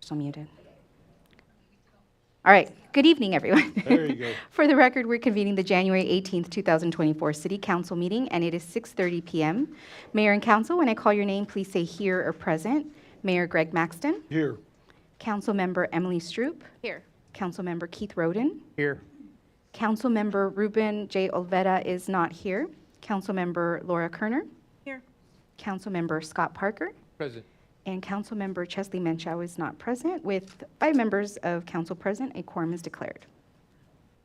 Still muted. All right. Good evening, everyone. There you go. For the record, we're convening the January 18th, 2024 City Council meeting, and it is 6:30 p.m. Mayor and Council, when I call your name, please say here or present. Mayor Greg Maxton. Here. Councilmember Emily Stroop. Here. Councilmember Keith Roden. Here. Councilmember Ruben J. Olvera is not here. Councilmember Laura Kerner. Here. Councilmember Scott Parker. Present. And Councilmember Chesley Menchow is not present. With 5 members of council present, a quorum is declared.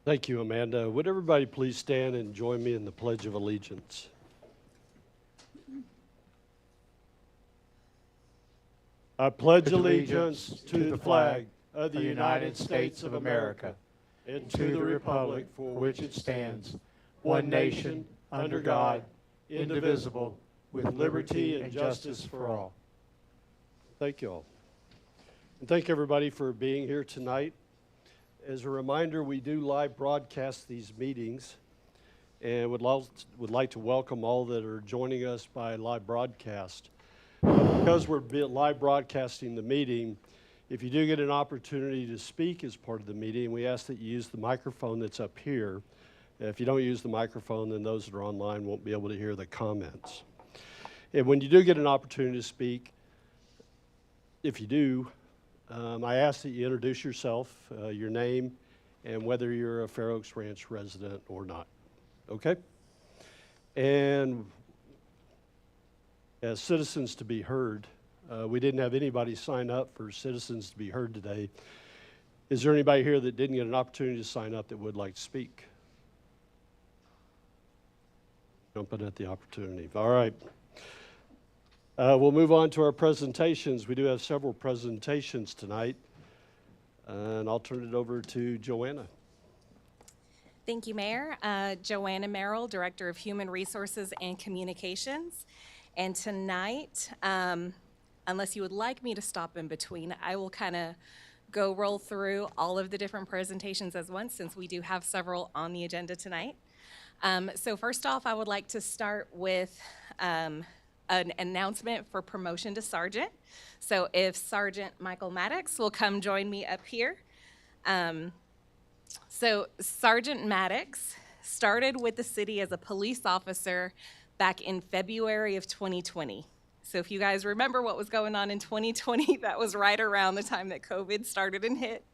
Thank you, Amanda. Would everybody please stand and join me in the Pledge of Allegiance? I pledge allegiance to the flag of the United States of America and to the republic for which it stands, one nation, under God, indivisible, with liberty and justice for all. Thank you all. And thank everybody for being here tonight. As a reminder, we do live broadcast these meetings and would like to welcome all that are joining us by live broadcast. Because we're live broadcasting the meeting, if you do get an opportunity to speak as part of the meeting, we ask that you use the microphone that's up here. If you don't use the microphone, then those that are online won't be able to hear the comments. And when you do get an opportunity to speak, if you do, I ask that you introduce yourself, your name, and whether you're a Fair Oaks Ranch resident or not. Okay? And as citizens to be heard, we didn't have anybody sign up for citizens to be heard today. Is there anybody here that didn't get an opportunity to sign up that would like to speak? Jumping at the opportunity. All right. We'll move on to our presentations. We do have several presentations tonight, and I'll turn it over to Joanna. Thank you, Mayor. Joanna Merrill, Director of Human Resources and Communications. And tonight, unless you would like me to stop in between, I will kind of roll through all of the different presentations as one, since we do have several on the agenda tonight. So first off, I would like to start with an announcement for promotion to sergeant. So if Sergeant Michael Maddox will come join me up here. So Sergeant Maddox started with the city as a police officer back in February of 2020. So if you guys remember what was going on in 2020, that was right around the time that COVID started and hit.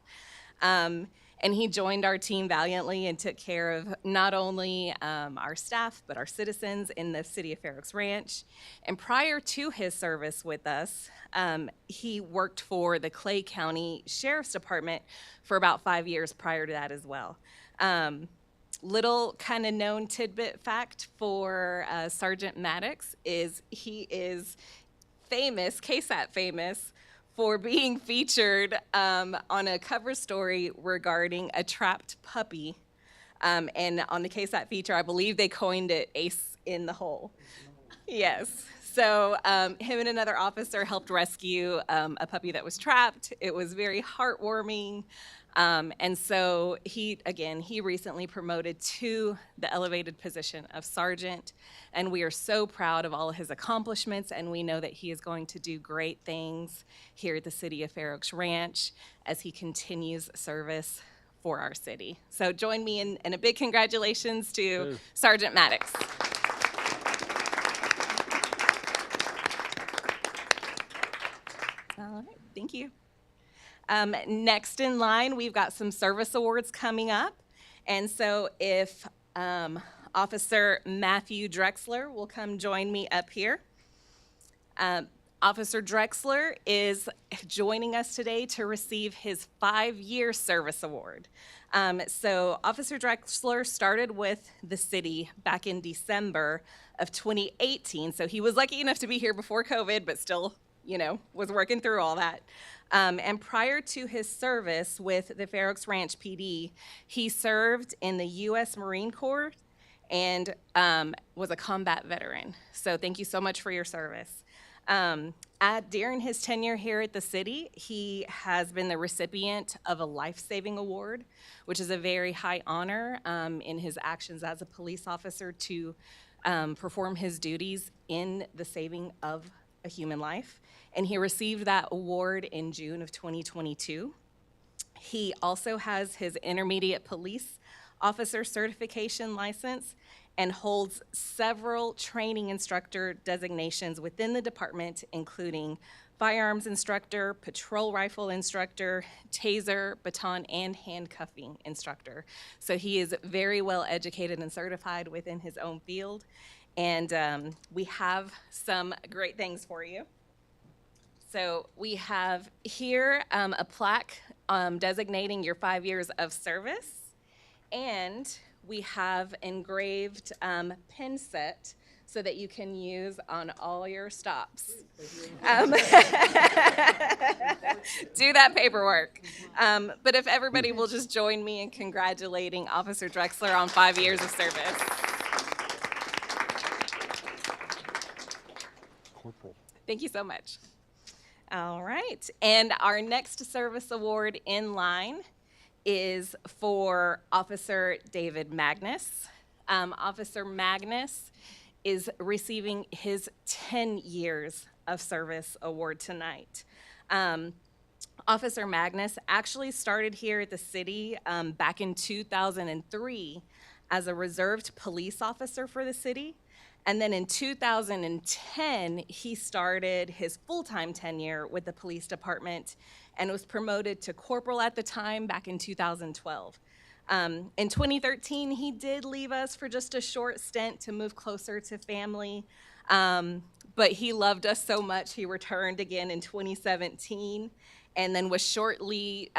And he joined our team valiantly and took care of not only our staff, but our citizens in the city of Fair Oaks Ranch. And prior to his service with us, he worked for the Clay County Sheriff's Department for about 5 years prior to that as well. Little kind of known tidbit fact for Sergeant Maddox is he is famous, KSAT famous, for being featured on a cover story regarding a trapped puppy. And on the KSAT feature, I believe they coined it Ace in the Hole. Yes. So him and another officer helped rescue a puppy that was trapped. It was very heartwarming. And so he recently promoted to the elevated position of sergeant, and we are so proud of all of his accomplishments, and we know that he is going to do great things here at the city of Fair Oaks Ranch as he continues service for our city. So join me in a big congratulations to Sergeant Maddox. All right, thank you. Next in line, we've got some service awards coming up. And so if Officer Matthew Drexler will come join me up here. Officer Drexler is joining us today to receive his 5-year service award. So Officer Drexler started with the city back in December of 2018. So he was lucky enough to be here before COVID, but still, was working through all that. And prior to his service with the Fair Oaks Ranch PD, he served in the U.S. Marine Corps and was a combat veteran. So thank you so much for your service. During his tenure here at the city, he has been the recipient of a life-saving award, which is a very high honor in his actions as a police officer to perform his duties in the saving of a human life, and he received that award in June of 2022. He also has his intermediate police officer certification license and holds several training instructor designations within the department, including firearms instructor, patrol rifle instructor, taser, baton, and handcuffing instructor. So he is very well educated and certified within his own field. And we have some great things for you. So we have here a plaque designating your 5 years of service, and we have engraved pin set so that you can use on all your stops. Do that paperwork. But if everybody will just join me in congratulating Officer Drexler on 5 years of service. Corporal. Thank you so much. All right, and our next service award in line is for Officer David Magnus. Officer Magnus is receiving his 10 years of service award tonight. Officer Magnus actually started here at the city back in 2003 as a reserved police officer for the city. And then in 2010, he started his full-time tenure with the police department and was promoted to corporal at the time back in 2012. In 2013, he did leave us for just a short stint to move closer to family, but he loved us so much, he returned again in 2017, and then was shortly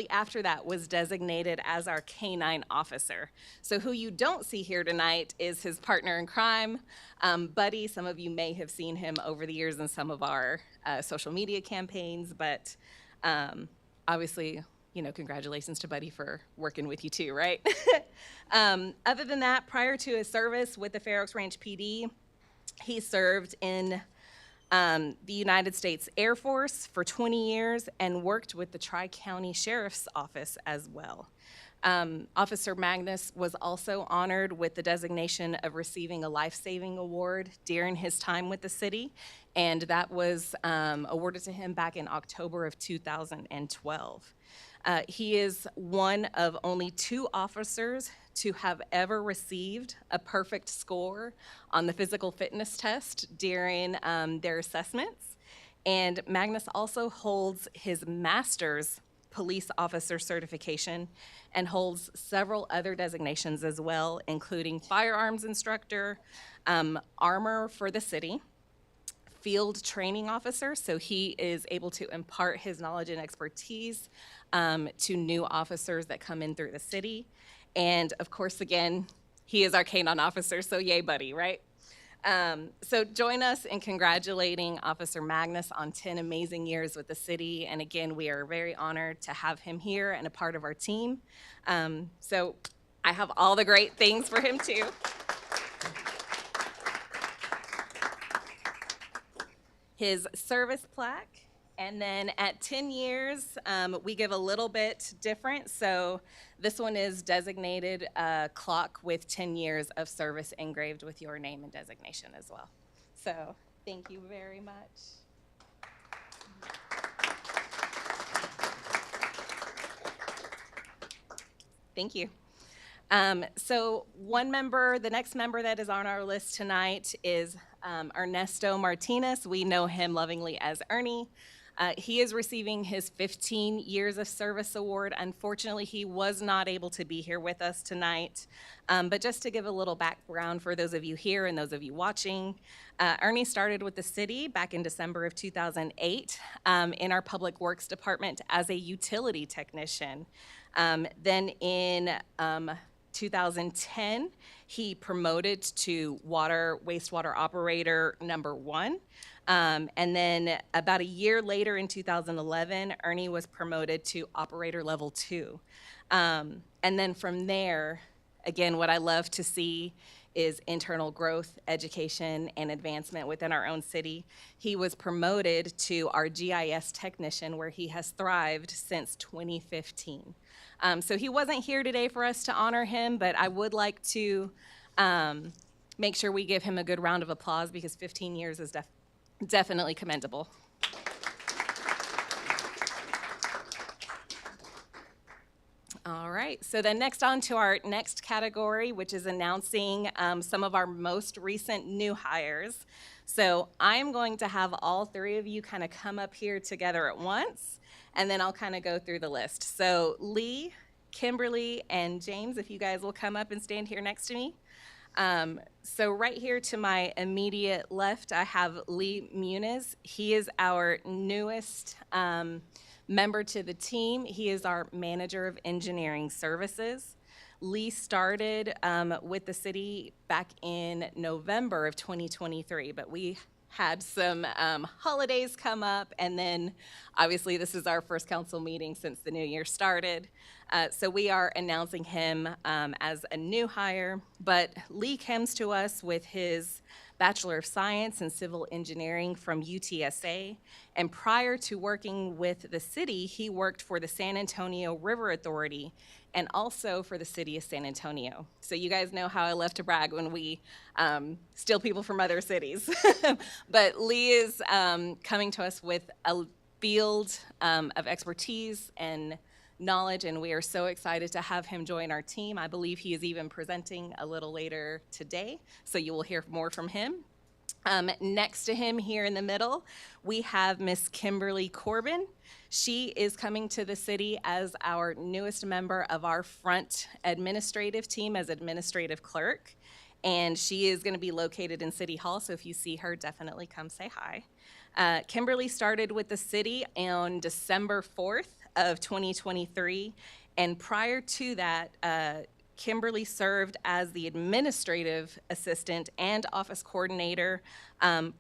after that was designated as our K-9 officer. So who you don't see here tonight is his partner in crime, Buddy. Some of you may have seen him over the years in some of our social media campaigns, but obviously, you know, congratulations to Buddy for working with you too, right? Other than that, prior to his service with the Fair Oaks Ranch PD, he served in the United States Air Force for 20 years and worked with the Tri-County Sheriff's Office as well. Officer Magnus was also honored with the designation of receiving a life-saving award during his time with the city, and that was awarded to him back in October of 2012. He is one of only 2 officers to have ever received a perfect score on the physical fitness test during their assessments. And Magnus also holds his master's police officer certification and holds several other designations as well, including firearms instructor, armor for the city, field training officer, so he is able to impart his knowledge and expertise to new officers that come in through the city. And of course, again, he is our K-9 officer, so yay, Buddy, right? So join us in congratulating Officer Magnus on 10 amazing years with the city. And again, we are very honored to have him here and a part of our team. So I have all the great things for him too. His service plaque, and then at 10 years, we give a little bit different. So this one is designated a clock with 10 years of service engraved with your name and designation as well. So thank you very much. Thank you. So the next member that is on our list tonight is Ernesto Martinez. We know him lovingly as Ernie. He is receiving his 15 years of service award. Unfortunately, he was not able to be here with us tonight. But just to give a little background for those of you here and those of you watching, Ernie started with the city back in December of 2008 in our Public Works Department as a utility technician. Then in 2010, he promoted to wastewater operator number 1. And then about a year later in 2011, Ernie was promoted to operator level 2. And then from there, again, what I love to see is internal growth, education, and advancement within our own city. He was promoted to our GIS technician, where he has thrived since 2015. So he wasn't here today for us to honor him, but I would like to make sure we give him a good round of applause, because 15 years is Definitely commendable. All right, so then next on to our next category, which is announcing some of our most recent new hires. So I'm going to have all three of you kind of come up here together at once, and then I'll kind of go through the list. So Lee, Kimberly, and James, if you guys will come up and stand here next to me. So right here to my immediate left, I have Lee Muniz. He is our newest member to the team. He is our manager of engineering services. Lee started with the city back in November of 2023, but we had some holidays come up, and then obviously this is our first council meeting since the new year started. So we are announcing him as a new hire, but Lee comes to us with his Bachelor of Science in Civil Engineering from UTSA, and prior to working with the city, he worked for the San Antonio River Authority and also for the city of San Antonio. So you guys know how I love to brag when we steal people from other cities. But Lee is coming to us with a field of expertise and knowledge, and we are so excited to have him join our team. I believe he is even presenting a little later today, so you will hear more from him. Next to him here in the middle, we have Miss Kimberly Corbin. She is coming to the city as our newest member of our front administrative team as administrative clerk, and she is going to be located in City Hall, so if you see her, definitely come say hi. Kimberly started with the city on December 4th of 2023, and prior to that, Kimberly served as the administrative assistant and office coordinator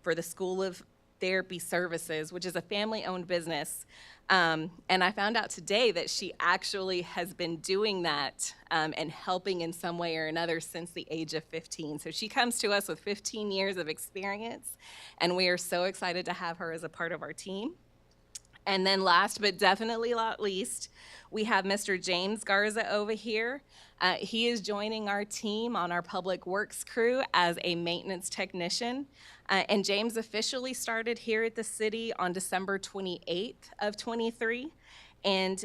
for the School of Therapy Services, which is a family-owned business. And I found out today that she actually has been doing that and helping in some way or another since the age of 15. So she comes to us with 15 years of experience, and we are so excited to have her as a part of our team. And then last but definitely not least, we have Mr. James Garza over here. He is joining our team on our Public Works crew as a maintenance technician. And James officially started here at the city on December 28th of 23. And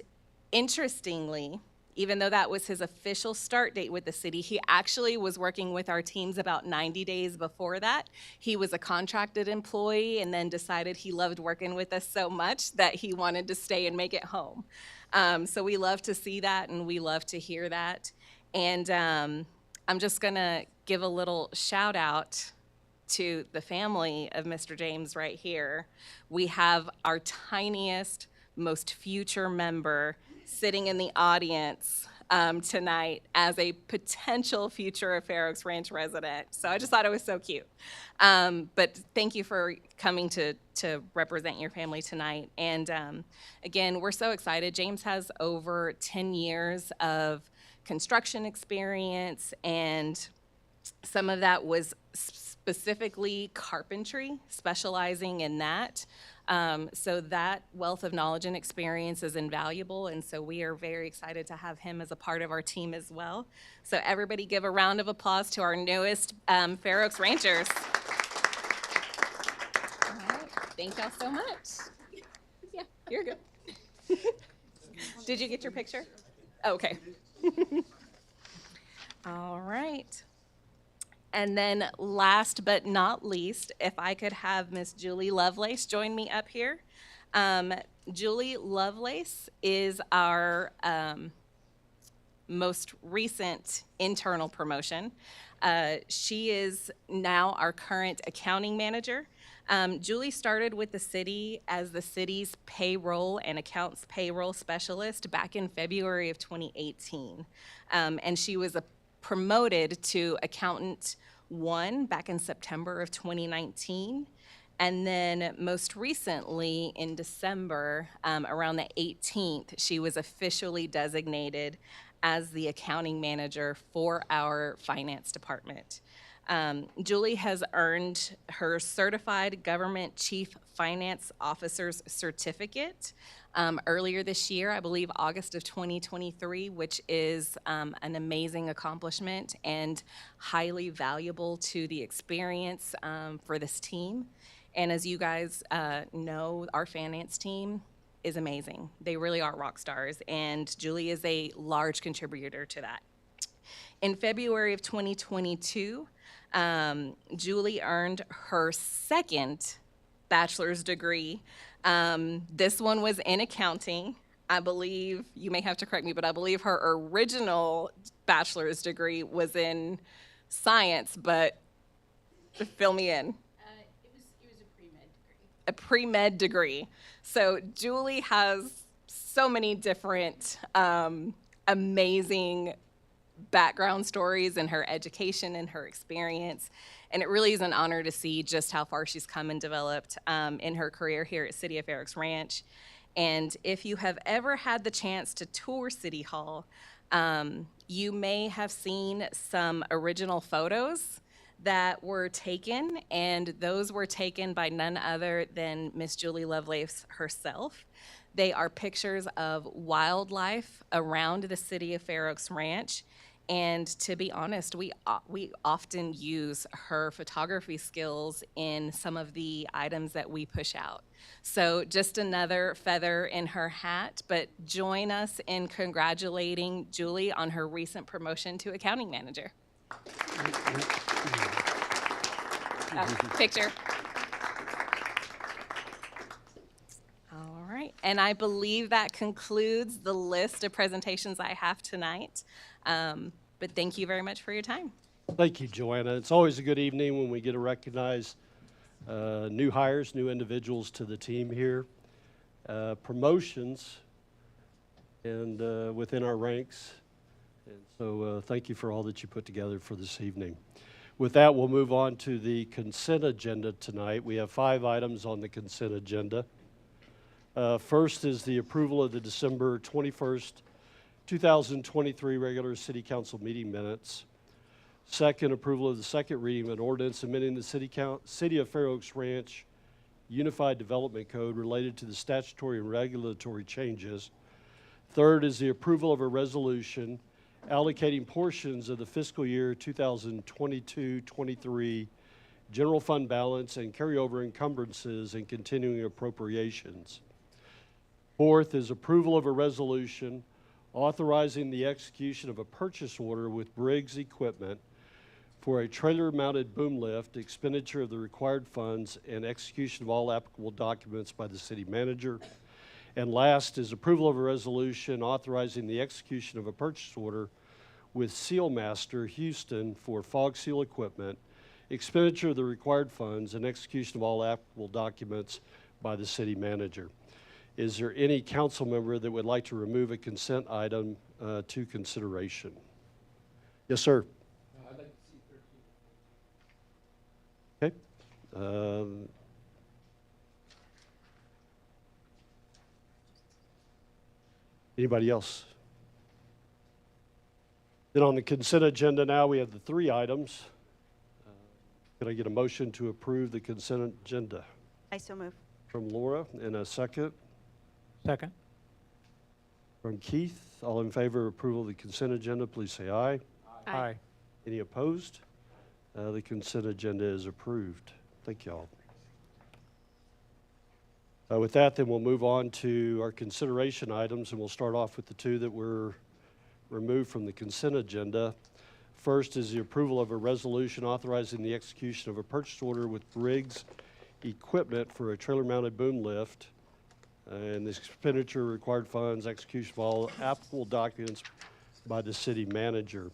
interestingly, even though that was his official start date with the city, he actually was working with our teams about 90 days before that. He was a contracted employee and then decided he loved working with us so much that he wanted to stay and make it home. So we love to see that, and we love to hear that. And I'm just gonna give a little shout out to the family of Mr. James right here. We have our tiniest, most future member sitting in the audience tonight as a potential future Fair Oaks Ranch resident. So I just thought it was so cute. But thank you for coming to represent your family tonight. And again, we're so excited. James has over 10 years of construction experience, and some of that was specifically carpentry, specializing in that. So that wealth of knowledge and experience is invaluable, and so we are very excited to have him as a part of our team as well. So everybody give a round of applause to our newest Fair Oaks Rangers. All right, thank y'all so much. Yeah, you're good. Did you get your picture? Okay. All right. And then last but not least, if I could have Miss Julie Lovelace join me up here. Julie Lovelace is our most recent internal promotion. She is now our current accounting manager. Julie started with the city as the city's payroll and accounts payroll specialist back in February of 2018. And she was promoted to accountant 1 back in September of 2019. And then most recently in December, around the 18th, she was officially designated as the accounting manager for our finance department. Julie has earned her Certified Government Chief Finance Officer's Certificate earlier this year, I believe August of 2023, which is an amazing accomplishment and highly valuable to the experience for this team. And as you guys know, our finance team is amazing. They really are rock stars, and Julie is a large contributor to that. In February of 2022, Julie earned her second bachelor's degree. This one was in accounting. I believe, you may have to correct me, but I believe her original bachelor's degree was in science, but fill me in. It was a pre-med degree. A pre-med degree. So Julie has so many different amazing background stories in her education and her experience. And it really is an honor to see just how far she's come and developed in her career here at City of Fair Oaks Ranch. And if you have ever had the chance to tour City Hall, you may have seen some original photos that were taken, and those were taken by none other than Miss Julie Lovelace herself. They are pictures of wildlife around the City of Fair Oaks Ranch. And to be honest, we often use her photography skills in some of the items that we push out. So just another feather in her hat, but join us in congratulating Julie on her recent promotion to accounting manager. Picture. All right, and I believe that concludes the list of presentations I have tonight. But thank you very much for your time. Thank you, Joanna. It's always a good evening when we get to recognize new hires, new individuals to the team here, promotions, and within our ranks. And so thank you for all that you put together for this evening. With that, we'll move on to the consent agenda tonight. We have 5 items on the consent agenda. First is the approval of the December 21st, 2023 regular City Council meeting minutes. Second, approval of the second reading of an ordinance amending the City of Fair Oaks Ranch Unified Development Code related to the statutory and regulatory changes. Third is the approval of a resolution allocating portions of the fiscal year 2022-23 general fund balance and carryover encumbrances and continuing appropriations. Fourth is approval of a resolution authorizing the execution of a purchase order with Briggs Equipment for a trailer-mounted boom lift, expenditure of the required funds, and execution of all applicable documents by the city manager. And last is approval of a resolution authorizing the execution of a purchase order with Sealmaster Houston for fog seal equipment, expenditure of the required funds, and execution of all applicable documents by the city manager. Is there any council member that would like to remove a consent item to consideration? Yes, sir. I'd like to see 13. Okay. Anybody else? Then on the consent agenda now, we have the 3 items. Can I get a motion to approve the consent agenda? I so move. From Laura, and a second. Second. From Keith. All in favor of approval of the consent agenda, please say aye. Aye. Any opposed? The consent agenda is approved. Thank you all. With that, then we'll move on to our consideration items, and we'll start off with the 2 that were removed from the consent agenda. First is the approval of a resolution authorizing the execution of a purchase order with Briggs Equipment for a trailer-mounted boom lift, and the expenditure required funds, execution of all applicable documents by the city manager.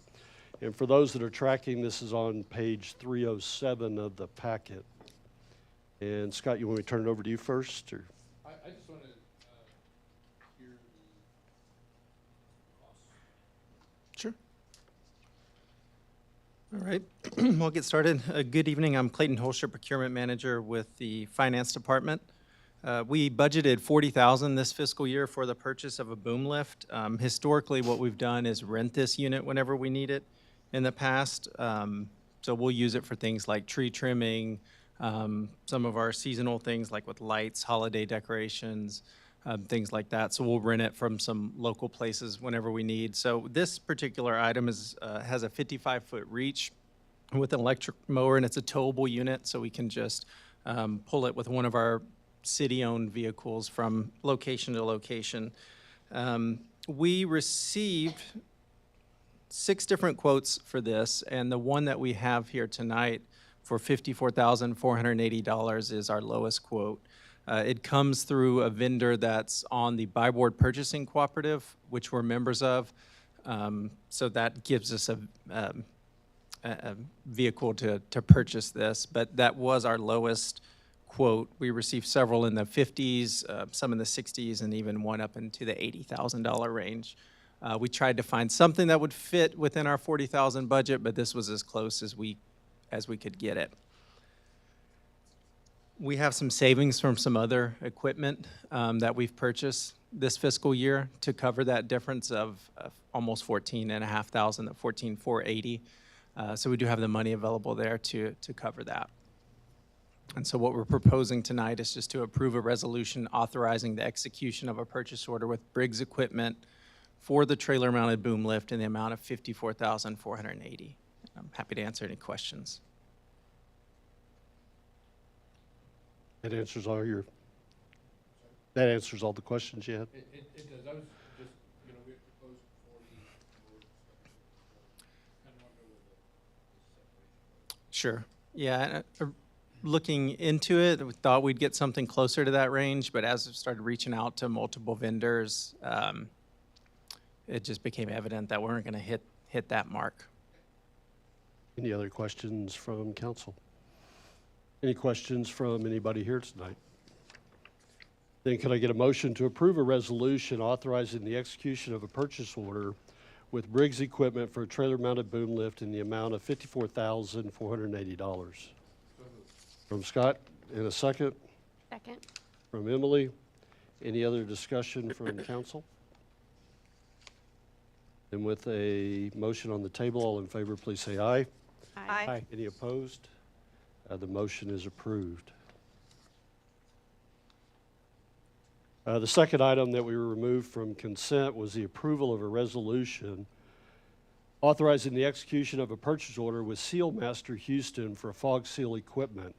And for those that are tracking, this is on page 307 of the packet. And Scott, you want me to turn it over to you first, or? I just want to hear the costs. Sure. All right, we'll get started. Good evening, I'm Clayton Holscher, Procurement Manager with the Finance Department. We budgeted $40,000 this fiscal year for the purchase of a boom lift. Historically, what we've done is rent this unit whenever we need it in the past. So we'll use it for things like tree trimming, some of our seasonal things like with lights, holiday decorations, things like that. So we'll rent it from some local places whenever we need. So this particular item has a 55-foot reach with an electric mower, and it's a towable unit, so we can just pull it with one of our city-owned vehicles from location to location. We received 6 different quotes for this, and the one that we have here tonight for $54,480 is our lowest quote. It comes through a vendor that's on the Buy Board Purchasing Cooperative, which we're members of. So that gives us a vehicle to purchase this, but that was our lowest quote. We received several in the 50s, some in the 60s, and even one up into the $80,000 range. We tried to find something that would fit within our $40,000 budget, but this was as close as we could get it. We have some savings from some other equipment that we've purchased this fiscal year to cover that difference of almost $14,500, at $14,480. So we do have the money available there to cover that. And so what we're proposing tonight is just to approve a resolution authorizing the execution of a purchase order with Briggs Equipment for the trailer-mounted boom lift in the amount of $54,480. I'm happy to answer any questions. That answers all the questions you had? It does. I was just, we had proposed 40, kind of wonder what the separation was. Sure. Yeah, looking into it, we thought we'd get something closer to that range, but as we started reaching out to multiple vendors, it just became evident that we weren't going to hit that mark. Any other questions from council? Any questions from anybody here tonight? Then could I get a motion to approve a resolution authorizing the execution of a purchase order with Briggs Equipment for a trailer-mounted boom lift in the amount of $54,480? From Scott, and a second. Second. From Emily. Any other discussion from council? And with a motion on the table, all in favor, please say aye. Aye. Any opposed? The motion is approved. The second item that we removed from consent was the approval of a resolution authorizing the execution of a purchase order with Sealmaster Houston for fog seal equipment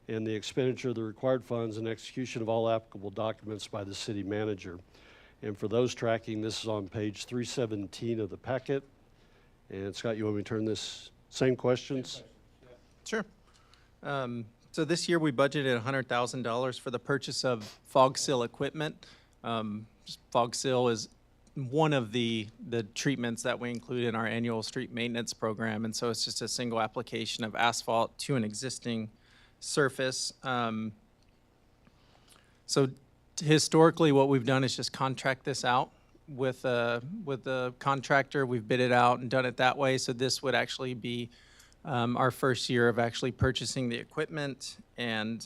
and the expenditure of the required funds and execution of all applicable documents by the city manager. And for those tracking, this is on page 317 of the packet. And Scott, you want me to turn this, same questions? Sure. So this year, we budgeted $100,000 for the purchase of fog seal equipment. Fog seal is one of the treatments that we include in our annual street maintenance program, and so it's just a single application of asphalt to an existing surface. So historically, what we've done is just contract this out with the contractor. We've bid it out and done it that way, so this would actually be our first year of actually purchasing the equipment and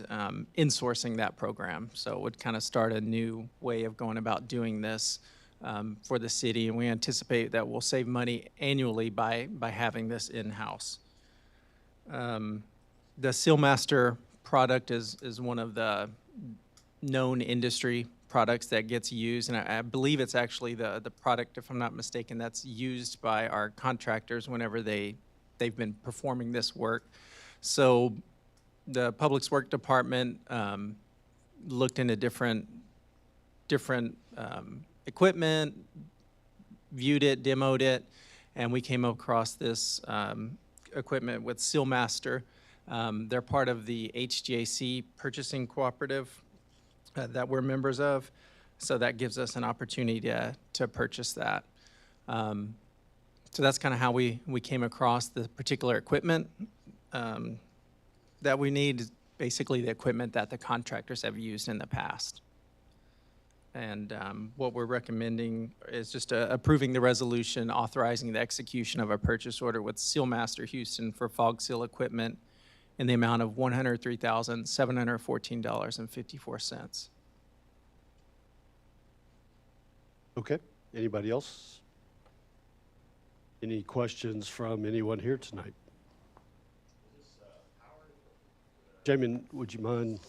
insourcing that program. So it would kind of start a new way of going about doing this for the city, and we anticipate that we'll save money annually by having this in-house. The Sealmaster product is one of the known industry products that gets used, and I believe it's actually the product, if I'm not mistaken, that's used by our contractors whenever they've been performing this work. So the Public Works Department looked into different equipment, viewed it, demoed it, and we came across this equipment with Sealmaster. They're part of the HGAC purchasing cooperative that we're members of, so that gives us an opportunity to purchase that. So that's kind of how we came across the particular equipment that we need, basically the equipment that the contractors have used in the past. And what we're recommending is just approving the resolution authorizing the execution of a purchase order with Sealmaster Houston for fog seal equipment in the amount of $103,714.54. Okay, anybody else? Any questions from anyone here tonight? Jamie, would you mind?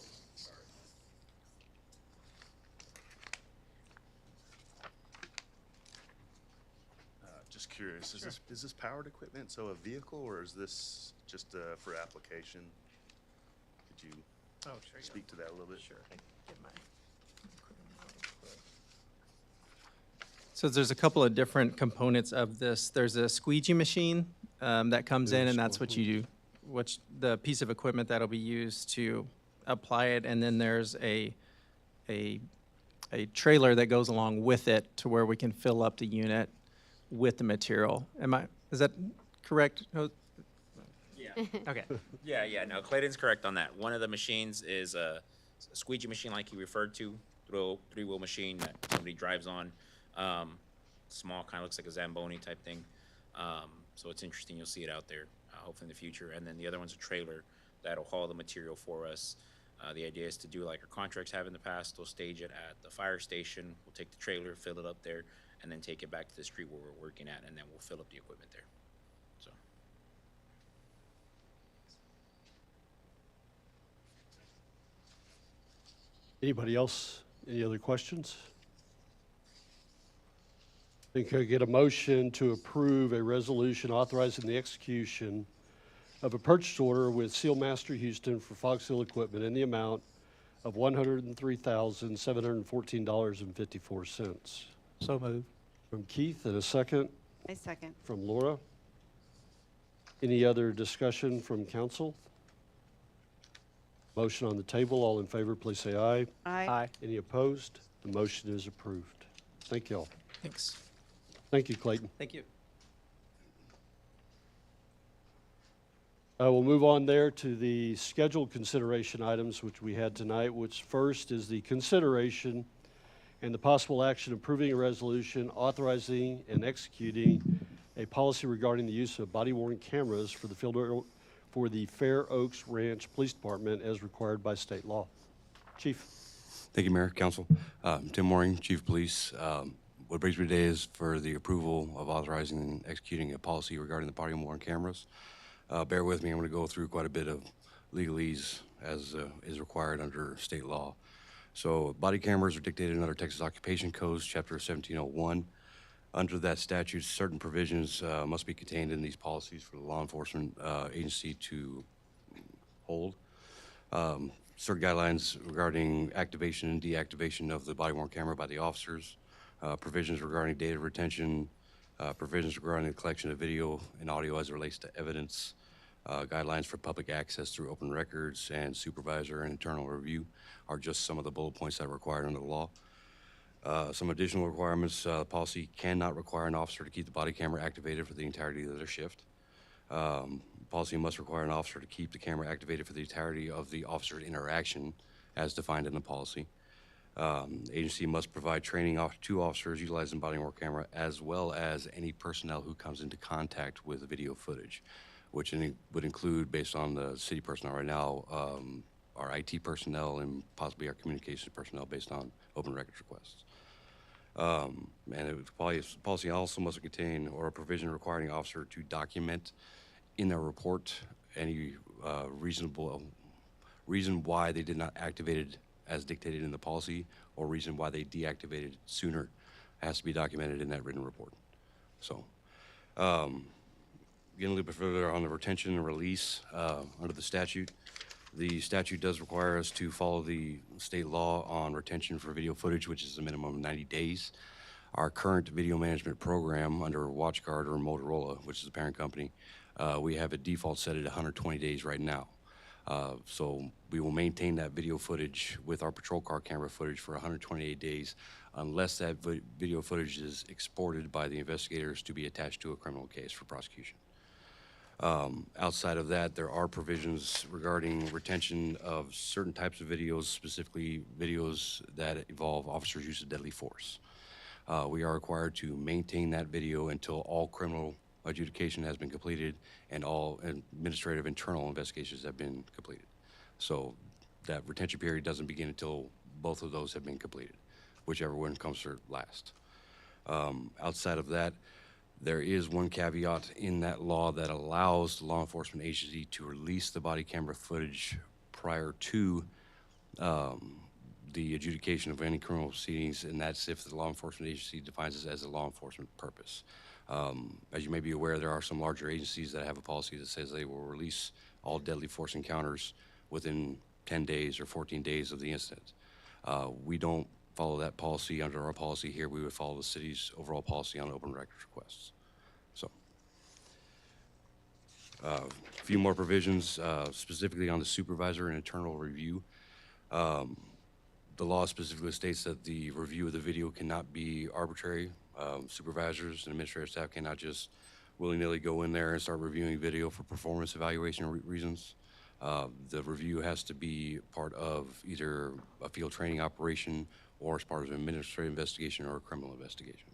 Just curious, is this powered equipment, so a vehicle, or is this just for application? Could you speak to that a little bit? Sure. So there's a couple of different components of this. There's a squeegee machine that comes in, and that's what you do, the piece of equipment that'll be used to apply it. And then there's a trailer that goes along with it to where we can fill up the unit with the material. Is that correct? Yeah. Okay. Yeah, no, Clayton's correct on that. One of the machines is a squeegee machine like he referred to, three-wheel machine that somebody drives on. Small, kind of looks like a Zamboni type thing. So it's interesting, you'll see it out there, hopefully in the future. And then the other one's a trailer that'll haul the material for us. The idea is to do like our contracts have in the past. We'll stage it at the fire station. We'll take the trailer, fill it up there, and then take it back to the street where we're working at, and then we'll fill up the equipment there. So. Anybody else? Any other questions? I think I get a motion to approve a resolution authorizing the execution of a purchase order with Sealmaster Houston for Fox Hill equipment in the amount of $103,714.54. So moved. From Keith, and a second I second. from Laura. Any other discussion from council? Motion on the table. All in favor, please say aye. Aye. Any opposed? The motion is approved. Thank you all. Thanks. Thank you, Clayton. Thank you. We'll move on there to the scheduled consideration items which we had tonight, which first is the consideration and the possible action approving a resolution authorizing and executing a policy regarding the use of body-worn cameras for the for the Fair Oaks Ranch Police Department as required by state law. Chief. Thank you, Mayor, Council. Tim Mooring, Chief of Police. What brings me today is for the approval of authorizing and executing a policy regarding the body-worn cameras. Bear with me, I'm going to go through quite a bit of legalese as is required under state law. So body cameras are dictated under Texas Occupation Codes, Chapter 1701. Under that statute, certain provisions must be contained in these policies for the law enforcement agency to hold. Certain guidelines regarding activation and deactivation of the body-worn camera by the officers, provisions regarding data retention, provisions regarding the collection of video and audio as it relates to evidence, guidelines for public access through open records, and supervisor and internal review are just some of the bullet points that are required under the law. Some additional requirements, the policy cannot require an officer to keep the body camera activated for the entirety of their shift. Policy must require an officer to keep the camera activated for the entirety of the officer's interaction as defined in the policy. Agency must provide training to officers utilizing body-worn camera as well as any personnel who comes into contact with video footage, which would include, based on the city personnel right now, our IT personnel and possibly our communications personnel based on open records requests. And policy also must contain or a provision requiring the officer to document in their report any reasonable reason why they did not activate it as dictated in the policy, or reason why they deactivated sooner has to be documented in that written report. So, getting a little bit further on the retention and release under the statute. The statute does require us to follow the state law on retention for video footage, which is a minimum of 90 days. Our current video management program under WatchGuard or Motorola, which is the parent company, we have a default set at 120 days right now. So we will maintain that video footage with our patrol car camera footage for 128 days unless that video footage is exported by the investigators to be attached to a criminal case for prosecution. Outside of that, there are provisions regarding retention of certain types of videos, specifically videos that involve officers' use of deadly force. We are required to maintain that video until all criminal adjudication has been completed and all administrative internal investigations have been completed. So that retention period doesn't begin until both of those have been completed, whichever one comes first last. Outside of that, there is one caveat in that law that allows the law enforcement agency to release the body camera footage prior to the adjudication of any criminal proceedings, and that's if the law enforcement agency defines it as a law enforcement purpose. As you may be aware, there are some larger agencies that have a policy that says they will release all deadly force encounters within 10 days or 14 days of the incident. We don't follow that policy under our policy here. We would follow the city's overall policy on open records requests. So, a few more provisions, specifically on the supervisor and internal review. The law specifically states that the review of the video cannot be arbitrary. Supervisors and administrative staff cannot just willy-nilly go in there and start reviewing video for performance evaluation reasons. The review has to be part of either a field training operation or as part of an administrative investigation or a criminal investigation.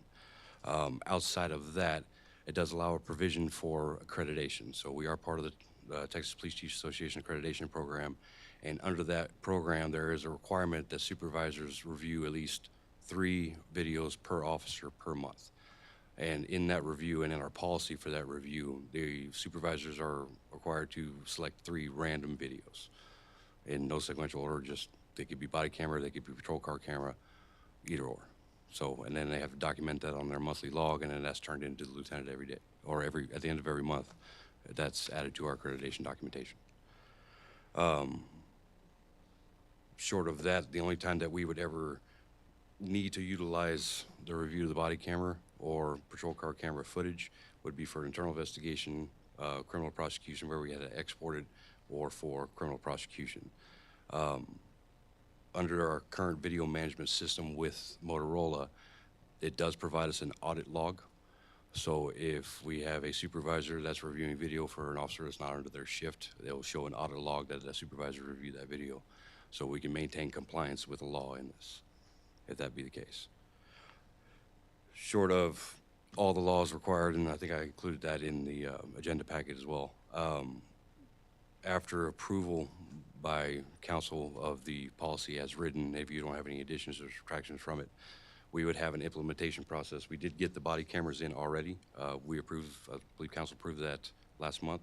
Outside of that, it does allow a provision for accreditation. So we are part of the Texas Police Chiefs Association accreditation program. And under that program, there is a requirement that supervisors review at least 3 videos per officer per month. And in that review and in our policy for that review, the supervisors are required to select 3 random videos in no sequential order. Just they could be body camera, they could be patrol car camera, either or. So, and then they have to document that on their monthly log, and then that's turned into the lieutenant every day or at the end of every month. That's added to our accreditation documentation. Short of that, the only time that we would ever need to utilize the review of the body camera or patrol car camera footage would be for internal investigation, criminal prosecution where we had to export it, or for criminal prosecution. Under our current video management system with Motorola, it does provide us an audit log. So if we have a supervisor that's reviewing video for an officer that's not under their shift, they'll show an audit log that the supervisor reviewed that video. So we can maintain compliance with the law in this, if that be the case. Short of all the laws required, and I think I included that in the agenda packet as well. After approval by council of the policy as written, if you don't have any additions or subtractions from it, we would have an implementation process. We did get the body cameras in already. We approved, I believe council approved that last month.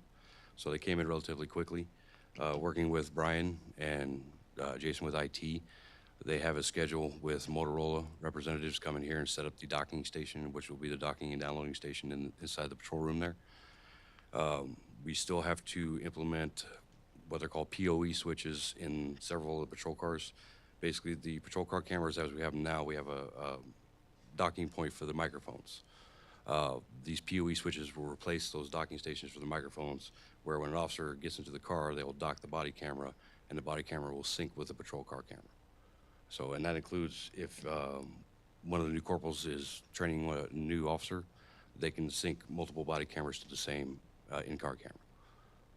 So they came in relatively quickly. Working with Brian and Jason with IT, they have a schedule with Motorola representatives coming here and set up the docking station, which will be the docking and downloading station inside the patrol room there. We still have to implement what they're called PoE switches in several of the patrol cars. Basically, the patrol car cameras as we have them now, we have a docking point for the microphones. These PoE switches will replace those docking stations for the microphones, where when an officer gets into the car, they will dock the body camera, and the body camera will sync with the patrol car camera. So, and that includes if one of the new corporals is training a new officer, they can sync multiple body cameras to the same in-car camera.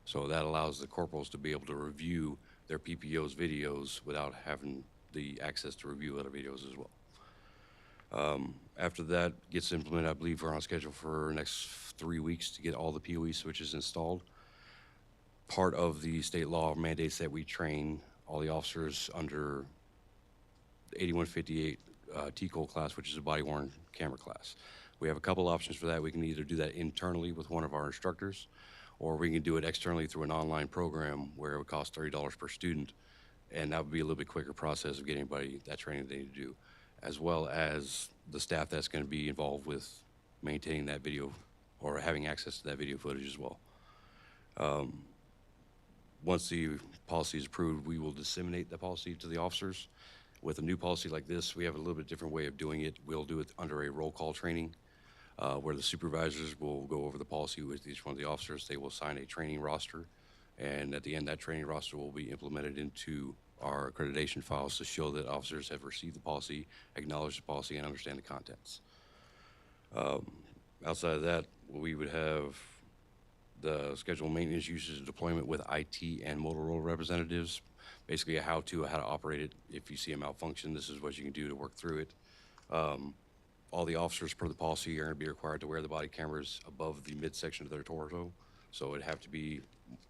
So that allows the corporals to be able to review their PPO's videos without having the access to review other videos as well. After that gets implemented, I believe we're on schedule for the next 3 weeks to get all the PoE switches installed. Part of the state law mandates that we train all the officers under the 8158 TCOL class, which is a body-worn camera class. We have a couple options for that. We can either do that internally with one of our instructors, or we can do it externally through an online program where it would cost $30 per student, and that would be a little bit quicker process of getting anybody that training they need to do, as well as the staff that's going to be involved with maintaining that video or having access to that video footage as well. Once the policy is approved, we will disseminate the policy to the officers. With a new policy like this, we have a little bit different way of doing it. We'll do it under a roll call training, where the supervisors will go over the policy with each one of the officers. They will sign a training roster, and at the end, that training roster will be implemented into our accreditation files to show that officers have received the policy, acknowledged the policy, and understand the contents. Outside of that, we would have the scheduled maintenance, usage, and deployment with IT and Motorola representatives. Basically a how-to operate it. If you see a malfunction, this is what you can do to work through it. All the officers per the policy are going to be required to wear the body cameras above the midsection of their torso. So it'd have to be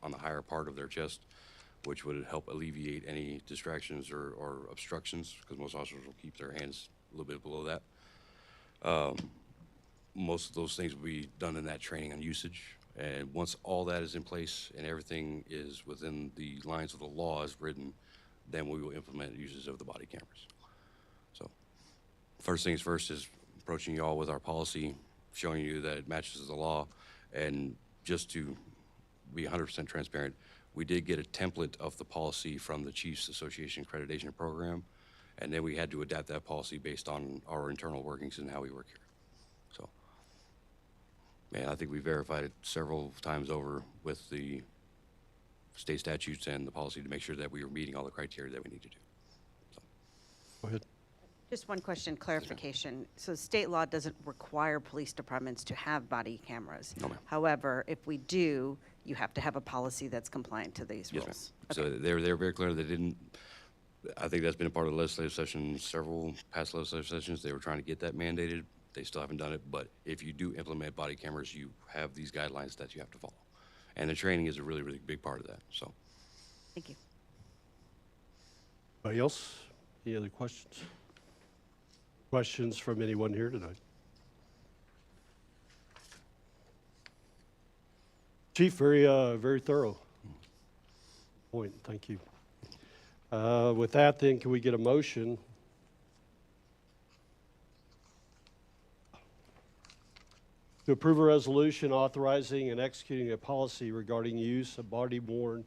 on the higher part of their chest, which would help alleviate any distractions or obstructions, because most officers will keep their hands a little bit below that. Most of those things will be done in that training on usage. And once all that is in place and everything is within the lines of the law as written, then we will implement uses of the body cameras. So first things first is approaching you all with our policy, showing you that it matches the law. And just to be 100% transparent, We did get a template of the policy from the Chiefs Association Accreditation Program, and then we had to adapt that policy based on our internal workings and how we work here. So, man, I think we verified it several times over with the state statutes and the policy to make sure that we were meeting all the criteria that we need to do. Go ahead. Just one question, clarification. So state law doesn't require police departments to have body cameras. No, ma'am. However, if we do, you have to have a policy that's compliant to these Yes, rules. ma'am. So they're very clear. They didn't, I think that's been a part of the legislative session, several past legislative sessions. They were trying to get that mandated. They still haven't done it. But if you do implement body cameras, you have these guidelines that you have to follow. And the training is a really, really big part of that, so. Thank you. Anybody else? Any other questions? Questions from anyone here tonight? Chief, very thorough point. Thank you. With that, then, can we get a motion? To approve a resolution authorizing and executing a policy regarding use of body-worn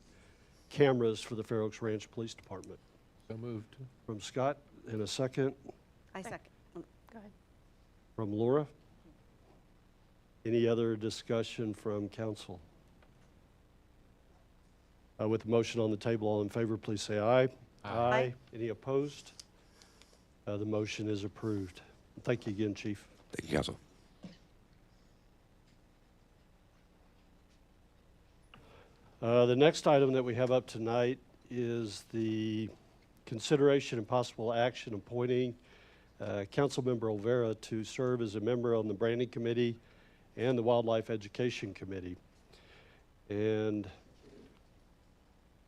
cameras for the Fair Oaks Ranch Police Department. So moved. From Scott, and a second I second. Go ahead. from Laura. Any other discussion from council? With the motion on the table, all in favor, please say aye. Aye. Any opposed? The motion is approved. Thank you again, Chief. Thank you, Council. The next item that we have up tonight is the consideration and possible action appointing Councilmember Olvera to serve as a member on the Branding Committee and the Wildlife Education Committee. And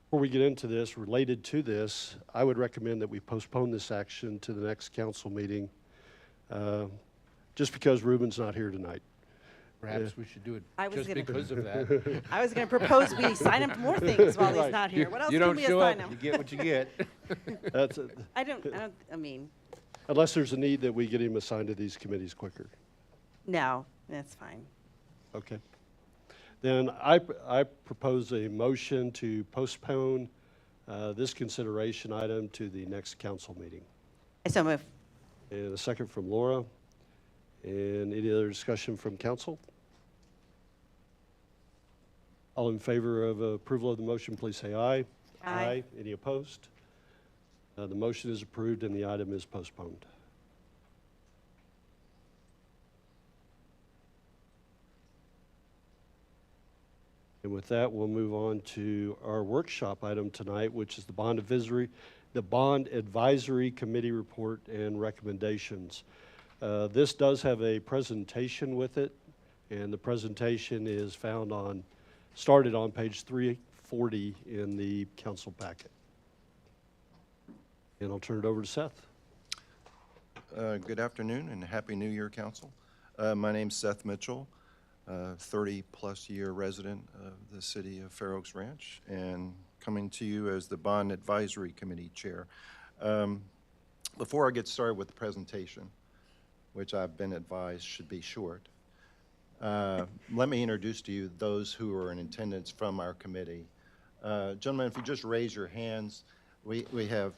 before we get into this, related to this, I would recommend that we postpone this action to the next council meeting, just because Ruben's not here tonight. Perhaps we should do it I was just gonna- because of that. I was going to propose we sign him for more things while he's Right. not here. What else You can don't we show assign up, you him? get what you get. That's, I mean, unless there's a need that we get him assigned to these committees quicker. no, that's fine. Okay. Then I propose a motion to postpone this consideration item to the next council meeting. I so move. And a second from Laura. And any other discussion from council? All in favor of approval of the motion, please say aye. Aye. Any opposed? The motion is approved and the item is postponed. And with that, we'll move on to our workshop item tonight, which is the Bond Advisory Committee report and recommendations. This does have a presentation with it, and the presentation is started on page 340 in the council packet. And I'll turn it over to Seth. Good afternoon and Happy New Year, Council. My name's Seth Mitchell, 30-plus year resident of the city of Fair Oaks Ranch, and coming to you as the Bond Advisory Committee Chair. Before I get started with the presentation, which I've been advised should be short, let me introduce to you those who are in attendance from our committee. Gentlemen, if you just raise your hands, we have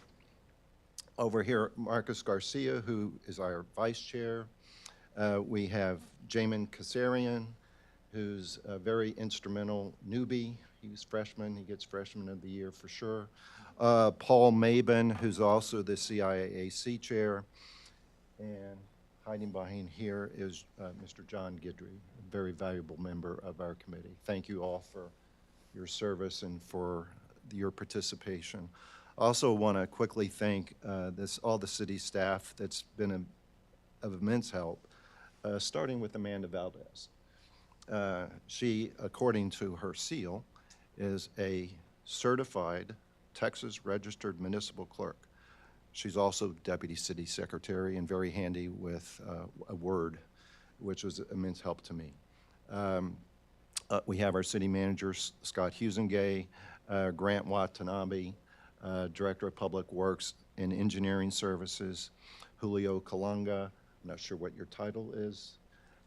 over here Marcus Garcia, who is our vice chair. We have Jamin Kasarian, who's a very instrumental newbie. He's freshman. He gets freshman of the year for sure. Paul Mabin, who's also the CIAAC chair. And hiding behind here is Mr. John Guidry, a very valuable member of our committee. Thank you all for your service and for your participation. I also want to quickly thank all the city staff that's been of immense help, starting with Amanda Valdez. She, according to her seal, is a certified Texas registered municipal clerk. She's also deputy city secretary and very handy with a Word, which was immense help to me. We have our city manager, Scott Husengay, Grant Watanabe, Director of Public Works and Engineering Services, Julio Kalanga, I'm not sure what your title is.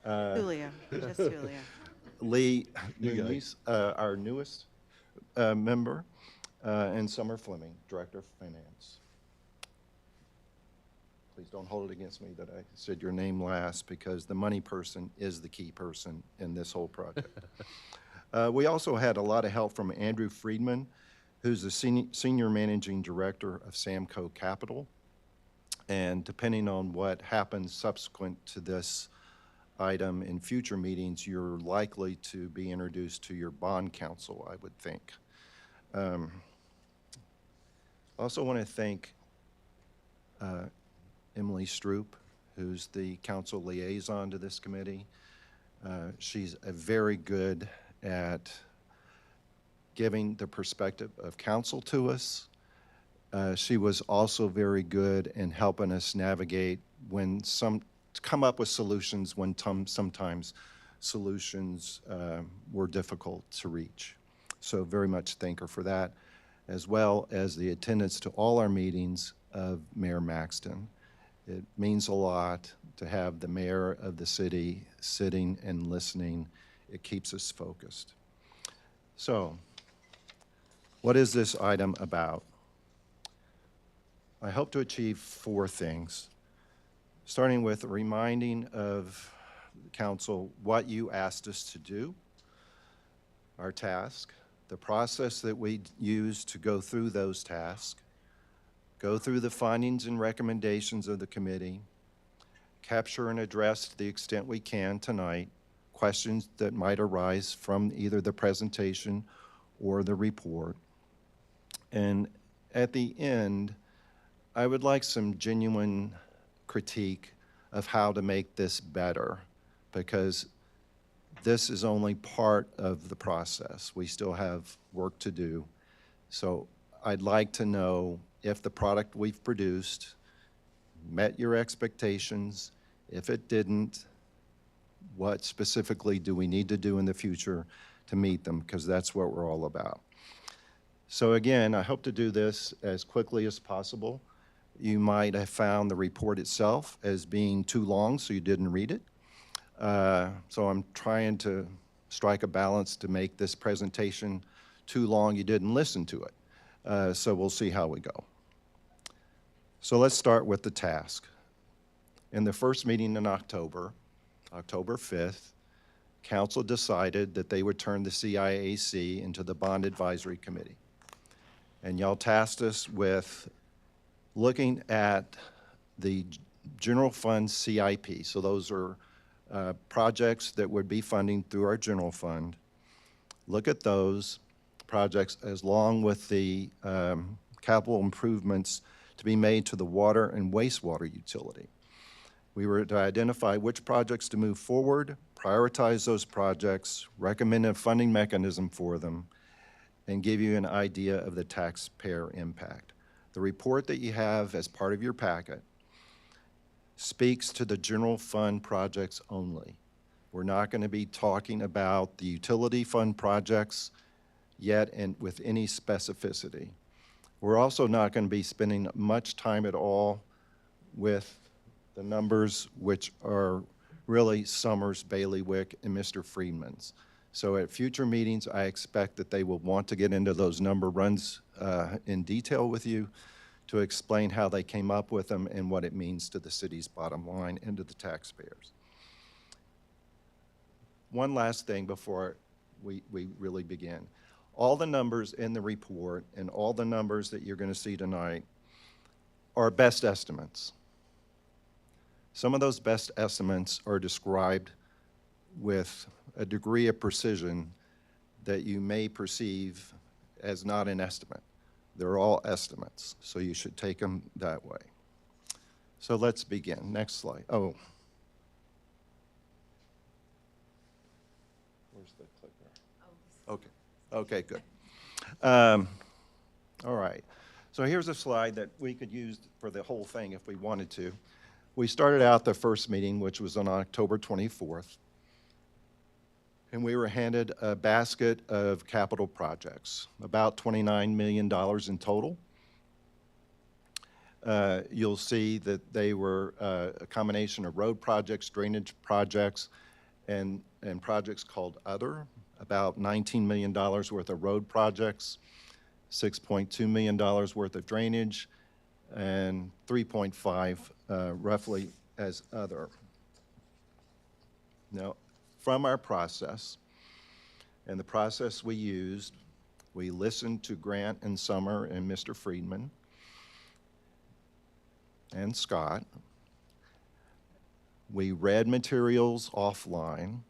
Julia, just Julia. Lee New guy. Nunez, our newest member, and Summer Fleming, Director of Finance. Please don't hold it against me that I said your name last, because the money person is the key person in this whole project. We also had a lot of help from Andrew Friedman, who's the Senior Managing Director of Samco Capital. And depending on what happens subsequent to this item in future meetings, you're likely to be introduced to your bond counsel, I would think. I also want to thank Emily Stroop, who's the council liaison to this committee. She's very good at giving the perspective of council to us. She was also very good in helping us navigate to come up with solutions when sometimes solutions were difficult to reach. So very much thank her for that, as well as the attendance to all our meetings of Mayor Maxton. It means a lot to have the mayor of the city sitting and listening. It keeps us focused. So, what is this item about? I hope to achieve 4 things, starting with a reminding of the council what you asked us to do, our task, the process that we use to go through those tasks, go through the findings and recommendations of the committee, capture and address to the extent we can tonight questions that might arise from either the presentation or the report. And at the end, I would like some genuine critique of how to make this better, because this is only part of the process. We still have work to do. So I'd like to know if the product we've produced met your expectations. If it didn't, what specifically do we need to do in the future to meet them? Because that's what we're all about. So again, I hope to do this as quickly as possible. You might have found the report itself as being too long, so you didn't read it. So I'm trying to strike a balance to make this presentation too long you didn't listen to it. So we'll see how we go. So let's start with the task. In the first meeting in October 5th, council decided that they would turn the CIAC into the Bond Advisory Committee. And y'all tasked us with looking at the general fund CIP. So those are projects that would be funding through our general fund. Look at those projects along with the capital improvements to be made to the water and wastewater utility. We were to identify which projects to move forward, prioritize those projects, recommend a funding mechanism for them, and give you an idea of the taxpayer impact. The report that you have as part of your packet speaks to the general fund projects only. We're not going to be talking about the utility fund projects yet and with any specificity. We're also not going to be spending much time at all with the numbers, which are really Summers, Bailiwick, and Mr. Friedman's. So at future meetings, I expect that they will want to get into those number runs in detail with you to explain how they came up with them and what it means to the city's bottom line and to the taxpayers. One last thing before we really begin. All the numbers in the report and all the numbers that you're going to see tonight are best estimates. Some of those best estimates are described with a degree of precision that you may perceive as not an estimate. They're all estimates, so you should take them that way. So let's begin. Next slide. Oh. Where's the clicker? Okay. Okay, good. All right. So here's a slide that we could use for the whole thing if we wanted to. We started out the first meeting, which was on October 24th, and we were handed a basket of capital projects, about $29 million in total. You'll see that they were a combination of road projects, drainage projects, and projects called Other. about $19 million worth of road projects, $6.2 million worth of drainage, and 3.5 roughly as other. Now, from our process, and the process we used, we listened to Grant and Summer and Mr. Friedman and Scott. We read materials offline,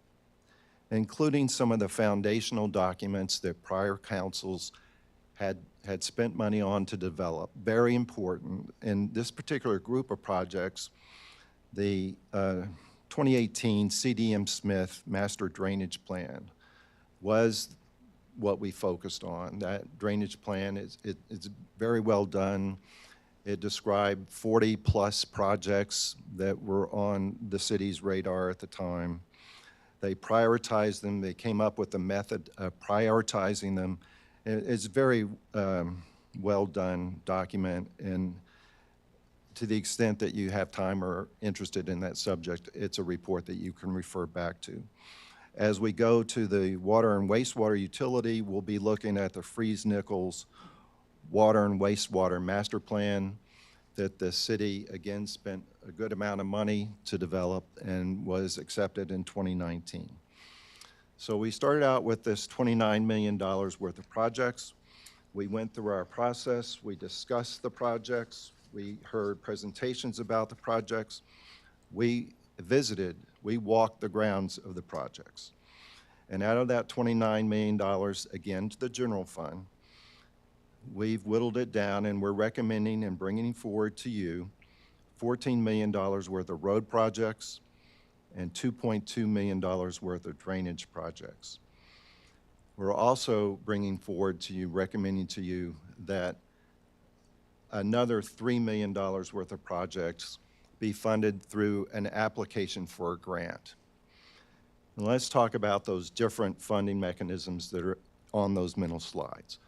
including some of the foundational documents that prior councils had spent money on to develop. Very important. In this particular group of projects, the 2018 CDM Smith Master Drainage Plan was what we focused on. That drainage plan is very well done. It described 40-plus projects that were on the city's radar at the time. They prioritized them. They came up with a method of prioritizing them. It's a very well-done document, and to the extent that you have time or interested in that subject, it's a report that you can refer back to. As we go to the water and wastewater utility, we'll be looking at the Freese-Nichols Water and Wastewater Master Plan that the city, again, spent a good amount of money to develop and was accepted in 2019. So we started out with this $29 million worth of projects. We went through our process. We discussed the projects. We heard presentations about the projects. We visited, we walked the grounds of the projects. And out of that $29 million, again, to the general fund, we've whittled it down, and we're recommending and bringing forward to you $14 million worth of road projects and $2.2 million worth of drainage projects. We're also bringing forward to you, recommending to you that another $3 million worth of projects be funded through an application for a grant. And let's talk about those different funding mechanisms that are on those middle slides.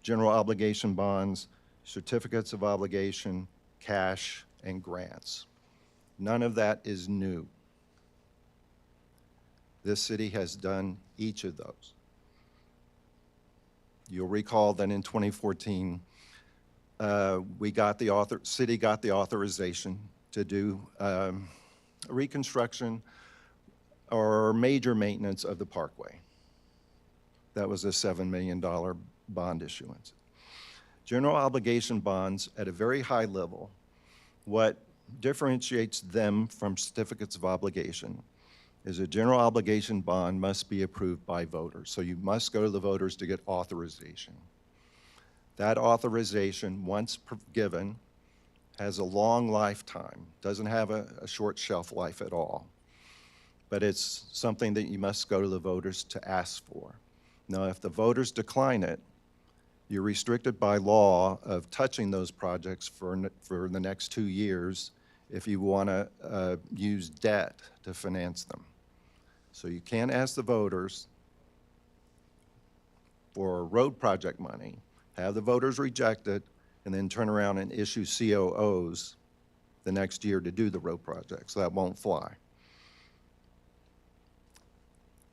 General obligation bonds, certificates of obligation, cash, and grants. None of that is new. This city has done each of those. You'll recall that in 2014, city got the authorization to do reconstruction or major maintenance of the parkway. That was a $7 million bond issuance. General obligation bonds at a very high level, what differentiates them from certificates of obligation is a general obligation bond must be approved by voters. So you must go to the voters to get authorization. That authorization, once given, has a long lifetime, doesn't have a short shelf life at all. But it's something that you must go to the voters to ask for. Now, if the voters decline it, you're restricted by law of touching those projects for the next 2 years if you want to use debt to finance them. So you can't ask the voters for road project money, have the voters reject it, and then turn around and issue COOs the next year to do the road project. So that won't fly.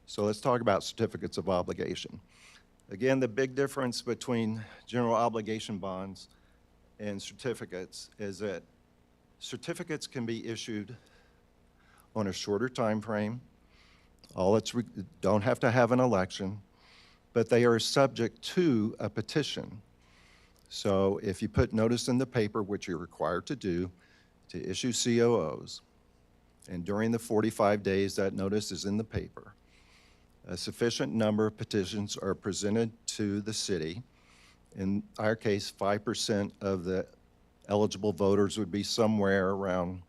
So let's talk about certificates of obligation. Again, the big difference between general obligation bonds and certificates is that certificates can be issued on a shorter time frame. Don't have to have an election, but they are subject to a petition. So if you put notice in the paper, which you're required to do, to issue COOs, and during the 45 days that notice is in the paper, a sufficient number of petitions are presented to the city. In our case, 5% of the eligible voters would be somewhere around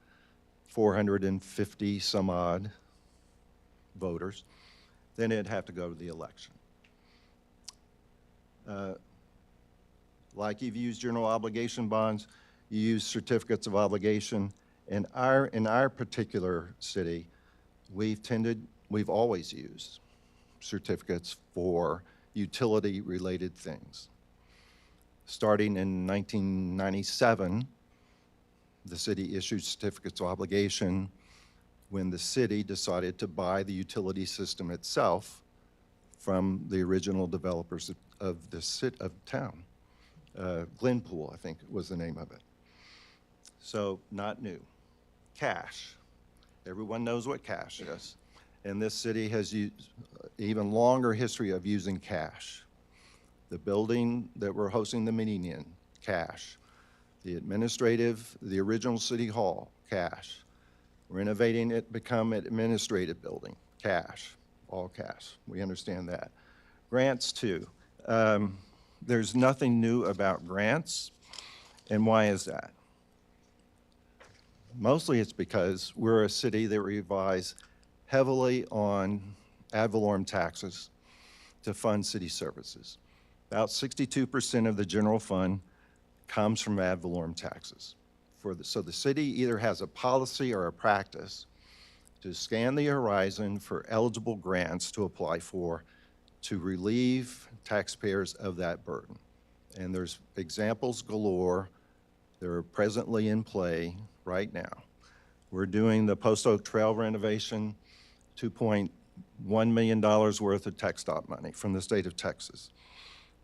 450 some odd voters. Then it'd have to go to the election. Like you've used general obligation bonds, you use certificates of obligation. In our particular city, we've always used certificates for utility-related things. Starting in 1997, the city issued certificates of obligation when the city decided to buy the utility system itself from the original developers of town. Glenpool, I think was the name of it. So not new. Cash. Everyone knows what cash is. And this city has used even longer history of using cash. The building that we're hosting the meeting in, cash. The original city hall, cash. Renovating it, become an administrative building, cash, all cash. We understand that. Grants too. There's nothing new about grants, and why is that? Mostly it's because we're a city that relies heavily on ad valorem taxes to fund city services. About 62% of the general fund comes from ad valorem taxes. So the city either has a policy or a practice to scan the horizon for eligible grants to apply for to relieve taxpayers of that burden. And there's examples galore that are presently in play right now. We're doing the Post Oak Trail renovation, $2.1 million worth of TxDOT money from the state of Texas.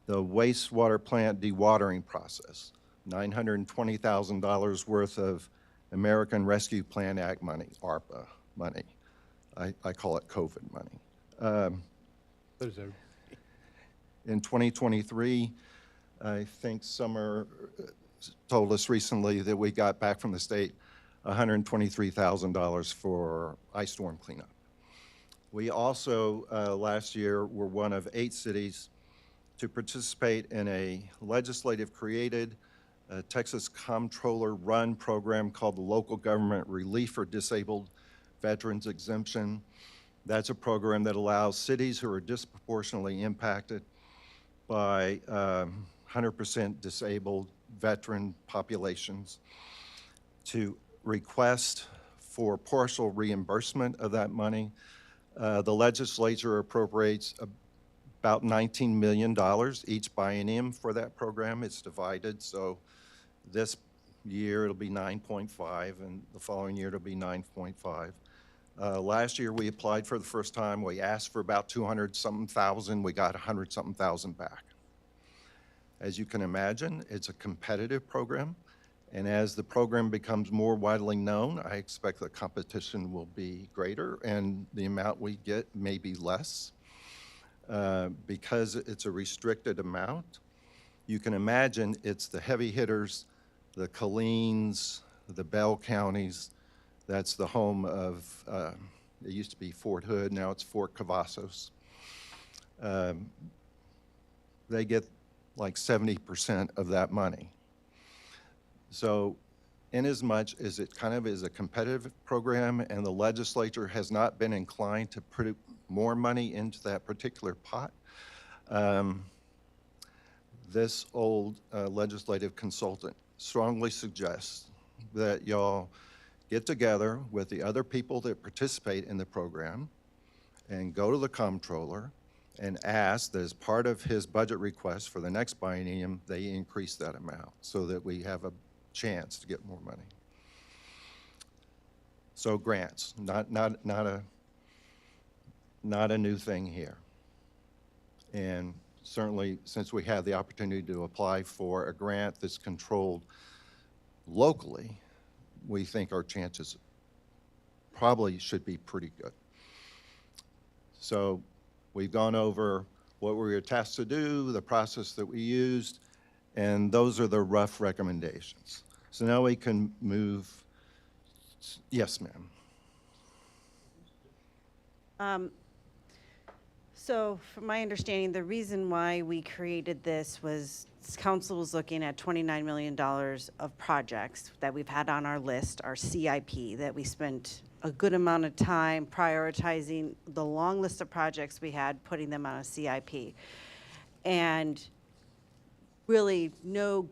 The wastewater plant dewatering process, $920,000 worth of American Rescue Plan Act money, ARPA money. I call it COVID money. In 2023, I think Summer told us recently that we got back from the state $123,000 for ice storm cleanup. We also, last year, were one of 8 cities to participate in a legislative created Texas Comptroller run program called the Local Government Relief for Disabled Veterans Exemption. That's a program that allows cities who are disproportionately impacted by 100% disabled veteran populations to request for partial reimbursement of that money. The legislature appropriates about $19 million each biennium for that program. It's divided, so this year it'll be 9.5, and the following year it'll be 9.5. Last year we applied for the first time. We asked for about 200-something thousand. We got 100-something thousand back. As you can imagine, it's a competitive program, and as the program becomes more widely known, I expect the competition will be greater and the amount we get may be less. Because it's a restricted amount, you can imagine it's the heavy hitters, the Colleen's, the Bell counties. That's the home of, it used to be Fort Hood, now it's Fort Cavazos. They get like 70% of that money. So inasmuch as it kind of is a competitive program and the legislature has not been inclined to put more money into that particular pot, this old legislative consultant strongly suggests that y'all get together with the other people that participate in the program and go to the comptroller and ask that as part of his budget request for the next biennium, they increase that amount so that we have a chance to get more money. So grants, not a new thing here. And certainly, since we have the opportunity to apply for a grant that's controlled locally, we think our chances probably should be pretty good. So we've gone over what we were tasked to do, the process that we used, and those are the rough recommendations. So now we can move. Yes, ma'am. So from my understanding, the reason why we created this was council was looking at $29 million of projects that we've had on our list, our CIP, that we spent a good amount of time prioritizing the long list of projects we had, putting them on a CIP. And really no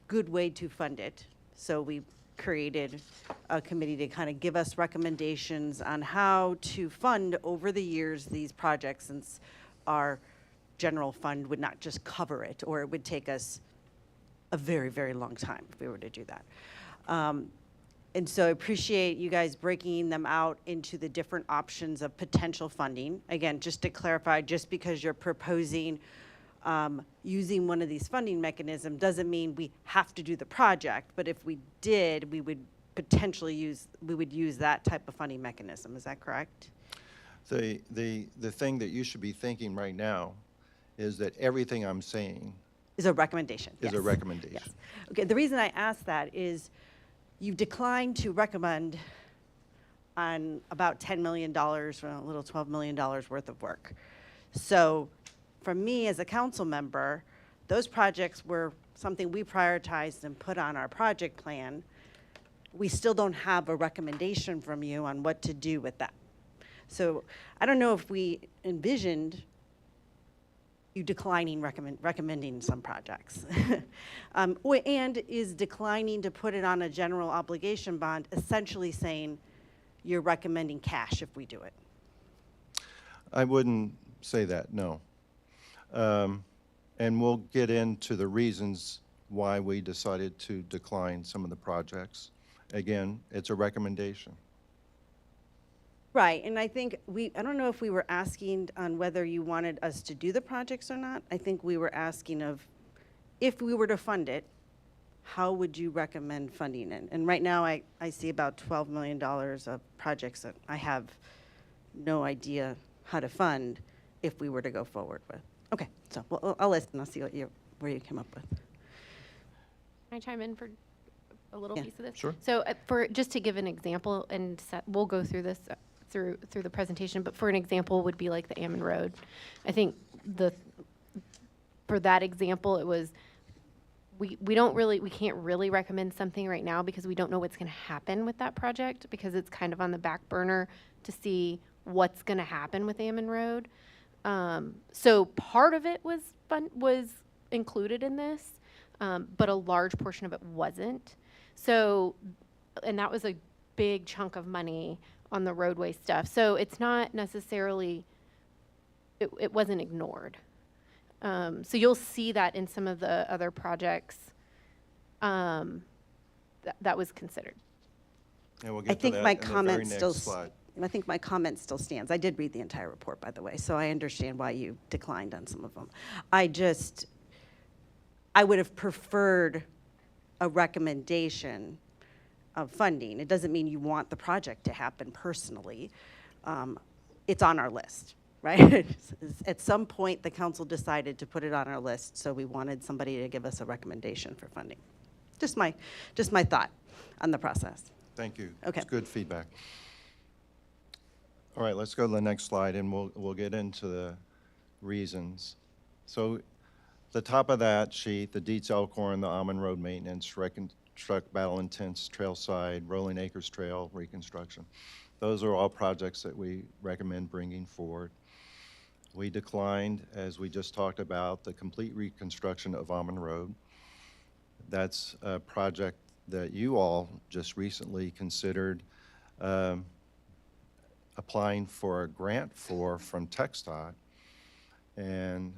good way to fund it. So we created a committee to kind of give us recommendations on how to fund over the years these projects, since our general fund would not just cover it, or it would take us a very, very long time if we were to do that. And so I appreciate you guys breaking them out into the different options of potential funding. Again, just to clarify, just because you're proposing using one of these funding mechanisms doesn't mean we have to do the project, but if we did, we would potentially use that type of funding mechanism. Is that correct? The thing that you should be thinking right now is that everything I'm saying Is a recommendation. is a yes. recommendation. Yes. Okay, the reason I ask that is you've declined to recommend on about $10 million, or a little $12 million worth of work. So for me as a council member, those projects were something we prioritized and put on our project plan. We still don't have a recommendation from you on what to do with that. So I don't know if we envisioned you declining recommending some projects. And is declining to put it on a general obligation bond essentially saying you're recommending cash if we do it? I wouldn't say that, no. And we'll get into the reasons why we decided to decline some of the projects. Again, it's a recommendation. Right, and I think I don't know if we were asking on whether you wanted us to do the projects or not. I think we were asking of, if we were to fund it, how would you recommend funding it? And right now, I see about $12 million of projects that I have no idea how to fund if we were to go forward with. Okay, so I'll listen, I'll see where you came up with. Can I chime in for a little Yeah. piece of this? Sure. So just to give an example, and we'll go through this through the presentation, but for an example would be like the Ammon Road. I think for that example, it was, we can't really recommend something right now because we don't know what's going to happen with that project, because it's kind of on the back burner to see what's going to happen with Ammon Road. So part of it was included in this, but a large portion of it wasn't. So, and that was a big chunk of money on the roadway stuff. So it's not necessarily, it wasn't ignored. So you'll see that in some of the other projects that was considered. And we'll I get to think that my in the very comment next still, slide. I think my comment still stands. I did read the entire report, by the way, so I understand why you declined on some of them. I would have preferred a recommendation of funding. It doesn't mean you want the project to happen personally. It's on our list, right? At some point, the council decided to put it on our list, so we wanted somebody to give us a recommendation for funding. Just my thought on the process. Thank you. Okay. It's good feedback. All right, let's go to the next slide, and we'll get into the reasons. So the top of that sheet, the Dietz Elkhorn, the Almond Road maintenance, reconstruct Battle Intense Trailside, Rolling Acres Trail reconstruction. Those are all projects that we recommend bringing forward. We declined, as we just talked about, the complete reconstruction of Almond Road. That's a project that you all just recently considered applying for a grant from TxDOT. And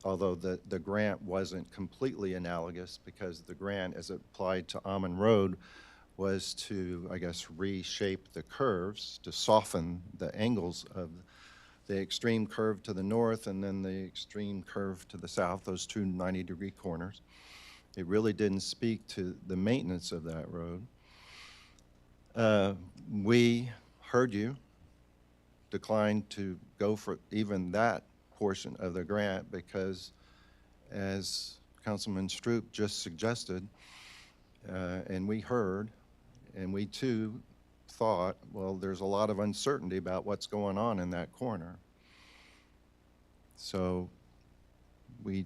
although the grant wasn't completely analogous, because the grant as it applied to Almond Road was to, I guess, reshape the curves to soften the angles of the extreme curve to the north and then the extreme curve to the south, those two 90-degree corners. It really didn't speak to the maintenance of that road. We heard you, declined to go for even that portion of the grant because, as Councilman Stroop just suggested, and we heard, and we too thought, well, there's a lot of uncertainty about what's going on in that corner. So we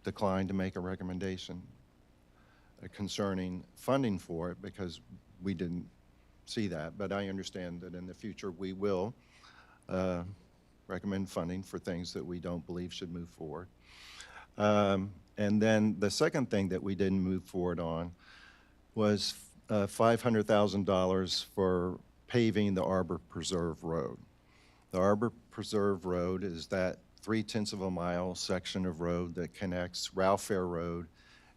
declined to make a recommendation concerning funding for it because we didn't see that. But I understand that in the future we will recommend funding for things that we don't believe should move forward. And then the second thing that we didn't move forward on was $500,000 for paving the Arbor Preserve Road. The Arbor Preserve Road is that 0.3 of a mile section of road that connects Ralph Fair Road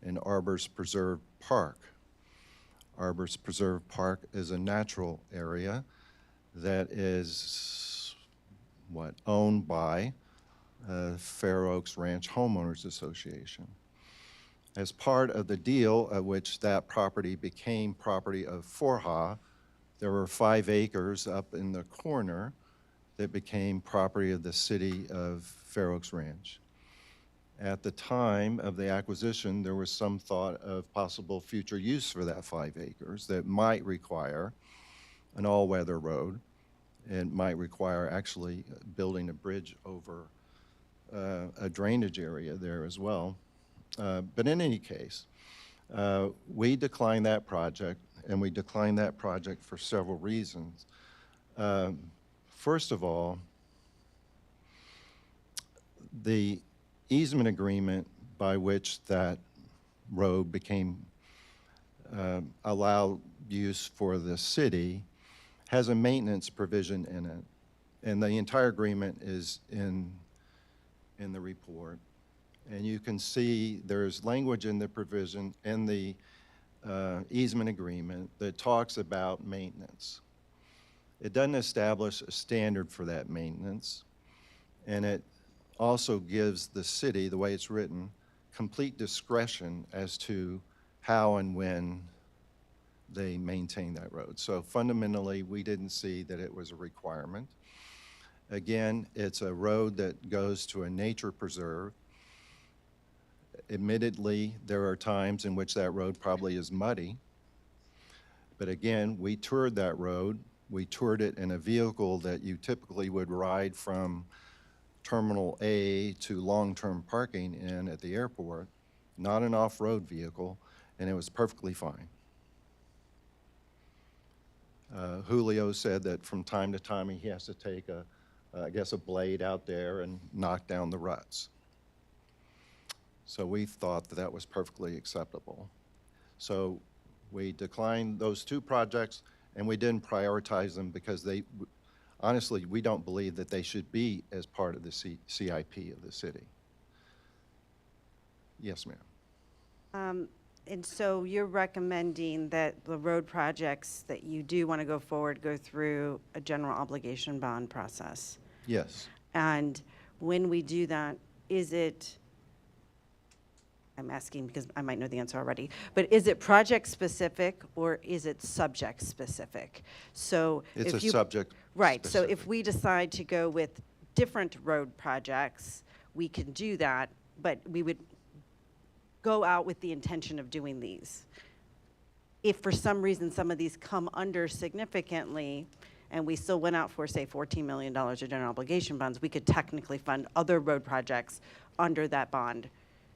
and Arbor's Preserve Park. Arbors Preserve Park is a natural area that is, owned by Fair Oaks Ranch Homeowners Association. As part of the deal at which that property became property of Forha, there were 5 acres up in the corner that became property of the city of Fair Oaks Ranch. At the time of the acquisition, there was some thought of possible future use for that 5 acres that might require an all-weather road. It might require actually building a bridge over a drainage area there as well. But in any case, we declined that project, and we declined that project for several reasons. First of all, the easement agreement by which that road became allowed use for the city has a maintenance provision in it. And the entire agreement is in the report. And you can see there's language in the provision in the easement agreement that talks about maintenance. It doesn't establish a standard for that maintenance, and it also gives the city, the way it's written, complete discretion as to how and when they maintain that road. So fundamentally, we didn't see that it was a requirement. Again, it's a road that goes to a nature preserve. Admittedly, there are times in which that road probably is muddy. But again, we toured that road. We toured it in a vehicle that you typically would ride from Terminal A to long-term parking in at the airport, not an off-road vehicle, and it was perfectly fine. Julio said that from time to time he has to take I guess a blade out there and knock down the ruts. So we thought that that was perfectly acceptable. So we declined those 2 projects, and we didn't prioritize them because honestly, we don't believe that they should be as part of the CIP of the city. Yes, ma'am. And so you're recommending that the road projects that you do want to go forward go through a general obligation bond process? Yes. And when we do that, I'm asking because I might know the answer already, but is it project specific or is it subject specific? So It's if a you, subject right, so specific. if we decide to go with different road projects, we can do that, but we would go out with the intention of doing these. If for some reason some of these come under significantly, and we still went out for, say, $14 million of general obligation bonds, we could technically fund other road projects under that bond,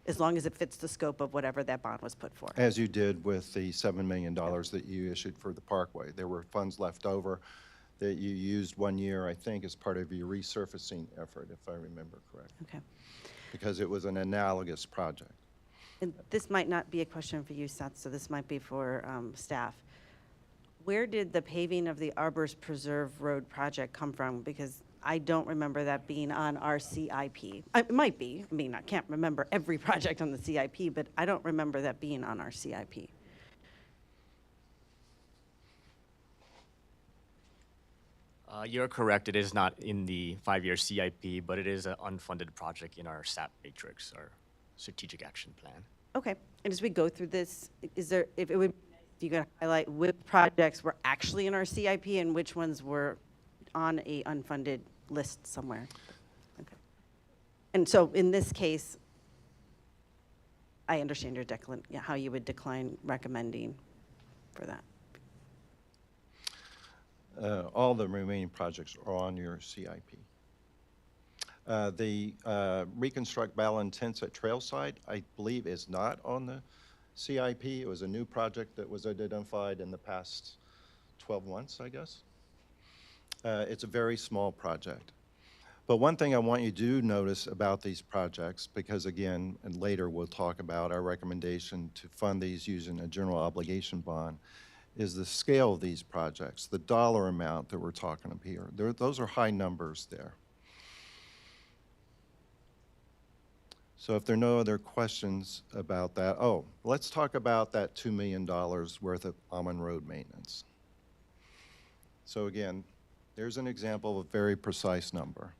as long as it fits the scope of whatever that bond was put for. As you did with the $7 million that you issued for the Parkway. There were funds left over that you used 1 year, I think, as part of your resurfacing effort, if I remember correctly. Okay. Because it was an analogous project. And this might not be a question for you, Seth, so this might be for staff. Where did the paving of the Arbors Preserve Road project come from? Because I don't remember that being on our CIP. It might be. I mean, I can't remember every project on the CIP, but I don't remember that being on our CIP. You're correct. It is not in the 5-year CIP, but it is an unfunded project in our SAP matrix, our strategic action plan. Okay. And as we go through this, if you could highlight which projects were actually in our CIP and which ones were on a unfunded list somewhere. Okay. And so in this case, I understand how you would decline recommending for that. All the remaining projects are on your CIP. The Reconstruct Ballon-Tents at Trailside, I believe, is not on the CIP. It was a new project that was identified in the past 12 months, I guess. It's a very small project. But one thing I want you to notice about these projects, because again, and later we'll talk about our recommendation to fund these using a general obligation bond, is the scale of these projects, the dollar amount that we're talking about here. Those are high numbers there. So if there are no other questions about that, oh, let's talk about that $2 million worth of Almond Road maintenance. So again, there's an example of a very precise number.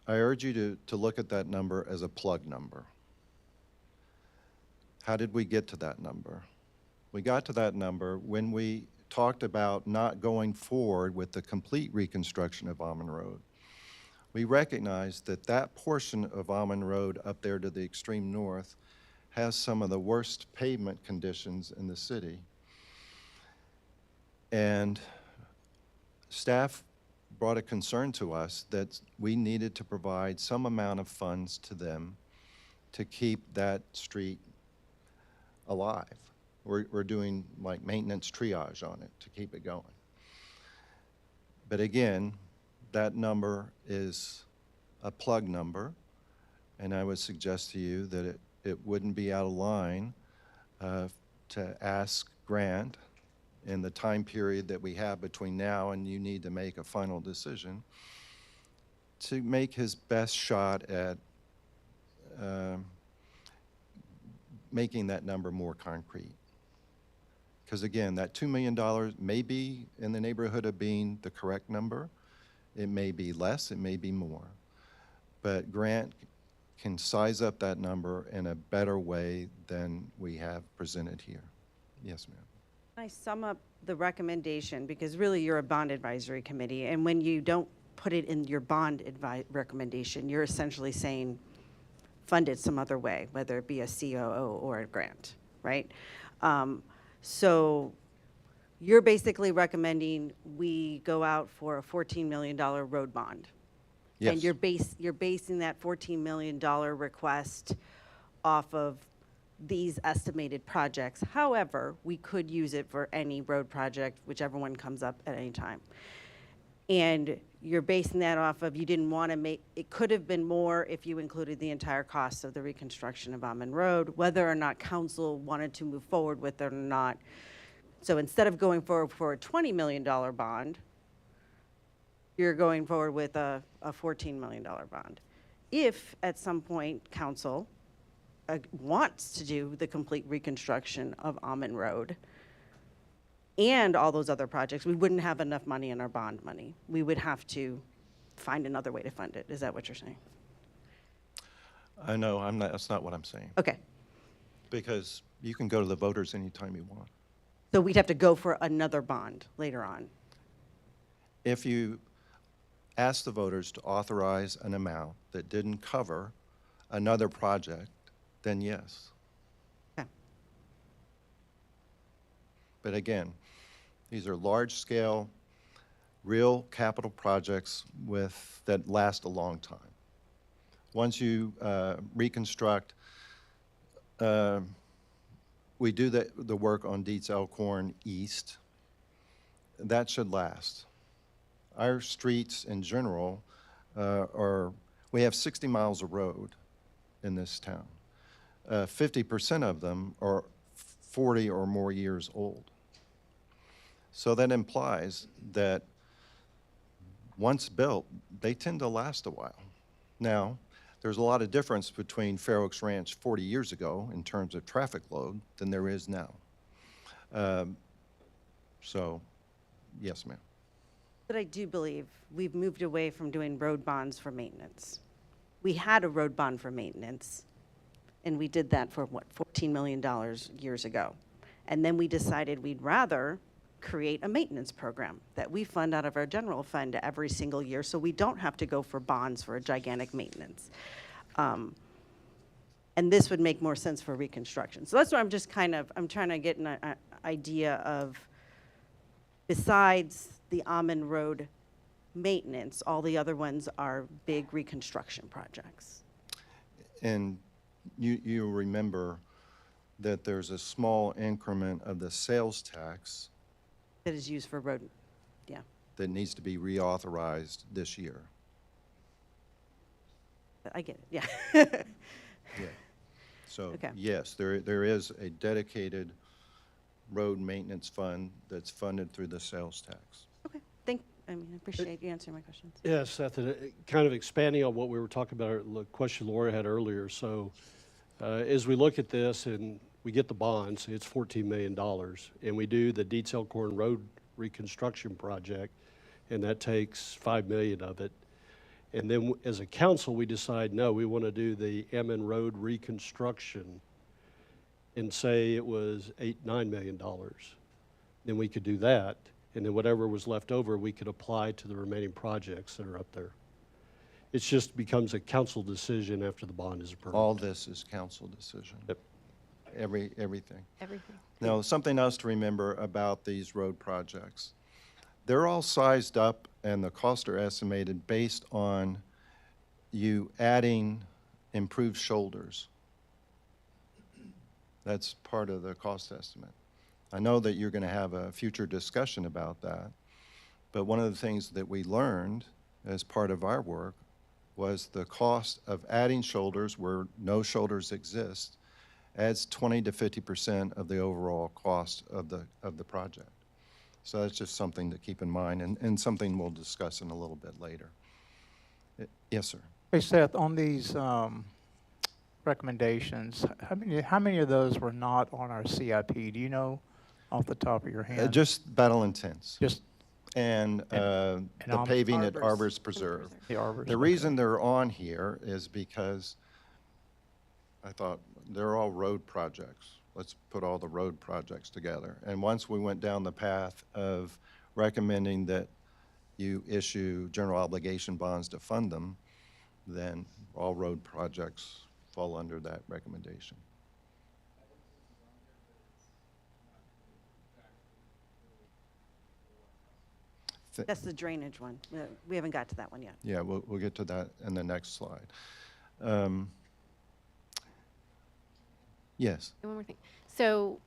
I urge you to look at that number as a plug number. How did we get to that number? We got to that number when we talked about not going forward with the complete reconstruction of Almond Road. We recognized that that portion of Almond Road up there to the extreme north has some of the worst pavement conditions in the city. And staff brought a concern to us that we needed to provide some amount of funds to them to keep that street alive. We're doing like maintenance triage on it to keep it going. But again, that number is a plug number, and I would suggest to you that it wouldn't be out of line to ask Grant in the time period that we have between now and you need to make a final decision to make his best shot at making that number more concrete. Because again, that $2 million may be in the neighborhood of being the correct number. It may be less, it may be more. But Grant can size up that number in a better way than we have presented here. Yes, ma'am. I sum up the recommendation, because really you're a bond advisory committee, and when you don't put it in your bond recommendation, you're essentially saying fund it some other way, whether it be a COO or a grant, right? So you're basically recommending we go out for a $14 million road bond. Yes. And you're basing that $14 million request off of these estimated projects. However, we could use it for any road project, whichever one comes up at any time. And you're basing that off of, you didn't want to make, it could have been more if you included the entire cost of the reconstruction of Almond Road, whether or not council wanted to move forward with it or not. So instead of going forward for a $20 million bond, you're going forward with a $14 million bond. If at some point council wants to do the complete reconstruction of Almond Road and all those other projects, we wouldn't have enough money in our bond money. We would have to find another way to fund it. Is that what you're saying? I know, that's not what I'm saying. Okay. Because you can go to the voters anytime you want. So we'd have to go for another bond later on. If you ask the voters to authorize an amount that didn't cover another project, then yes. Okay. But again, these are large-scale, real capital projects that last a long time. Once you reconstruct, we do the work on Dietz Elkhorn East. That should last. Our streets in general we have 60 miles of road in this town. 50% of them are 40 or more years old. So that implies that once built, they tend to last a while. Now, there's a lot of difference between Fair Oaks Ranch 40 years ago in terms of traffic load than there is now. So, yes, ma'am. But I do believe we've moved away from doing road bonds for maintenance. We had a road bond for maintenance, and we did that for, what, $14 million years ago. And then we decided we'd rather create a maintenance program that we fund out of our general fund every single year, so we don't have to go for bonds for a gigantic maintenance. And this would make more sense for reconstruction. So that's what I'm just I'm trying to get an idea of, besides the Almond Road maintenance, all the other ones are big reconstruction projects. And you remember that there's a small increment of the sales tax That is used for road, yeah. that needs to be reauthorized this year. I get it, yeah. Yeah. So, Okay. yes, there is a dedicated road maintenance fund that's funded through the sales tax. Okay, I mean, I appreciate you answering my questions. Yes, Seth, and kind of expanding on what we were talking about, the question Laura had earlier. So as we look at this and we get the bonds, it's $14 million, and we do the Dietz Elkhorn Road reconstruction project, and that takes $5 million of it. And then as a council, we decide, no, we want to do the Ammon Road reconstruction and say it was $9 million. Then we could do that, and then whatever was left over, we could apply to the remaining projects that are up there. It just becomes a council decision after the bond is approved. All this is council decision. Yep. Everything. Everything. Now, something else to remember about these road projects. They're all sized up and the costs are estimated based on you adding improved shoulders. That's part of the cost estimate. I know that you're going to have a future discussion about that, but one of the things that we learned as part of our work was the cost of adding shoulders where no shoulders exist adds 20 to 50% of the overall cost of the project. So that's just something to keep in mind, and something we'll discuss in a little bit later. Yes, sir. Hey, Seth, on these recommendations, how many of those were not on our CIP? Do you know off the top of your head? Just battle intense. Just and the paving at Arbors Preserve. the Arbors. The reason they're on here is because I thought they're all road projects. Let's put all the road projects together. And once we went down the path of recommending that you issue general obligation bonds to fund them, then all road projects fall under that recommendation. That's the drainage one. We haven't got to that one yet. Yeah, we'll get to that in the next slide. Yes. And one more thing. So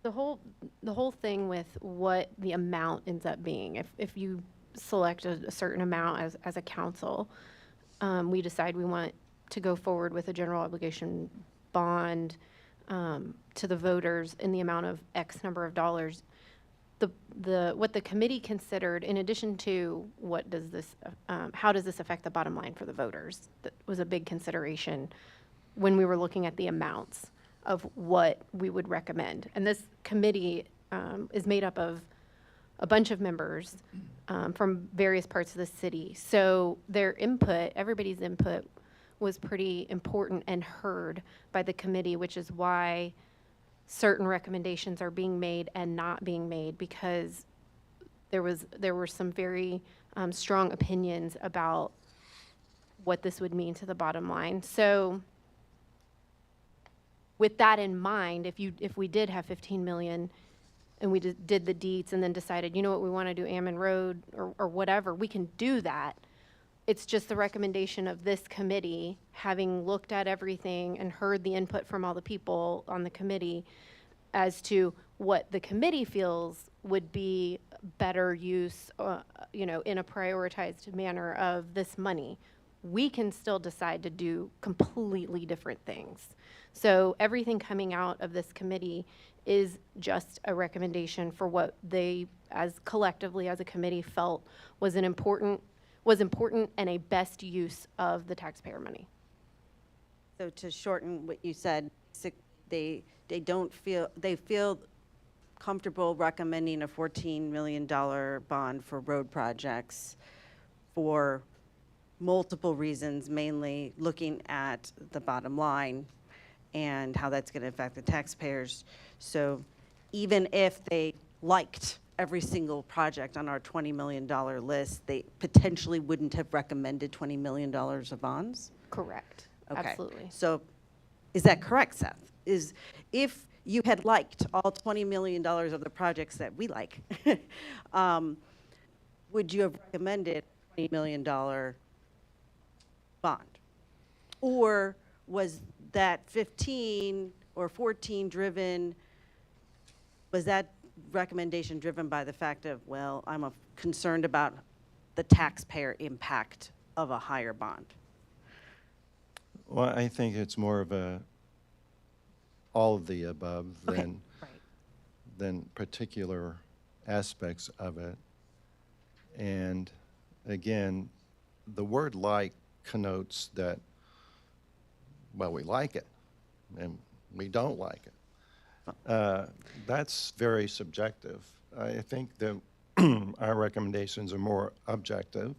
the whole thing with what the amount ends up being, if you select a certain amount as a council, we decide we want to go forward with a general obligation bond to the voters in the amount of X number of dollars. What the committee considered, in addition to what does this, how does this affect the bottom line for the voters? That was a big consideration when we were looking at the amounts of what we would recommend. And this committee is made up of a bunch of members from various parts of the city. So their input, everybody's input, was pretty important and heard by the committee, which is why certain recommendations are being made and not being made, because there were some very strong opinions about what this would mean to the bottom line. So with that in mind, if we did have 15 million and we did the deets and then decided, you know what, we want to do Ammon Road or whatever, we can do that. It's just the recommendation of this committee, having looked at everything and heard the input from all the people on the committee as to what the committee feels would be better use, in a prioritized manner of this money. We can still decide to do completely different things. So everything coming out of this committee is just a recommendation for what they, as collectively as a committee, felt was important and a best use of the taxpayer money. So to shorten what you said, they feel comfortable recommending a $14 million bond for road projects for multiple reasons, mainly looking at the bottom line and how that's going to affect the taxpayers. So even if they liked every single project on our $20 million list, they potentially wouldn't have recommended $20 million of bonds? Correct. Okay. Absolutely. So is that correct, Seth? If you had liked all $20 million of the projects that we like, would you have recommended a $20 million bond? Or was that 15 or 14 driven, was that recommendation driven by the fact of, well, I'm concerned about the taxpayer impact of a higher bond? Well, I think it's more of all of the above Okay. than particular aspects of it. And again, the word like connotes that, well, we like it and we don't like it. That's very subjective. I think that our recommendations are more objective,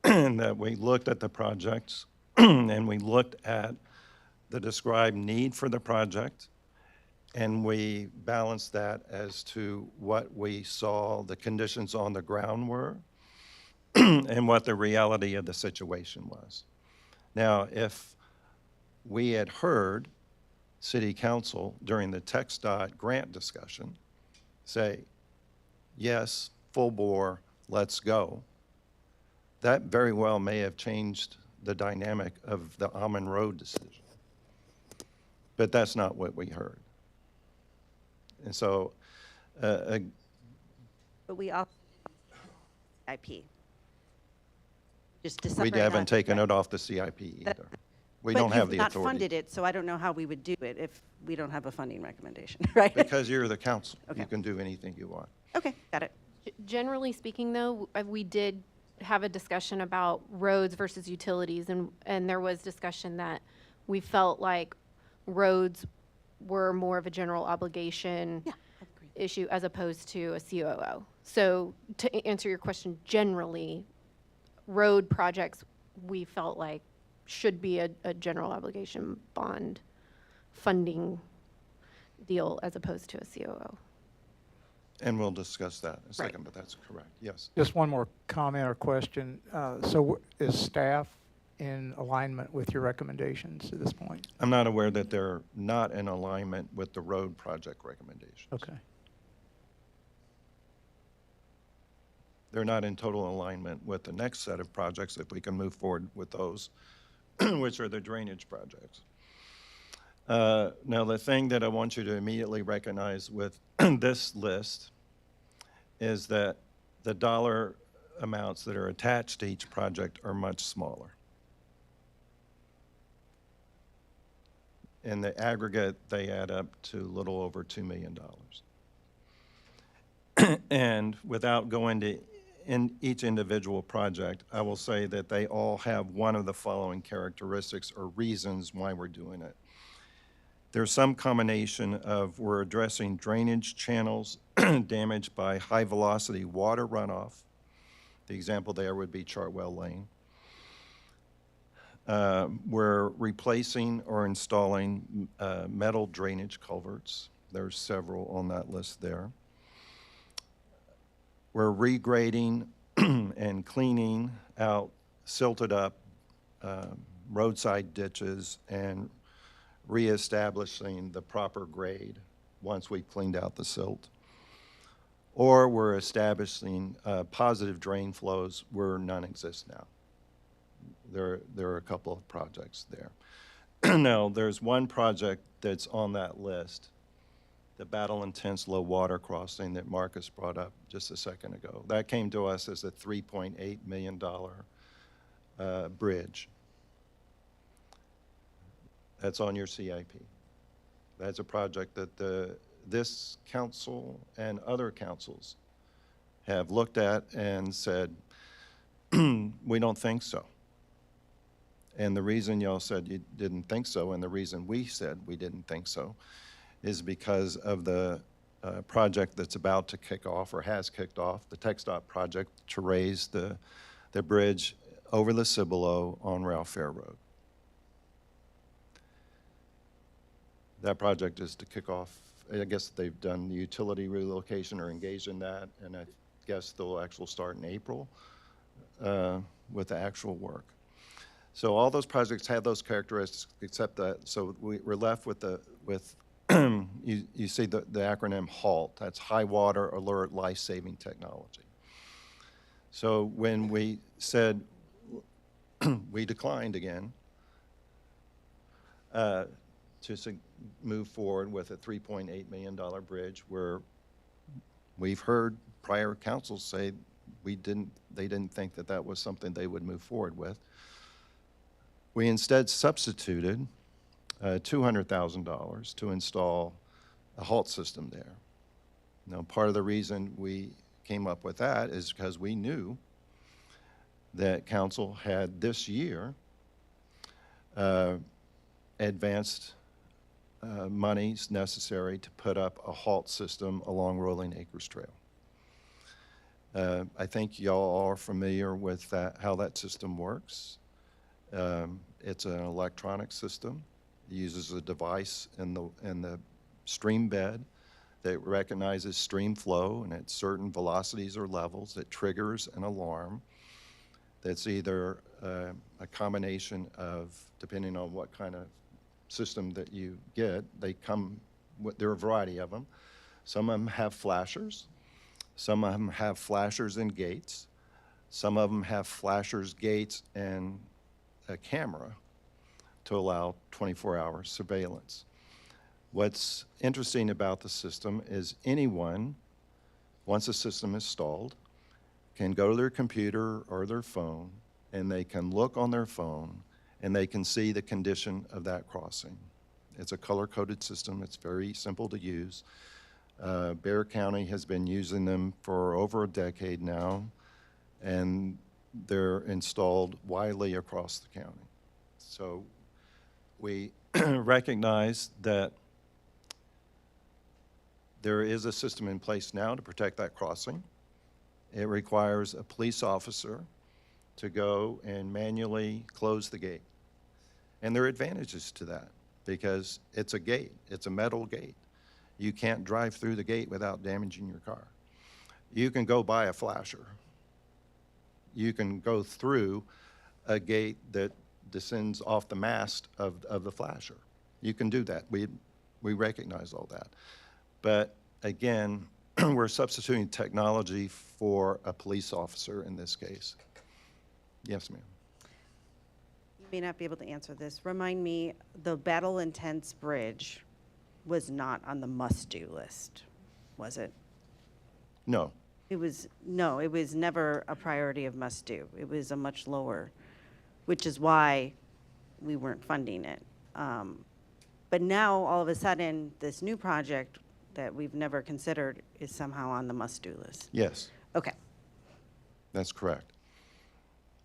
and that we looked at the projects and we looked at the described need for the project, and we balanced that as to what we saw the conditions on the ground were and what the reality of the situation was. Now, if we had heard City Council during the TxDOT grant discussion say, yes, full bore, let's go, that very well may have changed the dynamic of the Almond Road decision. But that's not what we heard. And so, But we also CIP. Just to we separate haven't out- taken it off the CIP either. We But don't have the you've not authority. funded it, so I don't know how we would do it if we don't have a funding recommendation, right? Because you're the council. You Okay. can do anything you want. Okay, got it. Generally speaking, though, we did have a discussion about roads versus utilities, and there was discussion that we felt like roads were more of a general obligation issue as opposed to a COO. So to answer your question, generally, road projects, we felt like should be a general obligation bond funding deal as opposed to a COO. And we'll discuss that in a Right. second, but that's correct, yes. Just one more comment or question. So is staff in alignment with your recommendations at this point? I'm not aware that they're not in alignment with the road project recommendations. Okay. They're not in total alignment with the next set of projects, if we can move forward with those, which are the drainage projects. Now, the thing that I want you to immediately recognize with this list is that the dollar amounts that are attached to each project are much smaller. In the aggregate, they add up to a little over $2 million. And without going to in each individual project, I will say that they all have one of the following characteristics or reasons why we're doing it. There's some combination of we're addressing drainage channels damaged by high-velocity water runoff. The example there would be Chartwell Lane. We're replacing or installing metal drainage culverts. There's several on that list there. We're regrading and cleaning out silted up roadside ditches and reestablishing the proper grade once we've cleaned out the silt. Or we're establishing positive drain flows where none exist now. There are a couple of projects there. Now, there's one project that's on that list, the Battle Intense Low Water Crossing that Marcus brought up just a second ago. That came to us as a $3.8 million bridge. That's on your CIP. That's a project that this council and other councils have looked at and said, we don't think so. And the reason y'all said you didn't think so, and the reason we said we didn't think so, is because of the project that's about to kick off or has kicked off, the TxDOT project to raise the bridge over the Cibolo on Ralph Fair Road. That project is to kick off, I guess they've done the utility relocation or engaged in that, and I guess they'll actually start in April with the actual work. So all those projects have those characteristics, except that, so we're left with you see the acronym HALT, that's High Water Alert Life-Saving Technology. So when we said, we declined again to move forward with a $3.8 million bridge where we've heard prior councils say they didn't think that that was something they would move forward with. We instead substituted $200,000 to install a halt system there. Now, part of the reason we came up with that is because we knew that council had this year advanced monies necessary to put up a halt system along Rolling Acres Trail. I think y'all are familiar with that, how that system works. It's an electronic system. It uses a device in the stream bed that recognizes stream flow, and at certain velocities or levels, it triggers an alarm that's either a combination of, depending on what kind of system that you get, there are a variety of them. Some of them have flashers. Some of them have flashers and gates. Some of them have flashers, gates, and a camera to allow 24-hour surveillance. What's interesting about the system is anyone, once a system is installed, can go to their computer or their phone, and they can look on their phone, and they can see the condition of that crossing. It's a color-coded system. It's very simple to use. Bexar County has been using them for over a decade now, and they're installed widely across the county. So we recognize that there is a system in place now to protect that crossing. It requires a police officer to go and manually close the gate. And there are advantages to that because it's a gate, it's a metal gate. You can't drive through the gate without damaging your car. You can go buy a flasher. You can go through a gate that descends off the mast of the flasher. You can do that. We recognize all that. But again, we're substituting technology for a police officer in this case. Yes, ma'am. You may not be able to answer this. Remind me, the Battle Intense Bridge was not on the must-do list, was it? No. It was never a priority of must-do. It was a much lower, which is why we weren't funding it. But now, all of a sudden, this new project that we've never considered is somehow on the must-do list. Yes, Okay. that's correct.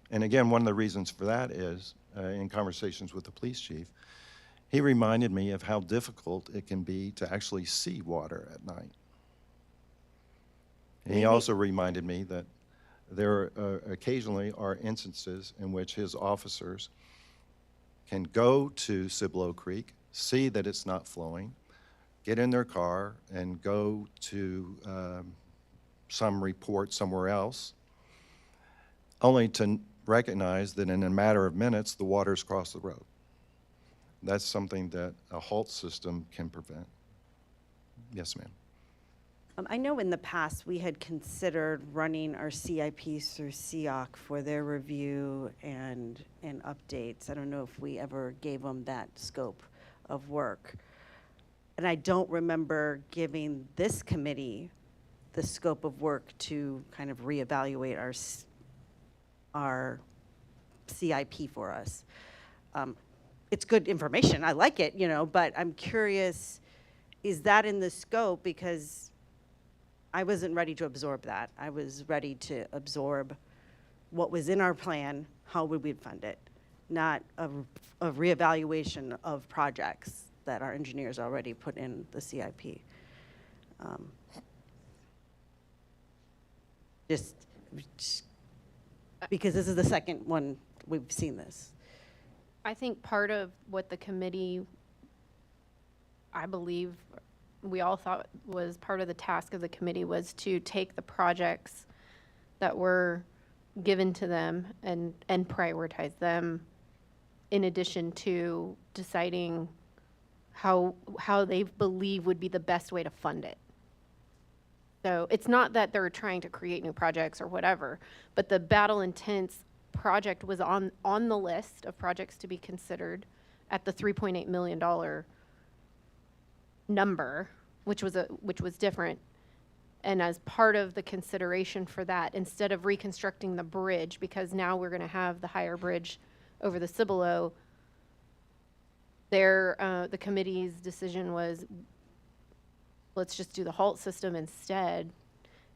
And again, one of the reasons for that is, in conversations with the police chief, he reminded me of how difficult it can be to actually see water at night. And he also reminded me that there occasionally are instances in which his officers can go to Cibolo Creek, see that it's not flowing, get in their car and go to some report somewhere else, only to recognize that in a matter of minutes, the water's crossed the road. That's something that a halt system can prevent. Yes, ma'am. I know in the past, we had considered running our CIPs through SEOC for their review and updates. I don't know if we ever gave them that scope of work. And I don't remember giving this committee the scope of work to kind of reevaluate our CIP for us. It's good information, I like it, but I'm curious, is that in the scope? Because I wasn't ready to absorb that. I was ready to absorb what was in our plan, how would we fund it, not a reevaluation of projects that our engineers already put in the CIP. Just because this is the second one we've seen this. I think part of what the committee, I believe, we all thought was part of the task of the committee was to take the projects that were given to them and prioritize them in addition to deciding how they believe would be the best way to fund it. So it's not that they're trying to create new projects or whatever, but the Battle Intense project was on the list of projects to be considered at the $3.8 million number, which was different. And as part of the consideration for that, instead of reconstructing the bridge, because now we're going to have the higher bridge over the Cibolo, the committee's decision was, let's just do the halt system instead.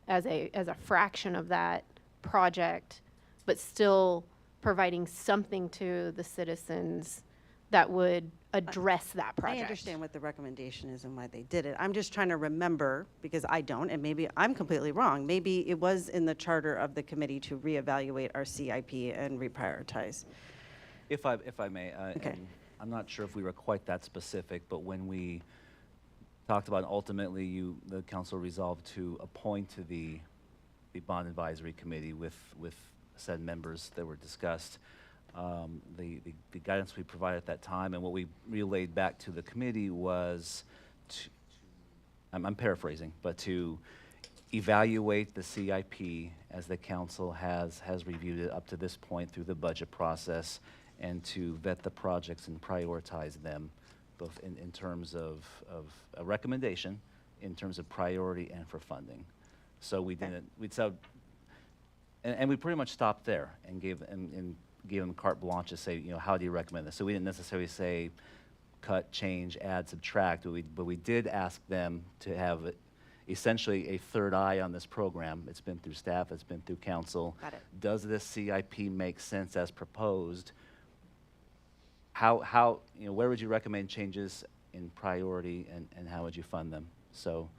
as a fraction of that project, but still providing something to the citizens that would address that project. I understand what the recommendation is and why they did it. I'm just trying to remember, because I don't, and maybe I'm completely wrong. Maybe it was in the charter of the committee to reevaluate our CIP and reprioritize. If I may, Okay. and I'm not sure if we were quite that specific, but when we talked about ultimately the council resolved to appoint to the bond advisory committee with said members that were discussed, the guidance we provided at that time and what we relayed back to the committee was I'm paraphrasing, but to evaluate the CIP as the council has reviewed it up to this point through the budget process, and to vet the projects and prioritize them, both in terms of a recommendation, in terms of priority and for funding. So we didn't, and we pretty much stopped there and gave them carte blanche to say, how do you recommend this? So we didn't necessarily say cut, change, add, subtract, but we did ask them to have essentially a third eye on this program. It's been through staff, it's been through council. Got it. Does this CIP make sense as proposed? How where would you recommend changes in priority, and how would you fund them? So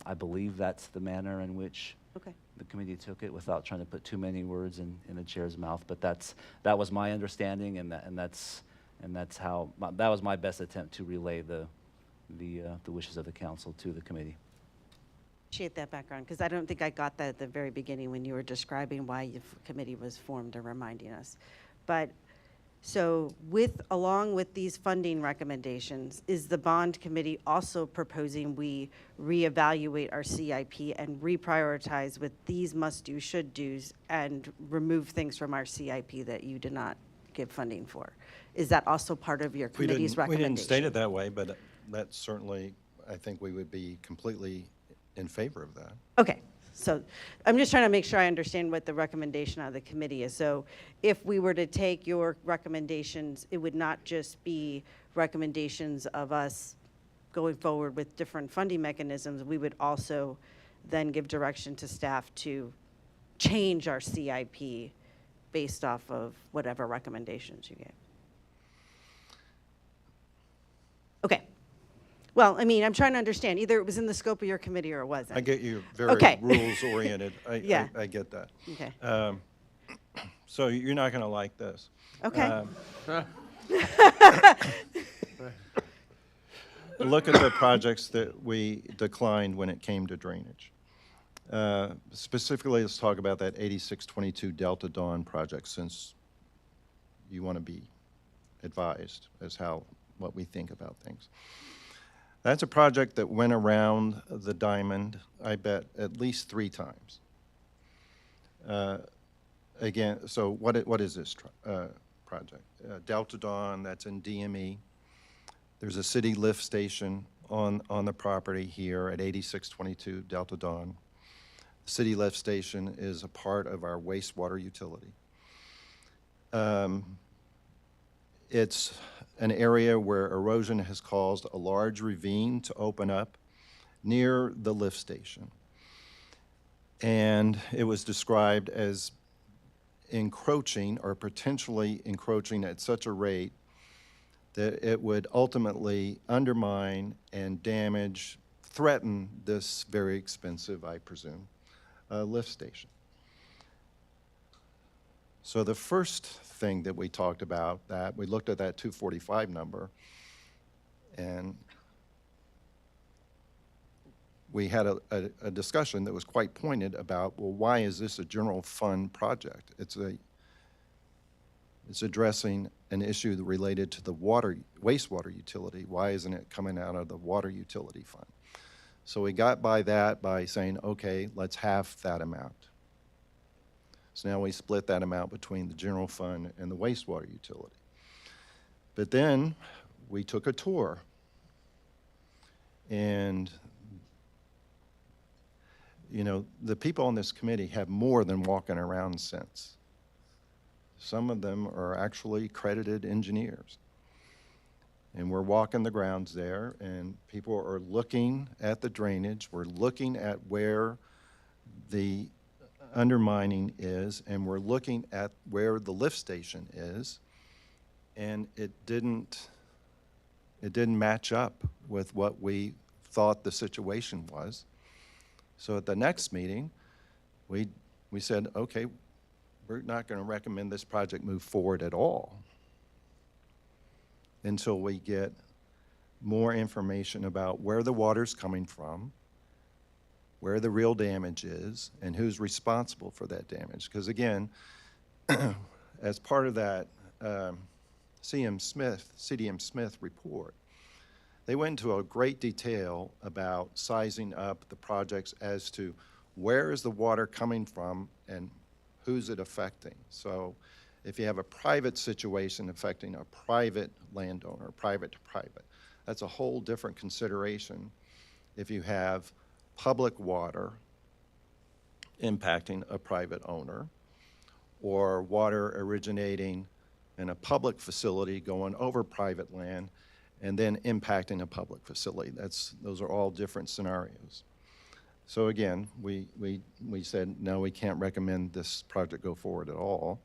I believe that's the manner in which Okay. the committee took it, without trying to put too many words in the chair's mouth. But that was my understanding, and that's how that was my best attempt to relay the wishes of the council to the committee. Appreciate that background, because I don't think I got that at the very beginning when you were describing why the committee was formed and reminding us. But so along with these funding recommendations, is the bond committee also proposing we reevaluate our CIP and reprioritize with these must-do, should-dos, and remove things from our CIP that you did not give funding for? Is that also part of your committee's We recommendation? didn't state it that way, but that's certainly, I think we would be completely in favor of that. Okay, so I'm just trying to make sure I understand what the recommendation of the committee is. So if we were to take your recommendations, it would not just be recommendations of us going forward with different funding mechanisms. We would also then give direction to staff to change our CIP based off of whatever recommendations you gave. Okay. Well, I mean, I'm trying to understand. Either it was in the scope of your committee or it wasn't. I get you very Okay. rules-oriented. Yeah. I get that. Okay. So you're not going to like this. Okay. Look at the projects that we declined when it came to drainage. Specifically, let's talk about that 8622 Delta Dawn project, since you want to be advised as what we think about things. That's a project that went around the diamond, I bet, at least 3 times. Again, so what is this project? Delta Dawn, that's in DME. There's a city lift station on the property here at 8622 Delta Dawn. The city lift station is a part of our wastewater utility. It's an area where erosion has caused a large ravine to open up near the lift station. And it was described as encroaching, or potentially encroaching at such a rate that it would ultimately undermine and damage, threaten this very expensive, I presume, lift station. So the first thing that we talked about, that we looked at that 245 number, and we had a discussion that was quite pointed about, well, why is this a general fund project? It's addressing an issue related to the wastewater utility. Why isn't it coming out of the water utility fund? So we got by that by saying, okay, let's half that amount. So now we split that amount between the general fund and the wastewater utility. But then we took a tour, and the people on this committee have more than walking around sense. Some of them are actually accredited engineers. And we're walking the grounds there, and people are looking at the drainage. We're looking at where the undermining is, and we're looking at where the lift station is, and it didn't match up with what we thought the situation was. So at the next meeting, we said, okay, we're not going to recommend this project move forward at all until we get more information about where the water's coming from, where the real damage is, and who's responsible for that damage. Because again, as part of that CDM Smith report, they went into a great detail about sizing up the projects as to where is the water coming from and who's it affecting. So if you have a private situation affecting a private landowner, private to private, that's a whole different consideration. If you have public water impacting a private owner, or water originating in a public facility going over private land and then impacting a public facility. Those are all different scenarios. So again, we said, no, we can't recommend this project go forward at all.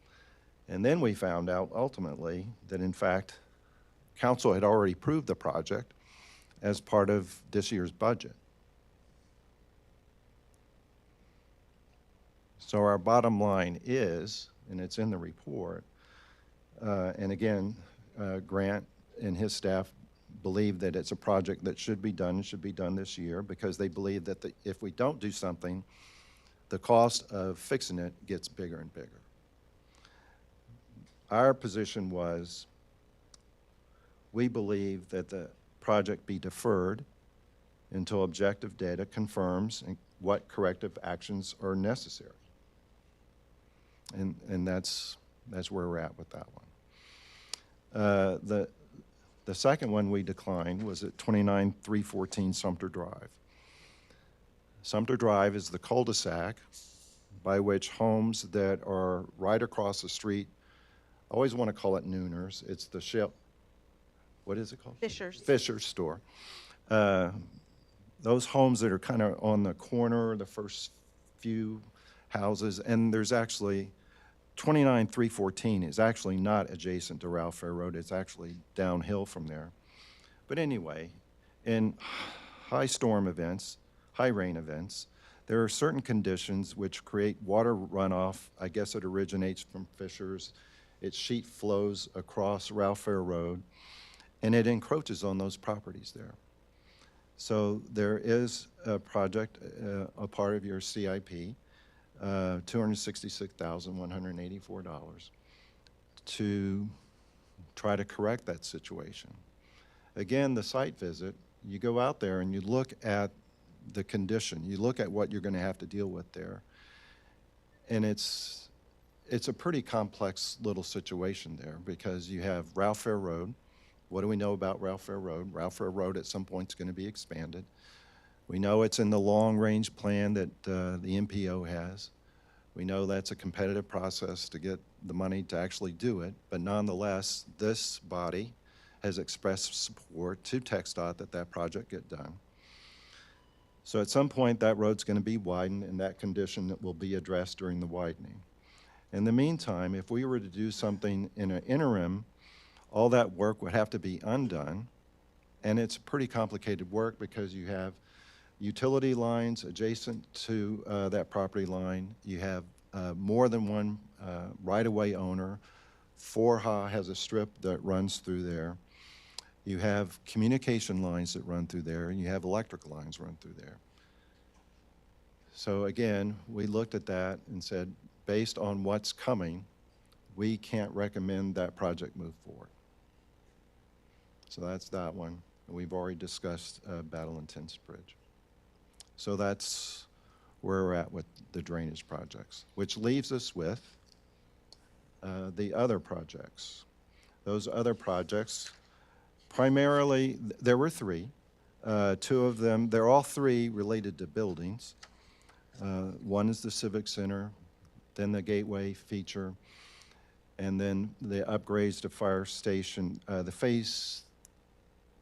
And then we found out ultimately that in fact, council had already approved the project as part of this year's budget. So our bottom line is, and it's in the report, and again, Grant and his staff believe that it's a project that should be done this year, because they believe that if we don't do something, the cost of fixing it gets bigger and bigger. Our position was, we believe that the project be deferred until objective data confirms what corrective actions are necessary. And that's where we're at with that one. The second one we declined was at 29314 Sumter Drive. Sumter Drive is the cul-de-sac by which homes that are right across the street, I always want to call it Nooners. It's the what is it called? Fisher's. Fisher's store. Those homes that are kind of on the corner, the first few houses, and there's actually 29314 is actually not adjacent to Ralph Fair Road. It's actually downhill from there. But anyway, in high storm events, high rain events, there are certain conditions which create water runoff. I guess it originates from Fisher's. Its sheet flows across Ralph Fair Road, and it encroaches on those properties there. So there is a project, a part of your CIP, $266,184 to try to correct that situation. Again, the site visit, you go out there and you look at the condition, you look at what you're going to have to deal with there, and it's a pretty complex little situation there, because you have Ralph Fair Road. What do we know about Ralph Fair Road? Ralph Fair Road at some point is going to be expanded. We know it's in the long-range plan that the MPO has. We know that's a competitive process to get the money to actually do it, but nonetheless, this body has expressed support to TxDOT that that project get done. So at some point, that road's going to be widened, and that condition will be addressed during the widening. In the meantime, if we were to do something in an interim, all that work would have to be undone, and it's pretty complicated work because you have utility lines adjacent to that property line. You have more than one right-of-way owner. Forha has a strip that runs through there. You have communication lines that run through there, and you have electric lines run through there. So again, we looked at that and said, based on what's coming, we can't recommend that project move forward. So that's that one. We've already discussed Battle Intense Bridge. So that's where we're at with the drainage projects, which leaves us with the other projects. Those other projects, primarily, there were three. Two of them, they're all three related to buildings. One is the Civic Center, then the Gateway feature, and then the upgrades to Fire Station, the Phase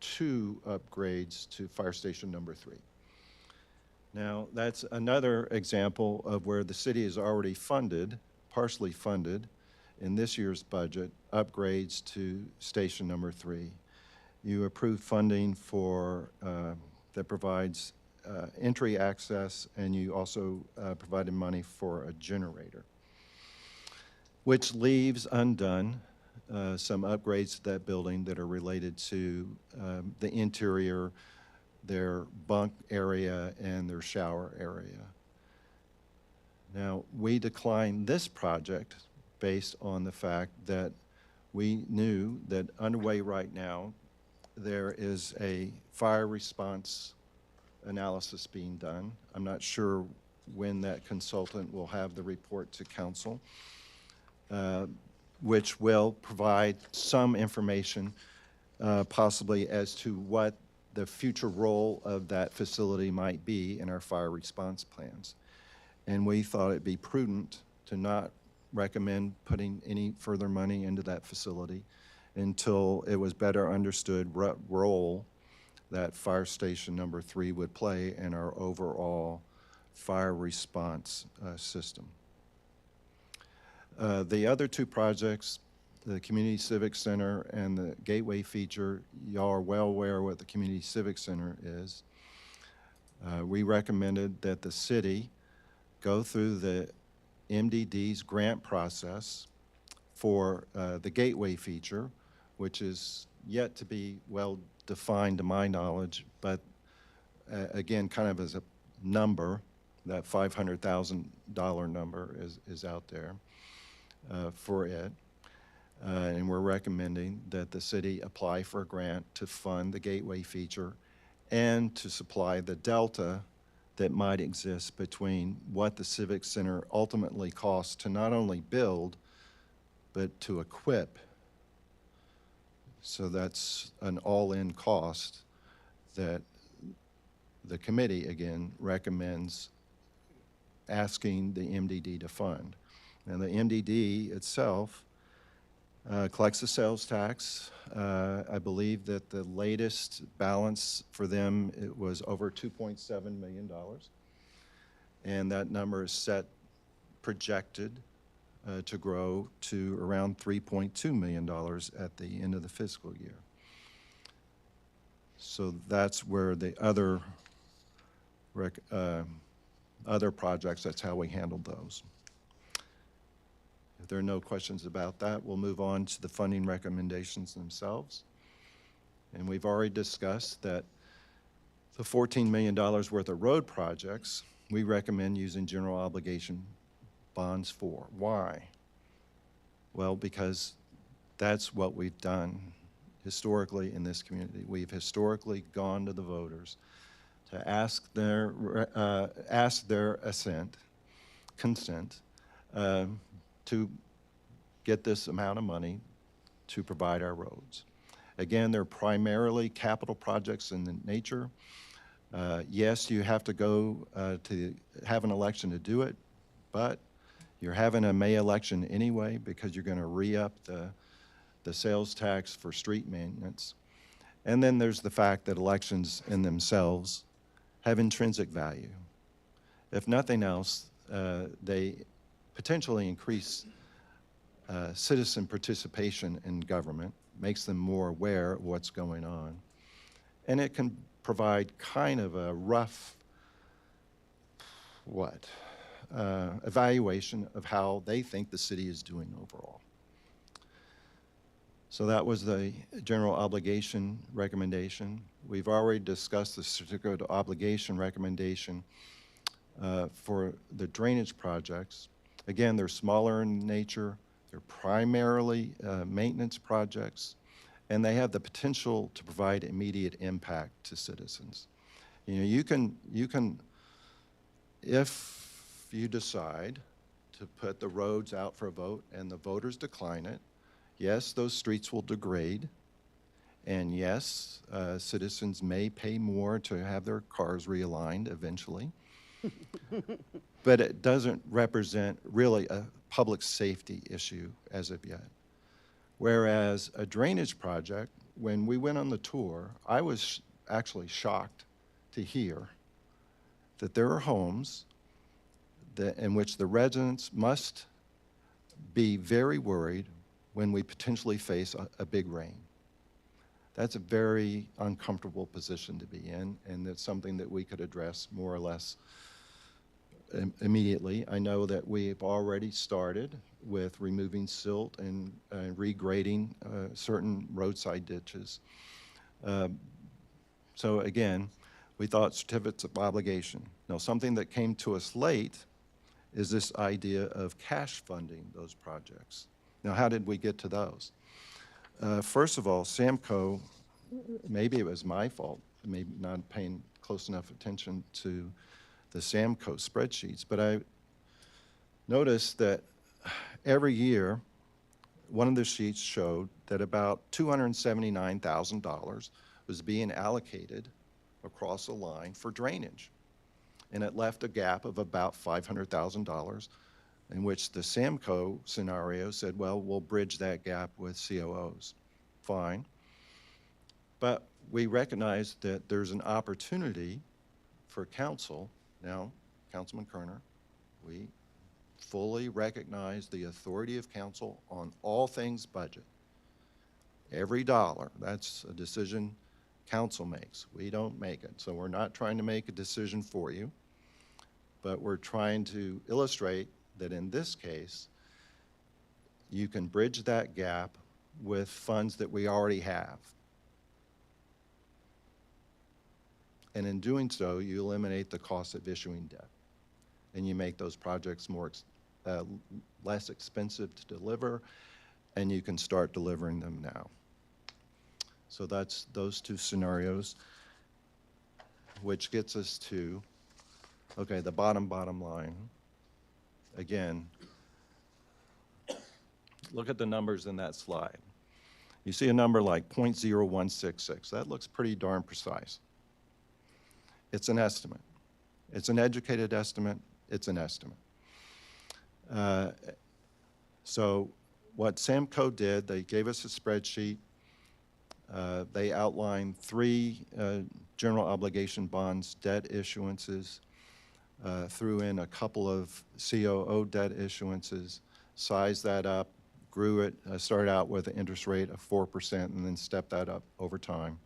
2 upgrades to Fire Station number 3. Now, that's another example of where the city is already funded, partially funded, in this year's budget, upgrades to Station Number 3. You approved funding for, that provides entry access, and you also provided money for a generator, which leaves undone some upgrades to that building that are related to the interior, their bunk area, and their shower area. Now, we declined this project based on the fact that we knew that underway right now, there is a fire response analysis being done. I'm not sure when that consultant will have the report to council, which will provide some information possibly as to what the future role of that facility might be in our fire response plans. And we thought it'd be prudent to not recommend putting any further money into that facility until it was better understood what role that Fire Station Number 3 would play in our overall fire response system. The other two projects, the Community Civic Center and the Gateway feature, y'all are well aware what the Community Civic Center is. We recommended that the city go through the MDD's grant process for the Gateway feature, which is yet to be well defined to my knowledge, but again, kind of as a number, that $500,000 number is out there for it. And we're recommending that the city apply for a grant to fund the Gateway feature and to supply the delta that might exist between what the Civic Center ultimately costs to not only build, but to equip. So that's an all-in cost that the committee, again, recommends asking the MDD to fund. And the MDD itself collects the sales tax. I believe that the latest balance for them, it was over $2.7 million. And that number is set, projected to grow to around $3.2 million at the end of the fiscal year. So that's where the other projects, that's how we handled those. If there are no questions about that, we'll move on to the funding recommendations themselves. And we've already discussed that the $14 million worth of road projects, we recommend using general obligation bonds for. Why? Well, because that's what we've done historically in this community. We've historically gone to the voters to ask their consent to get this amount of money to provide our roads. Again, they're primarily capital projects in nature. Yes, you have to go to have an election to do it, but you're having a May election anyway because you're going to re-up the sales tax for street maintenance. And then there's the fact that elections in themselves have intrinsic value. If nothing else, they potentially increase citizen participation in government, makes them more aware of what's going on. And it can provide kind of a rough, evaluation of how they think the city is doing overall. So that was the general obligation recommendation. We've already discussed the certificate of obligation recommendation for the drainage projects. Again, they're smaller in nature. They're primarily maintenance projects, and they have the potential to provide immediate impact to citizens. You know, you can, if you decide to put the roads out for a vote and the voters decline it, yes, those streets will degrade, and yes, citizens may pay more to have their cars realigned eventually. But it doesn't represent really a public safety issue as of yet. Whereas a drainage project, when we went on the tour, I was actually shocked to hear that there are homes in which the residents must be very worried when we potentially face a big rain. That's a very uncomfortable position to be in, and it's something that we could address more or less immediately. I know that we've already started with removing silt and regrading certain roadside ditches. So again, we thought certificates of obligation. Now, something that came to us late is this idea of cash funding those projects. Now, how did we get to those? First of all, Samco, maybe it was my fault, maybe not paying close enough attention to the Samco spreadsheets, but I noticed that every year, one of the sheets showed that about $279,000 was being allocated across the line for drainage. And it left a gap of about $500,000, in which the Samco scenario said, well, we'll bridge that gap with COOs. Fine. But we recognize that there's an opportunity for council. Now, Councilman Kerner, we fully recognize the authority of council on all things budget. Every dollar, that's a decision council makes. We don't make it. So we're not trying to make a decision for you, but we're trying to illustrate that in this case, you can bridge that gap with funds that we already have. And in doing so, you eliminate the cost of issuing debt, and you make those projects less expensive to deliver, and you can start delivering them now. So that's those two scenarios, which gets us to, okay, the bottom line. Again, look at the numbers in that slide. You see a number like 0.0166. That looks pretty darn precise. It's an estimate. It's an educated estimate. It's an estimate. So what Samco did, they gave us a spreadsheet. They outlined 3 general obligation bonds, debt issuances, threw in a couple of COO debt issuances, sized that up, grew it, started out with an interest rate of 4% and then stepped that up over time.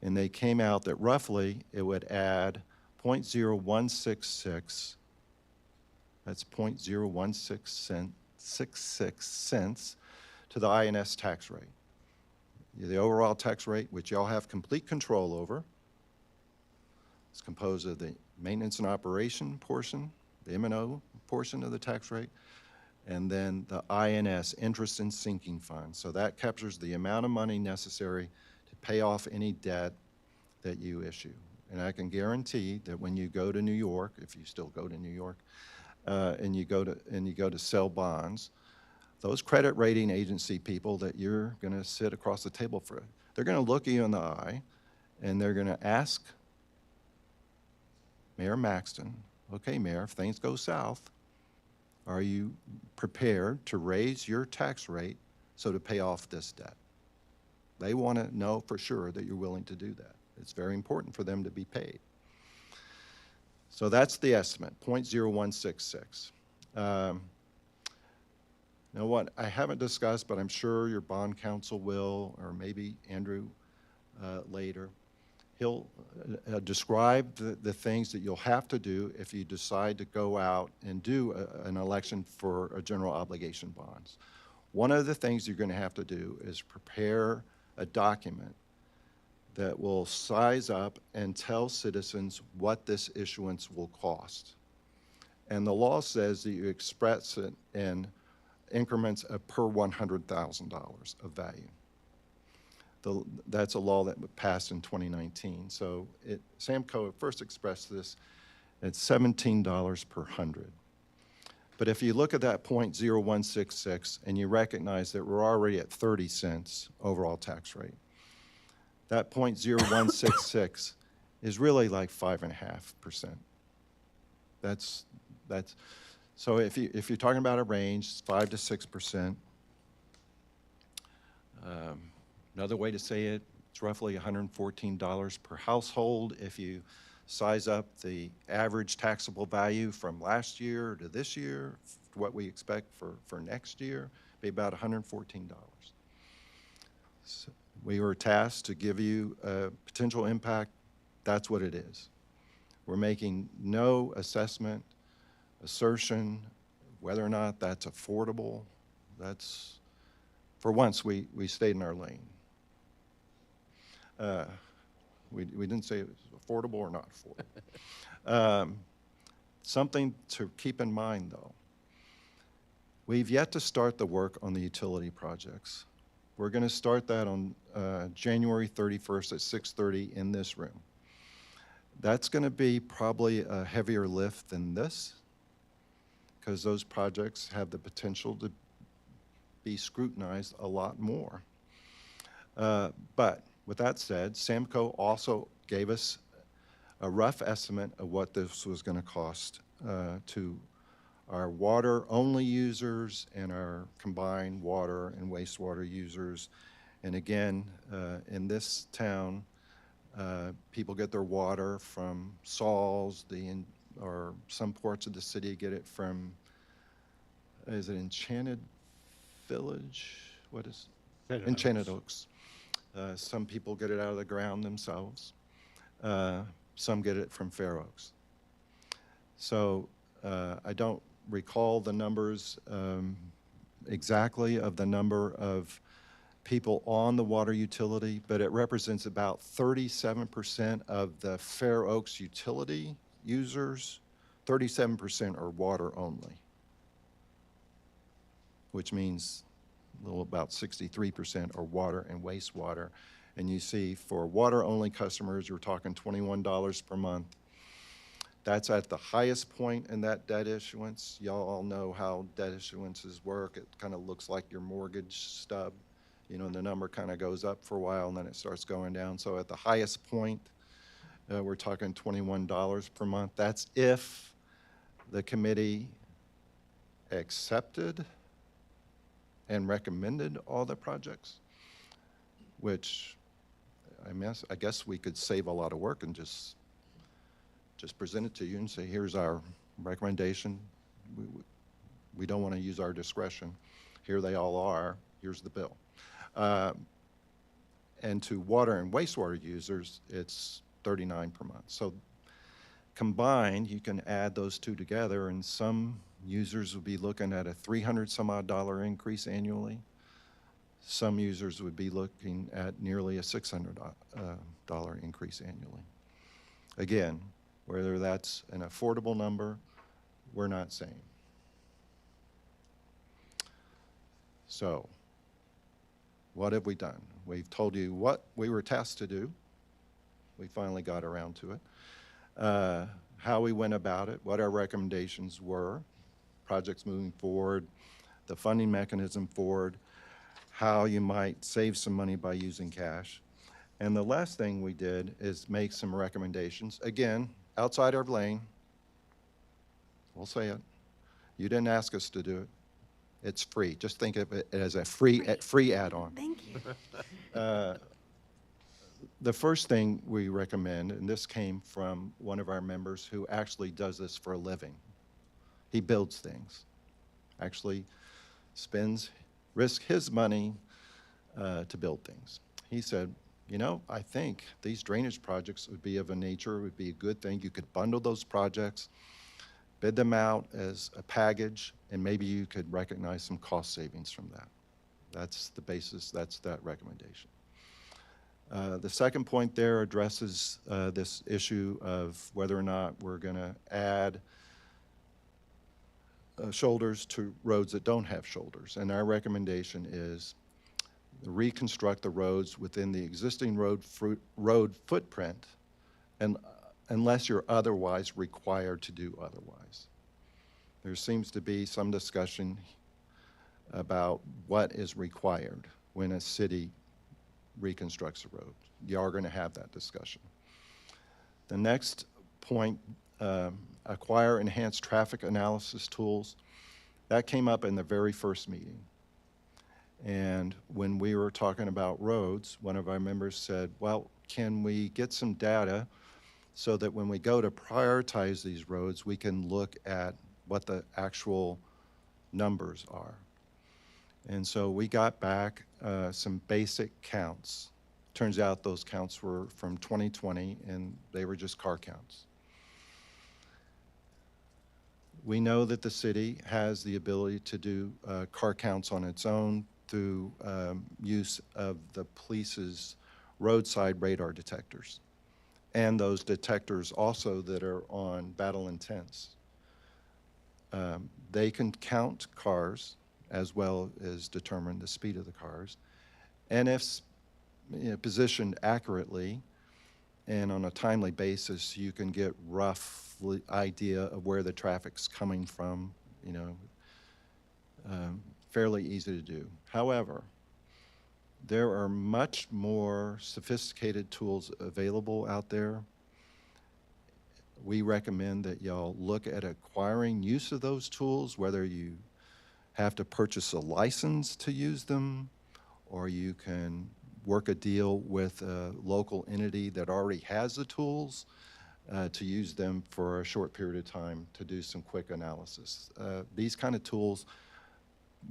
And they came out that roughly it would add 0.0166, that's 0.01666 cents to the INS tax rate. The overall tax rate, which y'all have complete control over, is composed of the maintenance and operation portion, the M&O portion of the tax rate, and then the INS, interest and sinking fund. So that captures the amount of money necessary to pay off any debt that you issue. And I can guarantee that when you go to New York, if you still go to New York, and you go to sell bonds, those credit rating agency people that you're going to sit across the table for, they're going to look you in the eye, and they're going to ask Mayor Maxton, okay, Mayor, if things go south, are you prepared to raise your tax rate so to pay off this debt? They want to know for sure that you're willing to do that. It's very important for them to be paid. So that's the estimate, 0.0166. Now what I haven't discussed, but I'm sure your bond counsel will, or maybe Andrew later, he'll describe the things that you'll have to do if you decide to go out and do an election for a general obligation bonds. One of the things you're going to have to do is prepare a document that will size up and tell citizens what this issuance will cost. And the law says that you express it in increments of per $100,000 of value. That's a law that passed in 2019. So Samco first expressed this at $17 per 100. But if you look at that 0.0166 and you recognize that we're already at 30 cents overall tax rate, that 0.0166 is really like 5.5%. That's so if you're talking about a range, it's 5 to 6%. Another way to say it, it's roughly $114 per household if you size up the average taxable value from last year to this year, what we expect for next year, be about $114. So we were tasked to give you a potential impact. That's what it is. We're making no assessment, assertion, whether or not that's affordable. That's, for once, we stayed in our lane. We didn't say it was affordable or not affordable. Something to keep in mind, though. We've yet to start the work on the utility projects. We're going to start that on January 31st at 6:30 in this room. That's going to be probably a heavier lift than this, because those projects have the potential to be scrutinized a lot more. But with that said, Samco also gave us a rough estimate of what this was going to cost to our water-only users and our combined water and wastewater users. And again, in this town, people get their water from Saul's, or some parts of the city get it from, is it Enchanted Village? What is? Enchanted Oaks. Some people get it out of the ground themselves. Some get it from Fair Oaks. So I don't recall the numbers exactly of the number of people on the water utility, but it represents about 37% of the Fair Oaks utility users. 37% are water only, which means about 63% are water and wastewater. And you see, for water-only customers, you're talking $21 per month. That's at the highest point in that debt issuance. Y'all all know how debt issuances work. It kind of looks like your mortgage stub. You know, and the number kind of goes up for a while, and then it starts going down. So at the highest point, we're talking $21 per month. That's if the committee accepted and recommended all the projects, which I guess we could save a lot of work and just present it to you and say, here's our recommendation. We don't want to use our discretion. Here they all are. Here's the bill. And to water and wastewater users, it's $39 per month. So combined, you can add those two together, and some users would be looking at a $300-some-odd increase annually. Some users would be looking at nearly a $600 increase annually. Again, whether that's an affordable number, we're not saying. So, what have we done? We've told you what we were tasked to do. We finally got around to it. How we went about it, what our recommendations were, projects moving forward, the funding mechanism forward, how you might save some money by using cash. And the last thing we did is make some recommendations. Again, outside our lane. We'll say it. You didn't ask us to do it. It's free. Just think of it as a free add-on. Thank you. The first thing we recommend, and this came from one of our members who actually does this for a living. He builds things. Actually risks his money to build things. He said, you know, I think these drainage projects would be of a nature, would be a good thing. You could bundle those projects, bid them out as a package, and maybe you could recognize some cost savings from that. That's the basis, that's that recommendation. The second point there addresses this issue of whether or not we're going to add shoulders to roads that don't have shoulders. And our recommendation is reconstruct the roads within the existing road footprint, and unless you're otherwise required to do otherwise. There seems to be some discussion about what is required when a city reconstructs a road. You are going to have that discussion. The next point, acquire enhanced traffic analysis tools. That came up in the very first meeting. And when we were talking about roads, one of our members said, well, can we get some data so that when we go to prioritize these roads, we can look at what the actual numbers are. And so we got back some basic counts. Turns out those counts were from 2020, and they were just car counts. We know that the city has the ability to do car counts on its own through use of the police's roadside radar detectors, and those detectors also that are on battle intents. They can count cars as well as determine the speed of the cars. And if positioned accurately and on a timely basis, you can get rough idea of where the traffic's coming from, fairly easy to do. However, there are much more sophisticated tools available out there. We recommend that y'all look at acquiring use of those tools, whether you have to purchase a license to use them, or you can work a deal with a local entity that already has the tools to use them for a short period of time to do some quick analysis. These kind of tools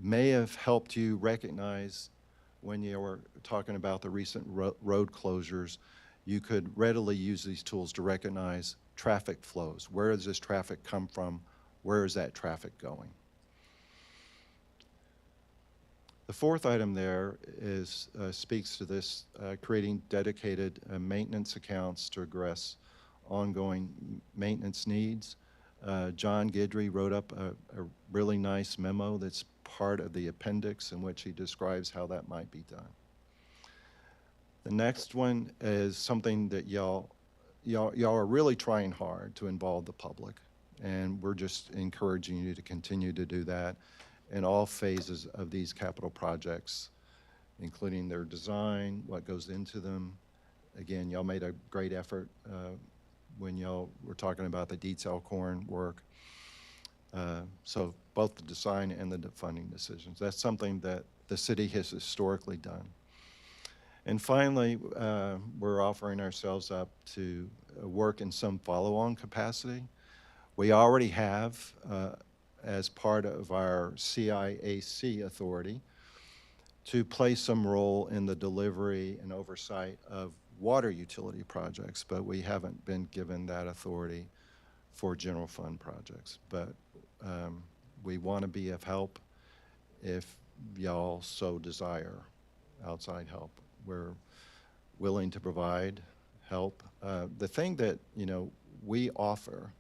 may have helped you recognize when you were talking about the recent road closures. You could readily use these tools to recognize traffic flows. Where does this traffic come from? Where is that traffic going? The fourth item there is speaks to this, creating dedicated maintenance accounts to address ongoing maintenance needs. John Guidry wrote up a really nice memo that's part of the appendix in which he describes how that might be done. The next one is something that y'all are really trying hard to involve the public, and we're just encouraging you to continue to do that in all phases of these capital projects, including their design, what goes into them. Again, y'all made a great effort when y'all were talking about the Dietz Elkhorn work. So both the design and the funding decisions. That's something that the city has historically done. And finally, we're offering ourselves up to work in some follow-on capacity. We already have, as part of our CIAC authority, to play some role in the delivery and oversight of water utility projects, but we haven't been given that authority for general fund projects. But we want to be of help if y'all so desire outside help. We're willing to provide help. The thing that we offer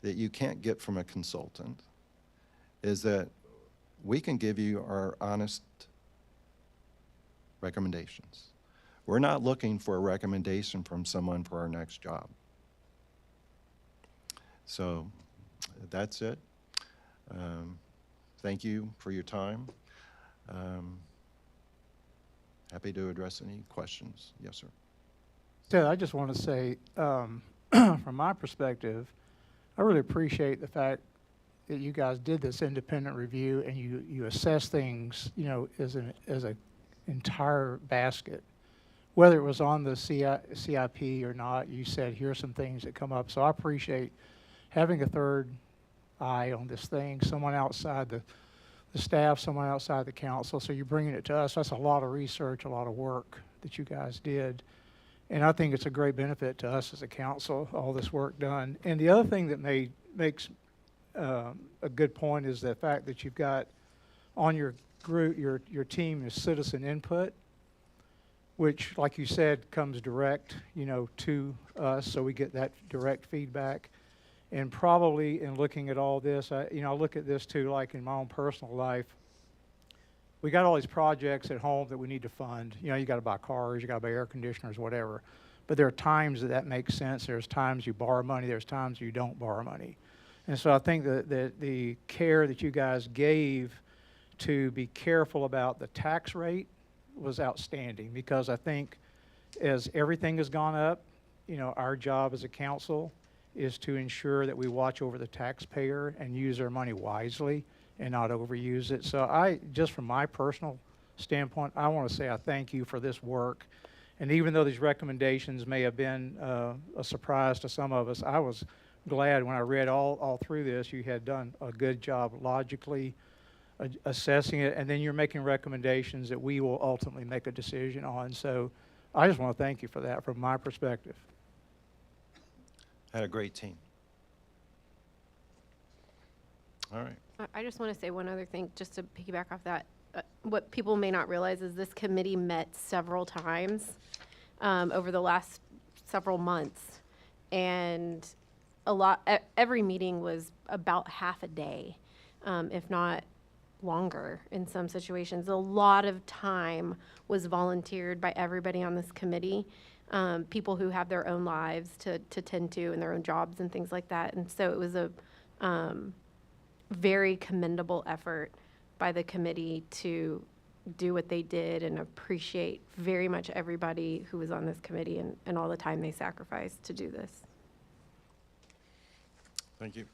that you can't get from a consultant is that we can give you our honest recommendations. We're not looking for a recommendation from someone for our next job. So that's it. Thank you for your time. Happy to address any questions. Yes, sir. Ted, I just want to say, from my perspective, I really appreciate the fact that you guys did this independent review and you assess things, as an entire basket. Whether it was on the CIP or not, you said, here's some things that come up. So I appreciate having a third eye on this thing, someone outside the staff, someone outside the council. So you're bringing it to us. That's a lot of research, a lot of work that you guys did. And I think it's a great benefit to us as a council, all this work done. And the other thing that makes a good point is the fact that you've got on your group, your team is citizen input, which, like you said, comes direct, to us, so we get that direct feedback. And probably in looking at all this, I look at this too, like in my own personal life. We got all these projects at home that we need to fund. You got to buy cars, you got to buy air conditioners, whatever. But there are times that makes sense. There's times you borrow money. There's times you don't borrow money. And so I think that the care that you guys gave to be careful about the tax rate was outstanding, because I think as everything has gone up, our job as a council is to ensure that we watch over the taxpayer and use our money wisely and not overuse it. So just from my personal standpoint, I want to say I thank you for this work. And even though these recommendations may have been a surprise to some of us, I was glad when I read all through this, you had done a good job logically assessing it, and then you're making recommendations that we will ultimately make a decision on. So I just want to thank you for that from my perspective. Had a great team. All right. I just want to say one other thing, just to piggyback off that. What people may not realize is this committee met several times over the last several months, and every meeting was about half a day, if not longer in some situations. A lot of time was volunteered by everybody on this committee, people who have their own lives to tend to and their own jobs and things like that. And so it was a very commendable effort by the committee to do what they did, and appreciate very much everybody who was on this committee and all the time they sacrificed to do this. Thank you.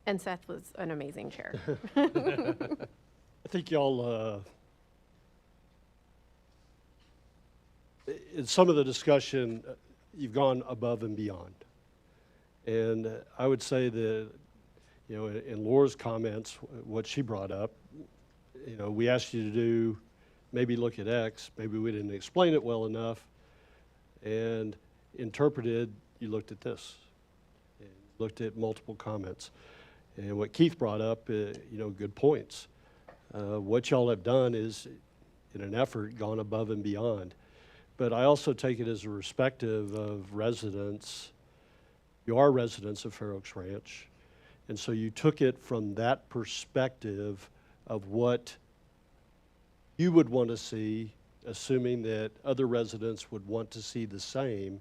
And Seth was an amazing chair. I think y'all, in some of the discussion, you've gone above and beyond. And I would say that, you know, in Laura's comments, what she brought up, you know, we asked you to do, maybe look at X, maybe we didn't explain it well enough, and interpreted, you looked at this, and looked at multiple comments. And what Keith brought up, you know, good points. What y'all have done is, in an effort, gone above and beyond. But I also take it as a perspective of residents. You are residents of Fair Oaks Ranch. And so you took it from that perspective of what you would want to see, assuming that other residents would want to see the same,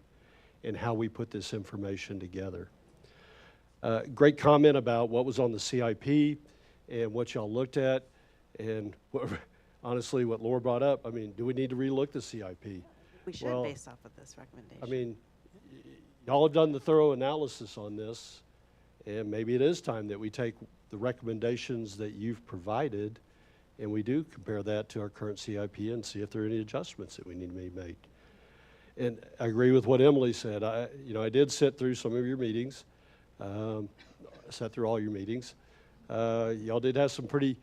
in how we put this information together. Great comment about what was on the CIP and what y'all looked at, and honestly, what Laura brought up. I mean, do we need to relook the CIP? We should, Well, based off of this recommendation. I mean, y'all have done the thorough analysis on this, and maybe it is time that we take the recommendations that you've provided and we do compare that to our current CIP and see if there are any adjustments that we need to be made. And I agree with what Emily said. I did sit through some of your meetings, sat through all your meetings. Y'all did have some pretty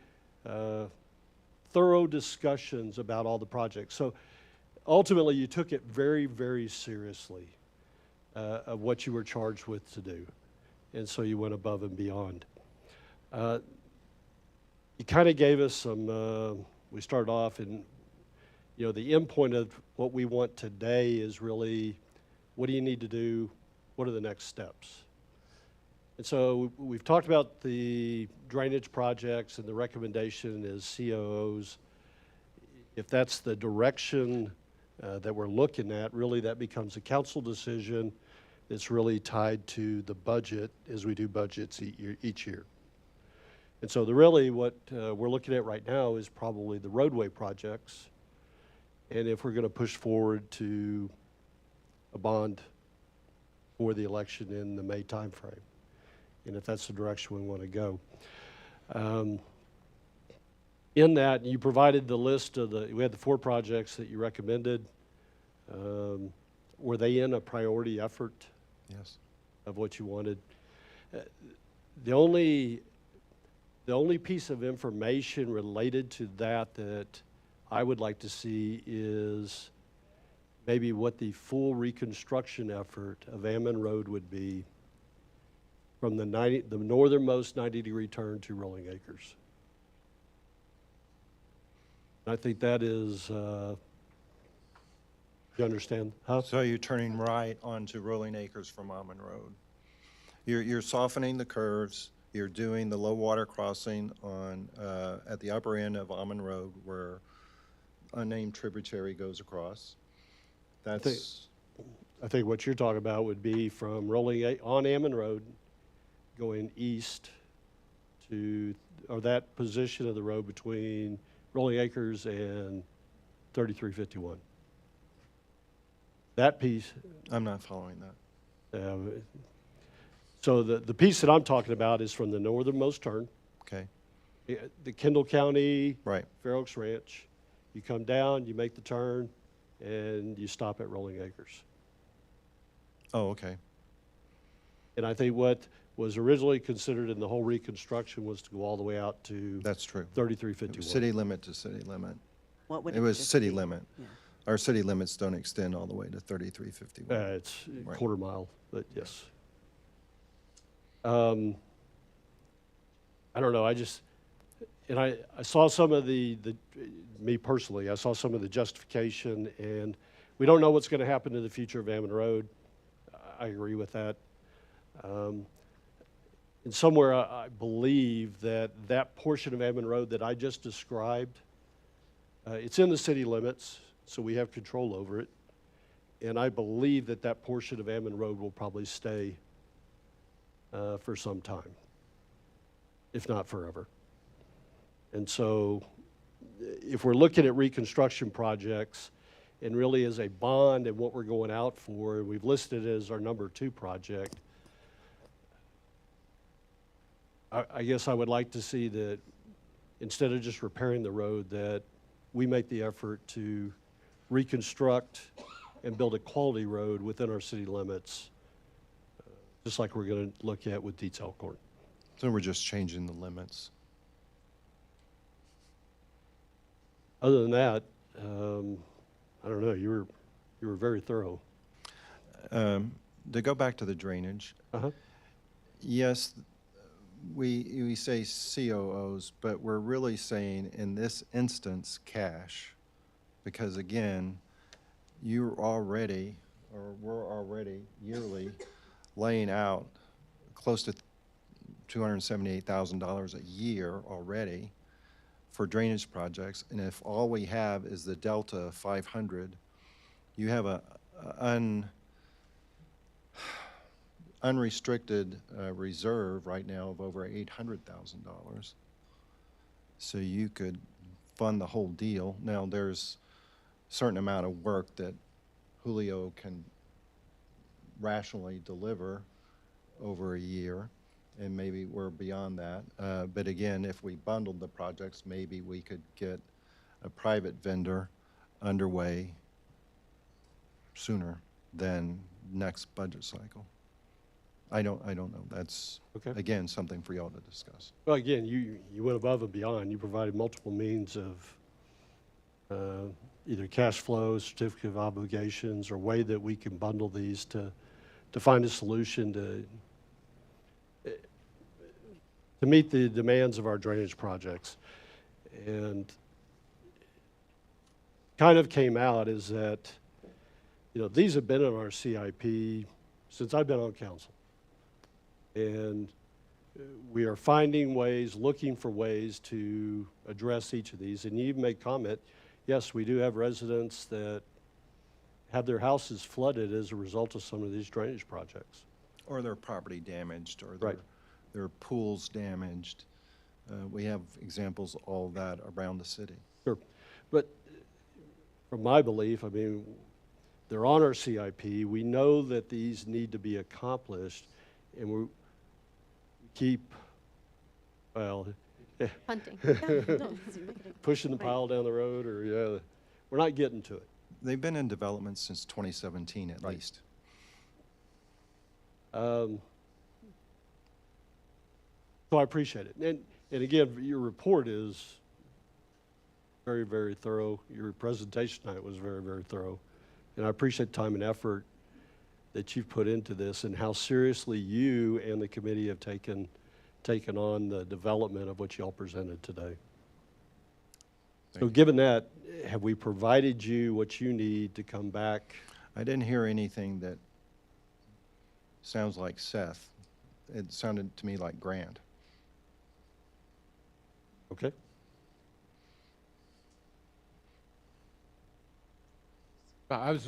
thorough discussions about all the projects. So ultimately, you took it very, very seriously of what you were charged with to do. And so you went above and beyond. You kind of gave us some, we started off and, you know, the end point of what we want today is really, what do you need to do? What are the next steps? And so we've talked about the drainage projects, and the recommendation is COOs. If that's the direction that we're looking at, really that becomes a council decision that's really tied to the budget as we do budgets each year. And so really what we're looking at right now is probably the roadway projects. And if we're going to push forward to a bond for the election in the May timeframe, and if that's the direction we want to go. In that, you provided the list of we had the 4 projects that you recommended. Were they in a priority effort? Yes. Of what you wanted? The only piece of information related to that I would like to see is maybe what the full reconstruction effort of Ammon Road would be from the northernmost 90-degree turn to Rolling Acres. I think that is, you understand? Huh? So you're turning right onto Rolling Acres from Ammon Road. You're softening the curves. You're doing the low water crossing on at the upper end of Ammon Road where unnamed tributary goes across. I think what you're talking about would be from on Ammon Road, going east to, or that position of the road between Rolling Acres and 3351. That piece. I'm not following that. So the piece that I'm talking about is from the northernmost turn. Okay. The Kendall County, right. Fair Oaks Ranch. You come down, you make the turn, and you stop at Rolling Acres. Oh, okay. And I think what was originally considered in the whole reconstruction was to go all the way out to That's true. 3351. City limit to city limit. What would It was just city be? limit. Yeah. Our city limits don't extend all the way to 3351. It's a Right. quarter mile, but yes. I don't know, and I saw some of me personally, I saw some of the justification, and we don't know what's going to happen to the future of Ammon Road. I agree with that. And somewhere I believe that portion of Ammon Road that I just described, it's in the city limits, so we have control over it. And I believe that portion of Ammon Road will probably stay for some time, if not forever. And so if we're looking at reconstruction projects and really as a bond and what we're going out for, and we've listed it as our number 2 project, I guess I would like to see that instead of just repairing the road, that we make the effort to reconstruct and build a quality road within our city limits, just like we're going to look at with Dietz Elkhorn. So we're just changing the limits. Other than that, I don't know, you were very thorough. To go back to the drainage, yes, we say COOs, but we're really saying in this instance cash, because again, we're already yearly laying out close to $278,000 a year already for drainage projects, and if all we have is the delta of 500, you have a unrestricted reserve right now of over $800,000. So you could fund the whole deal. Now there's a certain amount of work that Julio can rationally deliver over a year, and maybe we're beyond that. But again, if we bundled the projects, maybe we could get a private vendor underway sooner than next budget cycle. I don't know. That's, Okay. again, something for y'all to discuss. Well, again, you went above and beyond. You provided multiple means of either cash flow, certificate of obligations, or way that we can bundle these to find a solution to meet the demands of our drainage projects. And kind of came out is that, these have been in our CIP since I've been on council. And we are finding ways, looking for ways to address each of these. And you even made comment, yes, we do have residents that have their houses flooded as a result of some of these drainage projects. Or their property damaged, or Right. their pools damaged. We have examples of all that around the city. Sure. But from my belief, they're on our CIP. We know that these need to be accomplished, and we keep, Hunting. pushing the pile down the road, or, we're not getting to it. They've been in development since 2017 at Right. least. So I appreciate it. And again, your report is very, very thorough. Your presentation tonight was very, very thorough. And I appreciate the time and effort that you've put into this and how seriously you and the committee have taken on the development of what y'all presented today. So given that, have we provided you what you need to come back? I didn't hear anything that sounds like Seth. It sounded to me like Grant. Okay? I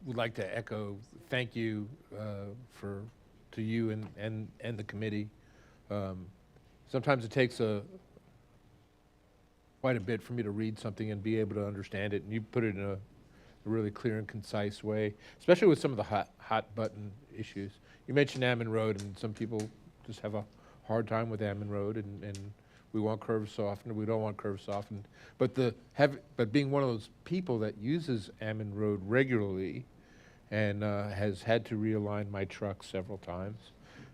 would like to echo thank you to you and the committee. Sometimes it takes quite a bit for me to read something and be able to understand it, and you put it in a really clear and concise way, especially with some of the hot button issues. You mentioned Ammon Road, and some people just have a hard time with Ammon Road, and we want curves softened, we don't want curves softened. But being one of those people that uses Ammon Road regularly and has had to realign my truck several times,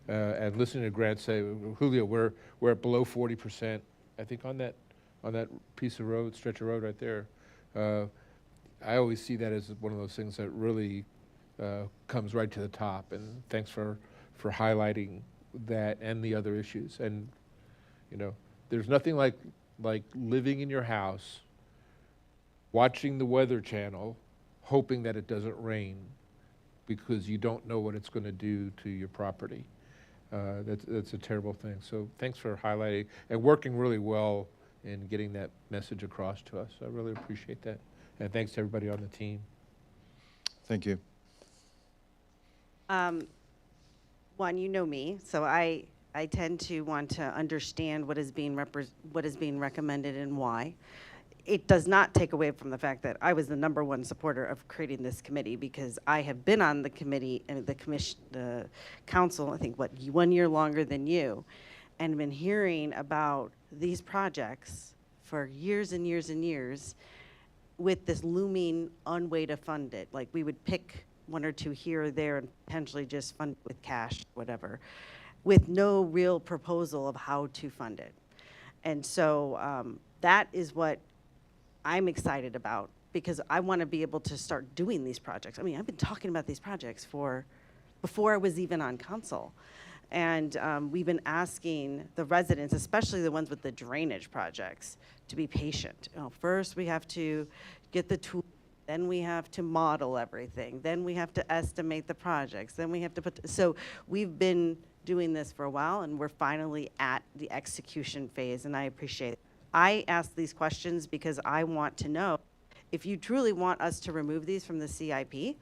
and listening to Grant say, Julio, we're at below 40%, I think on that piece of road, stretch of road right there. I always see that as one of those things that really comes right to the top, and thanks for highlighting that and the other issues. And you know, there's nothing like living in your house, watching the Weather Channel, hoping that it doesn't rain, because you don't know what it's going to do to your property. That's a terrible thing. So thanks for highlighting and working really well in getting that message across to us. I really appreciate that. And thanks to everybody on the team. Thank you. One, you know me, so I tend to want to understand what is being recommended and why. It does not take away from the fact that I was the #1 supporter of creating this committee, because I have been on the committee and the council, I think, 1 year longer than you, and been hearing about these projects for years and years and years with this looming way to fund it. Like, we would pick 1 or 2 here or there and potentially just fund it with cash, whatever, with no real proposal of how to fund it. And so that is what I'm excited about, because I want to be able to start doing these projects. I mean, I've been talking about these projects before I was even on council. And we've been asking the residents, especially the ones with the drainage projects, to be patient. First, we have to get the tool, then we have to model everything, then we have to estimate the projects, then we have to so we've been doing this for a while, and we're finally at the execution phase, and I appreciate it. I ask these questions because I want to know, if you truly want us to remove these from the CIP,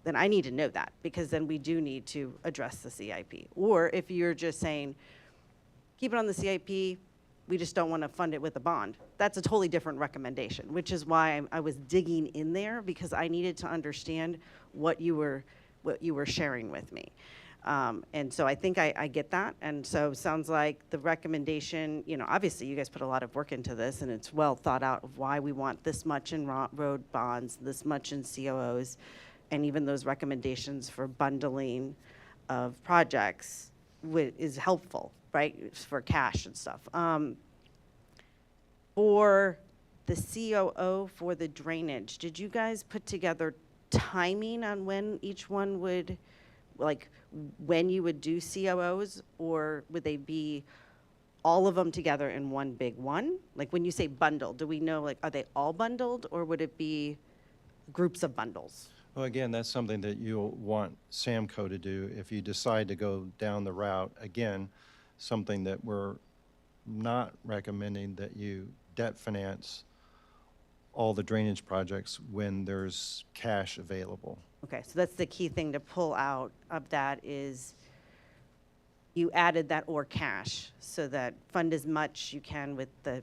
then I need to know that, because then we do need to address the CIP. Or if you're just saying, keep it on the CIP, we just don't want to fund it with a bond, that's a totally different recommendation, which is why I was digging in there, because I needed to understand what you were sharing with me. And so I think I get that. And so sounds like the recommendation, obviously you guys put a lot of work into this, and it's well thought out of why we want this much in road bonds, this much in COOs, and even those recommendations for bundling of projects is helpful, right, for cash and stuff. For the COO for the drainage, did you guys put together timing on when each one would, like, when you would do COOs, or would they be all of them together in one big one? Like, when you say bundle, do we know, like, are they all bundled, or would it be groups of bundles? Well, again, that's something that you'll want Samco to do if you decide to go down the route. Again, something that we're not recommending that you debt finance all the drainage projects when there's cash available. Okay, so that's the key thing to pull out of that, is you added that or cash, so that fund as much you can with the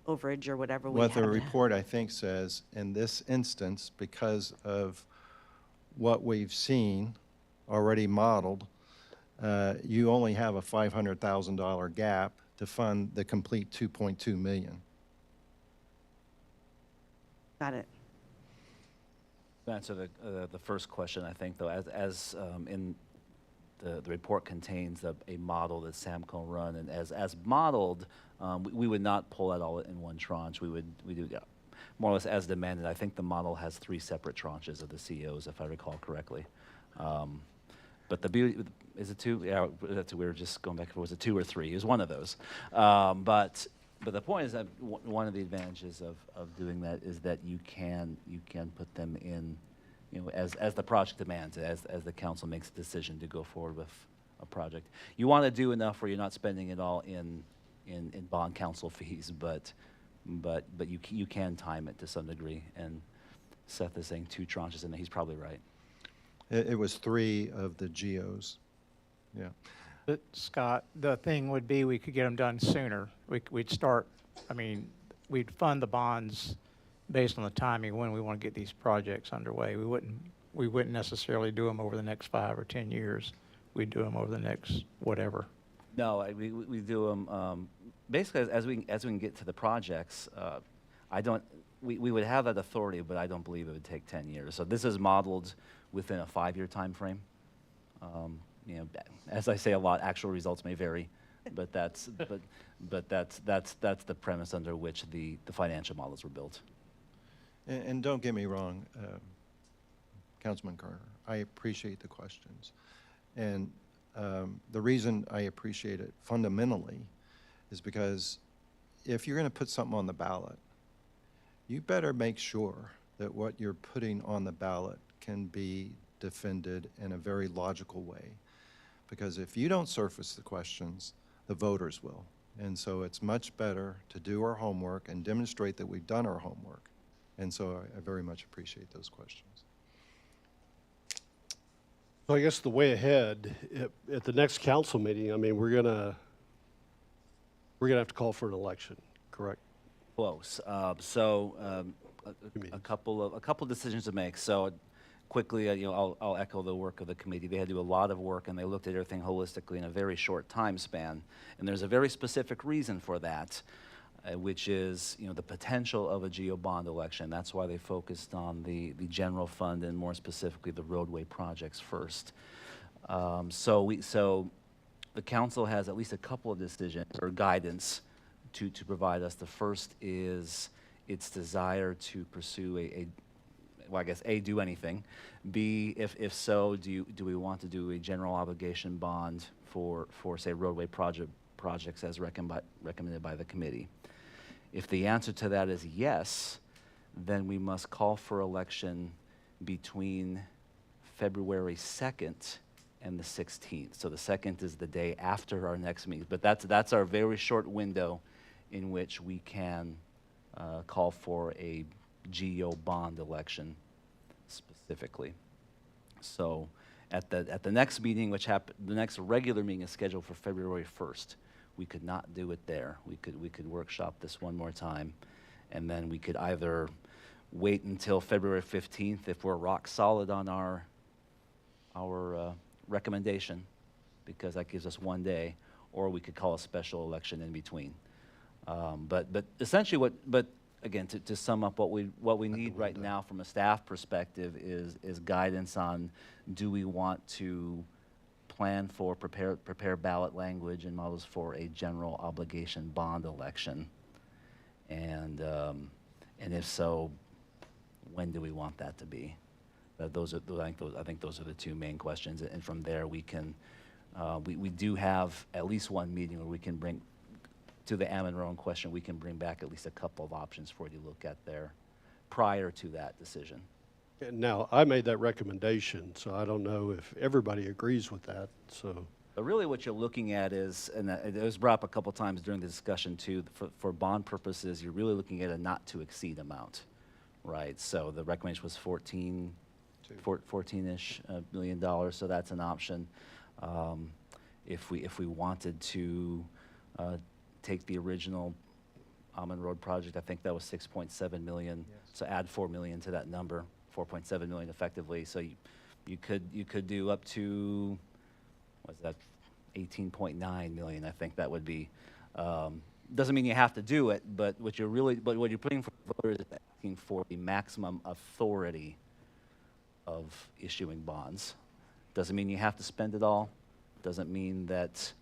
overage or whatever we have. What the report, I think, says, in this instance, because of what we've seen already modeled, you only have a $500,000 gap to fund the complete $2.2 million. Got it. To answer the first question, I think, though, as in the report contains a model that Samco run, and as modeled, we would not pull that all in one tranche. We do more or less as demanded. I think the model has 3 separate tranches of the COs, if I recall correctly. But the beauty, is it 2? Yeah, we were just going back. Was it 2 or 3? It was one of those. But the point is that one of the advantages of doing that is that you can put them in, as the project demands, as the council makes a decision to go forward with a project. You want to do enough where you're not spending it all in bond council fees, but you can time it to some degree. And Seth is saying 2 tranches, and he's probably right. It was 3 of the GOs. Yeah. But Scott, the thing would be, we could get them done sooner. We'd start, we'd fund the bonds based on the timing when we want to get these projects underway. We wouldn't necessarily do them over the next 5 or 10 years. We'd do them over the next whatever. No, we do them, basically, as we can get to the projects, we would have that authority, but I don't believe it would take 10 years. So this is modeled within a 5-year timeframe. You know, as I say a lot, actual results may vary, but that's the premise under which the financial models were built. And don't get me wrong, Councilman Carter, I appreciate the questions. And the reason I appreciate it fundamentally is because if you're going to put something on the ballot, you better make sure that what you're putting on the ballot can be defended in a very logical way. Because if you don't surface the questions, the voters will. And so it's much better to do our homework and demonstrate that we've done our homework. And so I very much appreciate those questions. So I guess the way ahead, at the next council meeting, I mean, we're gonna have to call for an election, correct? Close. A couple decisions to make. So quickly, you know, I'll echo the work of the committee. They had to do a lot of work, and they looked at everything holistically in a very short time span. And there's a very specific reason for that, which is, you know, the potential of a GO bond election. That's why they focused on the general fund and more specifically the roadway projects first. So the council has at least a couple of decisions or guidance to provide us. The first is its desire to pursue well, I guess, A, do anything. B, if so, do we want to do a general obligation bond for say, roadway projects as recommended by the committee? If the answer to that is yes, then we must call for election between February 2nd and the 16th. So the 2nd is the day after our next meeting. But that's our very short window in which we can call for a GO bond election specifically. So at the next meeting, the next regular meeting is scheduled for February 1st. We could not do it there. We could workshop this one more time, and then we could either wait until February 15th if we're rock solid on our recommendation, because that gives us one day, or we could call a special election in between. But essentially, again, to sum up, what we need right now from a staff perspective is guidance on, do we want to plan for, prepare ballot language and models for a general obligation bond election, and if so, when do we want that to be? I think those are the two main questions, and from there we can we do have at least one meeting where we can bring to the Ammon Road question. We can bring back at least a couple of options for you to look at there prior to that decision. Now, I made that recommendation, so I don't know if everybody agrees with that, so. But really what you're looking at is, and it was brought up a couple times during the discussion too, for bond purposes, you're really looking at a not to exceed amount, right? So the recommendation was $14-ish million, so that's an option. If we wanted to take the original Ammon Road project, I think that was 6.7 million, yes. So add 4 million to that number. 4.7 million effectively, so you could do up to, what's that, 18.9 million. I think that would be. Doesn't mean you have to do it, but what you're putting for voters is asking for the maximum authority of issuing bonds. Doesn't mean you have to spend it all. Doesn't mean that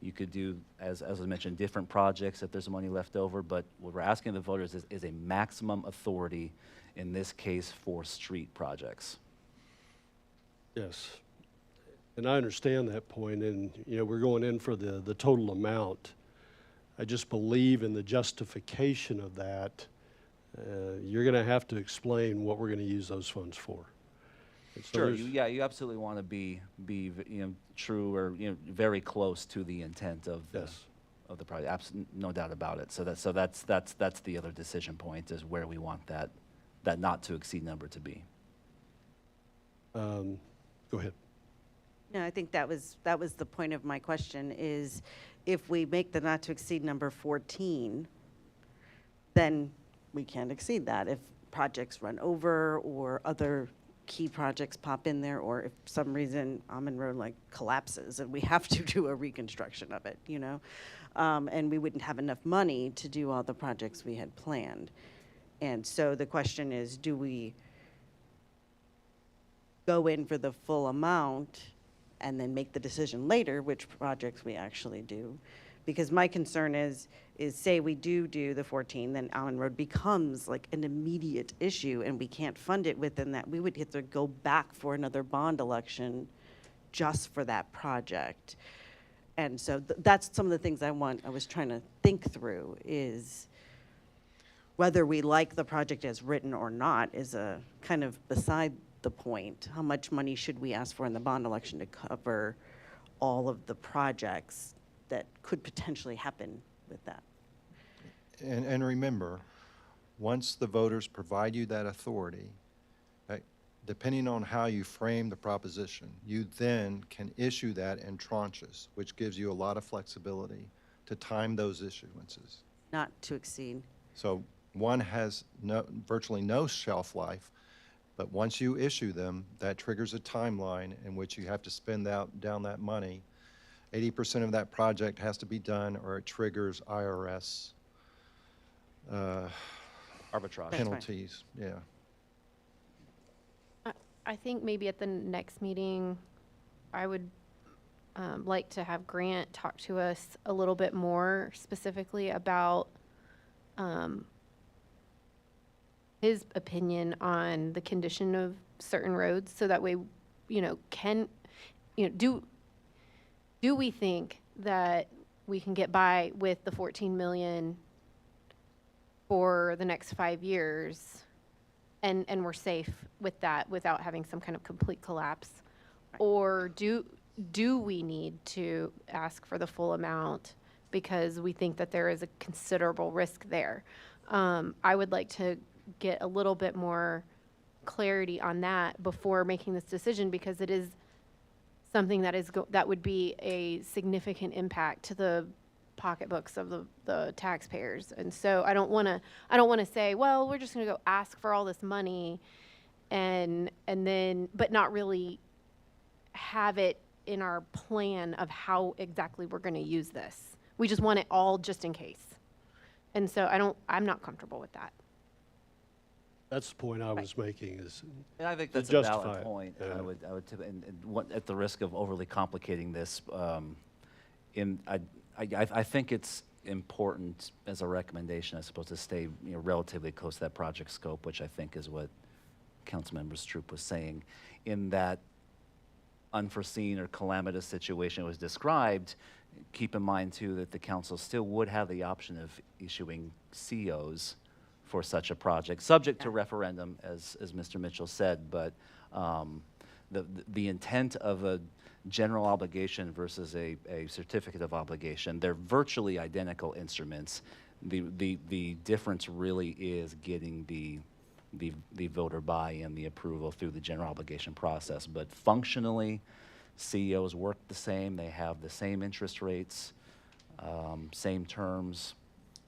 you could do, as I mentioned, different projects if there's money left over. But what we're asking the voters is a maximum authority, in this case, for street projects. Yes, and I understand that point, and you know, we're going in for the total amount. I just believe in the justification of that. You're going to have to explain what we're going to use those funds for. And so sure, you absolutely want to be true, or very close to the intent of the of the project. No doubt about it. So that's the other decision point, is where we want that not to exceed number to be. Go ahead. No, I think that was the point of my question, is if we make the not to exceed number 14, then we can't exceed that if projects run over or other key projects pop in there, or if some reason Almond Road like collapses and we have to do a reconstruction of it, you know? And we wouldn't have enough money to do all the projects we had planned. And so the question is, do we go in for the full amount and then make the decision later which projects we actually do? Because my concern is say we do the 14, then Allen Road becomes like an immediate issue and we can't fund it within that. We would have to go back for another bond election just for that project. And so that's some of the things I was trying to think through, is whether we like the project as written or not is a kind of beside the point. How much money should we ask for in the bond election to cover all of the projects that could potentially happen with that? And remember, once the voters provide you that authority, right, depending on how you frame the proposition, you then can issue that in tranches, which gives you a lot of flexibility to time those issuances. Not to exceed. So one has virtually no shelf life, but once you issue them, that triggers a timeline in which you have to spend down that money. 80% of that project has to be done, or it triggers IRS Arbitrage. penalties. Yeah. I think maybe at the next meeting, I would like to have Grant talk to us a little bit more specifically about his opinion on the condition of certain roads, so that way, do we think that we can get by with the 14 million for the next 5 years, and we're safe with that without having some kind of complete collapse? Or do we need to ask for the full amount because we think that there is a considerable risk there? I would like to get a little bit more clarity on that before making this decision, because it is something that would be a significant impact to the pocketbooks of the taxpayers. And so I don't want to say, well, we're just going to go ask for all this money and then but not really have it in our plan of how exactly we're going to use this. We just want it all just in case. And so I'm not comfortable with that. That's the point I was making, is And I think to that's a justify valid it. point. Yeah. I would, at the risk of overly complicating this, I think it's important as a recommendation, I suppose, to stay relatively close to that project scope, which I think is what Councilmember Stroop was saying. In that unforeseen or calamitous situation was described, keep in mind too that the council still would have the option of issuing COs for such a project, subject to referendum, as Mr. Mitchell said, but the intent of a general obligation versus a certificate of obligation, they're virtually identical instruments. The difference really is getting the voter buy-in, the approval through the general obligation process. But functionally, CEOs work the same. They have the same interest rates, same terms,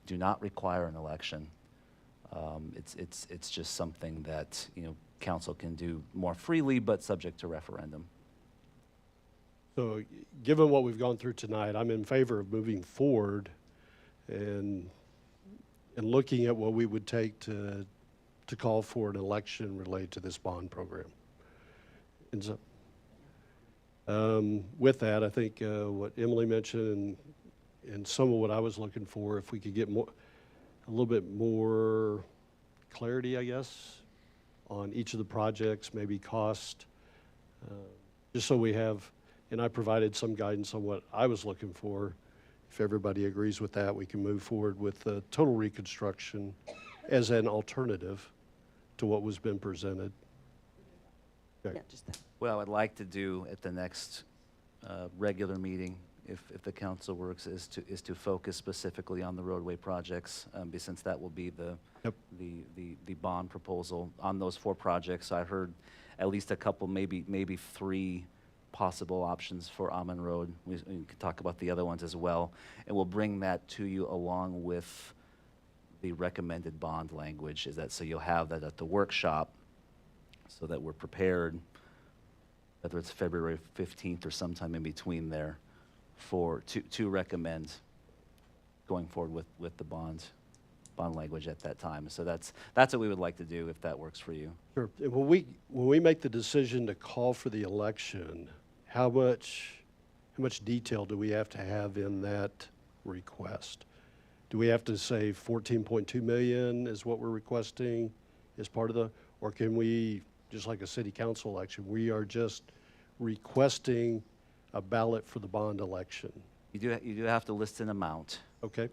do not require an election. It's just something that council can do more freely, but subject to referendum. So given what we've gone through tonight, I'm in favor of moving forward and looking at what we would take to call for an election related to this bond program. And so, with that, I think what Emily mentioned and some of what I was looking for, if we could get a little bit more clarity, I guess, on each of the projects, maybe cost, just so we have, and I provided some guidance on what I was looking for. If everybody agrees with that, we can move forward with the total reconstruction as an alternative to what was been presented. Okay. Yeah, just that. Well, I'd like to do at the next regular meeting, if the council works, is to focus specifically on the roadway projects, since that will be the bond proposal on those 4 projects. I heard at least a couple, maybe 3 possible options for Almond Road. We could talk about the other ones as well, and we'll bring that to you along with the recommended bond language. So you'll have that at the workshop. so that we're prepared, whether it's February 15th or sometime in between there, to recommend going forward with the bond language at that time. So that's what we would like to do, if that works for you. Sure. And when we make the decision to call for the election, how much detail do we have to have in that request? Do we have to say 14.2 million is what we're requesting as part of the, or can we, just like a city council election, we are just requesting a ballot for the bond election? You do have to list an amount. Okay.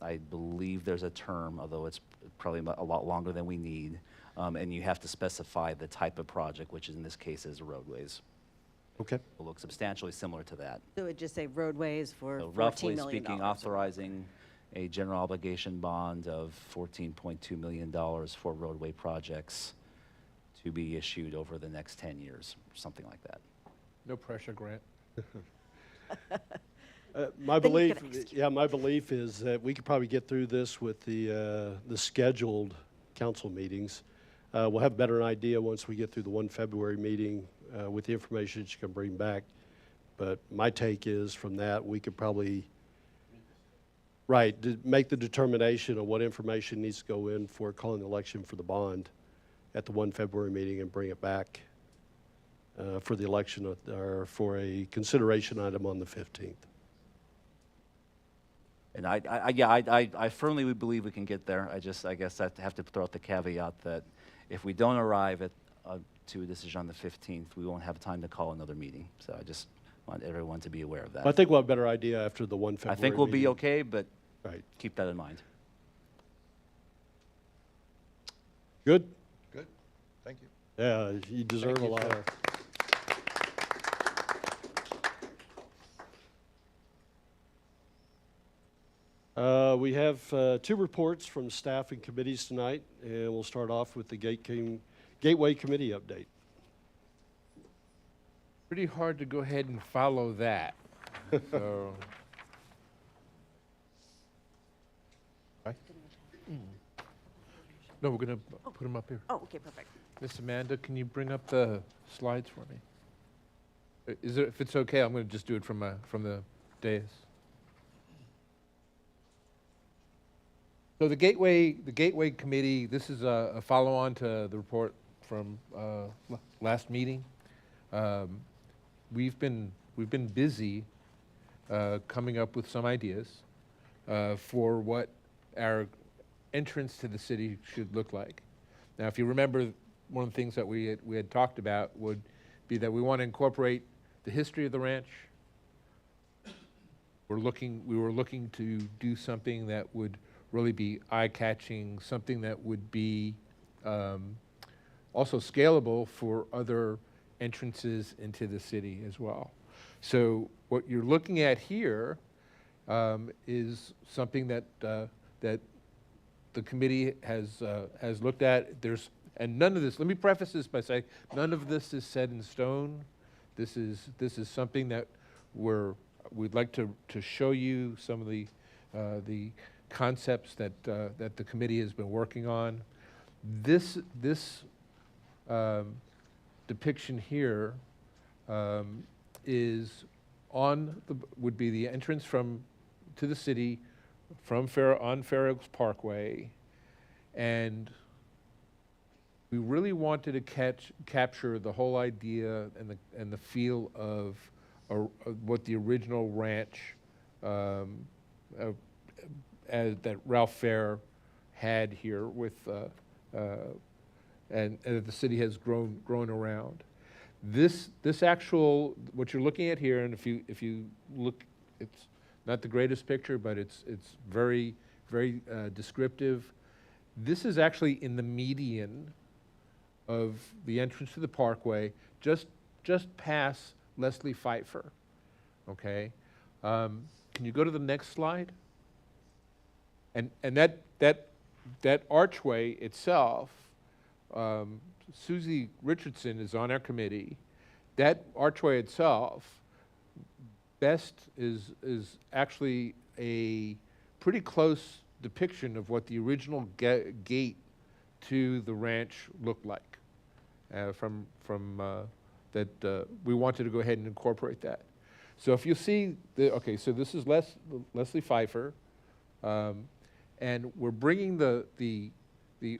I believe there's a term, although it's probably a lot longer than we need, and you have to specify the type of project, which in this case is roadways. Okay. Will look substantially similar to that. So it would just say roadways for So $14 roughly million. speaking, authorizing a general obligation bond of $14.2 million for roadway projects to be issued over the next 10 years, something like that. No pressure, Grant. My Then you belief, can execute. yeah, my belief is that we could probably get through this with the scheduled council meetings. We'll have a better idea once we get through the 1 February meeting with the information that you can bring back. But my take is from that, we could probably, make the determination of what information needs to go in for calling the election for the bond at the 1 February meeting and bring it back for the election or for a consideration item on the 15th. And I firmly believe we can get there. I guess I have to throw out the caveat that if we don't arrive to a decision on the 15th, we won't have time to call another meeting. So I just want everyone to be aware of that. I think we'll have a better idea after the 1 February I think we'll be meeting. okay, but Right. keep that in mind. Good? Good. Thank you. Yeah, you deserve a you, lot. sir. We have 2 reports from staff and committees tonight, and we'll start off with the Gateway Committee update. Pretty hard to go ahead and follow that. So. Right? No, we're going to put them up here. Oh, okay, perfect. Miss Amanda, can you bring up the slides for me? If it's okay, I'm going to just do it from the dais. So the Gateway Committee, this is a follow-on to the report from last meeting. We've been busy coming up with some ideas for what our entrance to the city should look like. Now, if you remember, one of the things that we had talked about would be that we want to incorporate the history of the ranch. We were looking to do something that would really be eye-catching, something that would be also scalable for other entrances into the city as well. So what you're looking at here is something that that the committee has looked at. And none of this. Let me preface this by saying none of this is set in stone. This is something that we'd like to show you some of the concepts that the committee has been working on. This depiction here would be the entrance to the city from on Fair Oaks Parkway, and we really wanted to capture the whole idea and the feel of what the original ranch that Ralph Fair had here with and the city has grown around. This actual what you're looking at here, and if you look, it's not the greatest picture, but it's very descriptive. This is actually in the median of the entrance to the parkway, just past Leslie Pfeiffer. Okay, can you go to the next slide? And that archway itself, Susie Richardson is on our committee. That archway itself, best is actually a pretty close depiction of what the original gate to the ranch looked like. that we wanted to go ahead and incorporate that. So if you see, okay, so this is Leslie Pfeiffer, and we're bringing the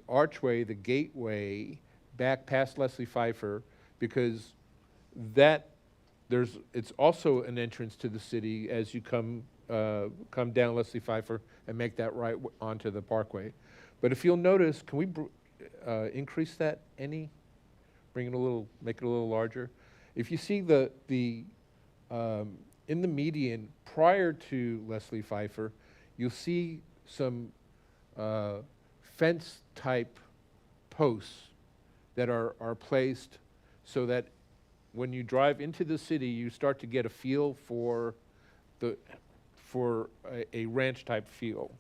archway, the gateway, back past Leslie Pfeiffer because it's also an entrance to the city as you come down Leslie Pfeiffer and make that right onto the parkway. But if you'll notice, can we increase that any? Bring it a little, make it a little larger. If you see in the median prior to Leslie Pfeiffer, you'll see some fence type posts that are placed so that when you drive into the city, you start to get a feel for a ranch type feel.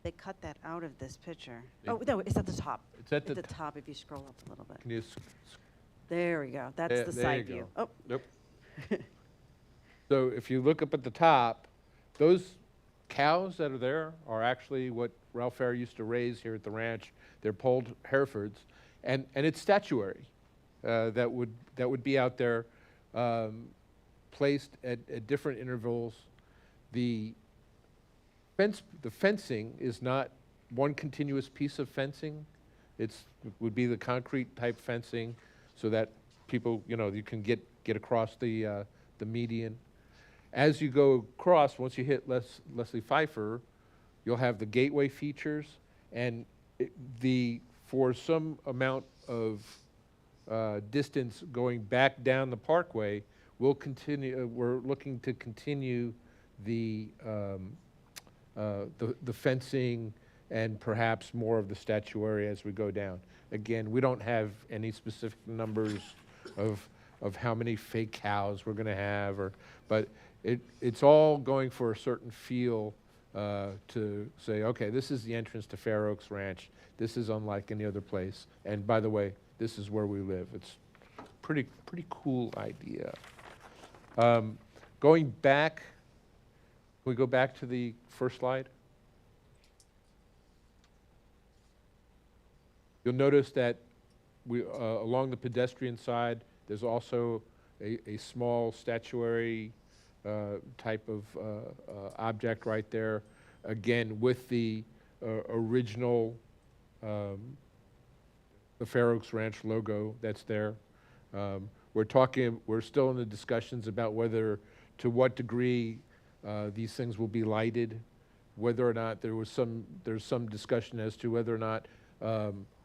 They cut that out of this picture. Oh, no, it's at the top. It's at the top if you scroll up a little bit. Can you There we go. That's the there side you view. go. Oh, Yep. So if you look up at the top, those cows that are there are actually what Ralph Fair used to raise here at the ranch. They're polled Herefords, and it's statuary that would be out there, placed at different intervals. The fencing is not one continuous piece of fencing. It would be the concrete type fencing, so that people, you can get across the median. As you go across, once you hit Leslie Pfeiffer, you'll have the gateway features, and for some amount of distance going back down the parkway, we'll continue. We're looking to continue the fencing and perhaps more of the statuary as we go down. Again, we don't have any specific numbers of how many fake cows we're going to have, but it's all going for a certain feel to say, okay, this is the entrance to Fair Oaks Ranch. This is unlike any other place. And by the way, this is where we live. It's pretty cool idea. Going back, can we go back to the first slide? You'll notice that along the pedestrian side, there's also a small statuary type of object right there, again with the original the Fair Oaks Ranch logo that's there. We're still in the discussions about to what degree these things will be lighted, whether or not there's some discussion as to whether or not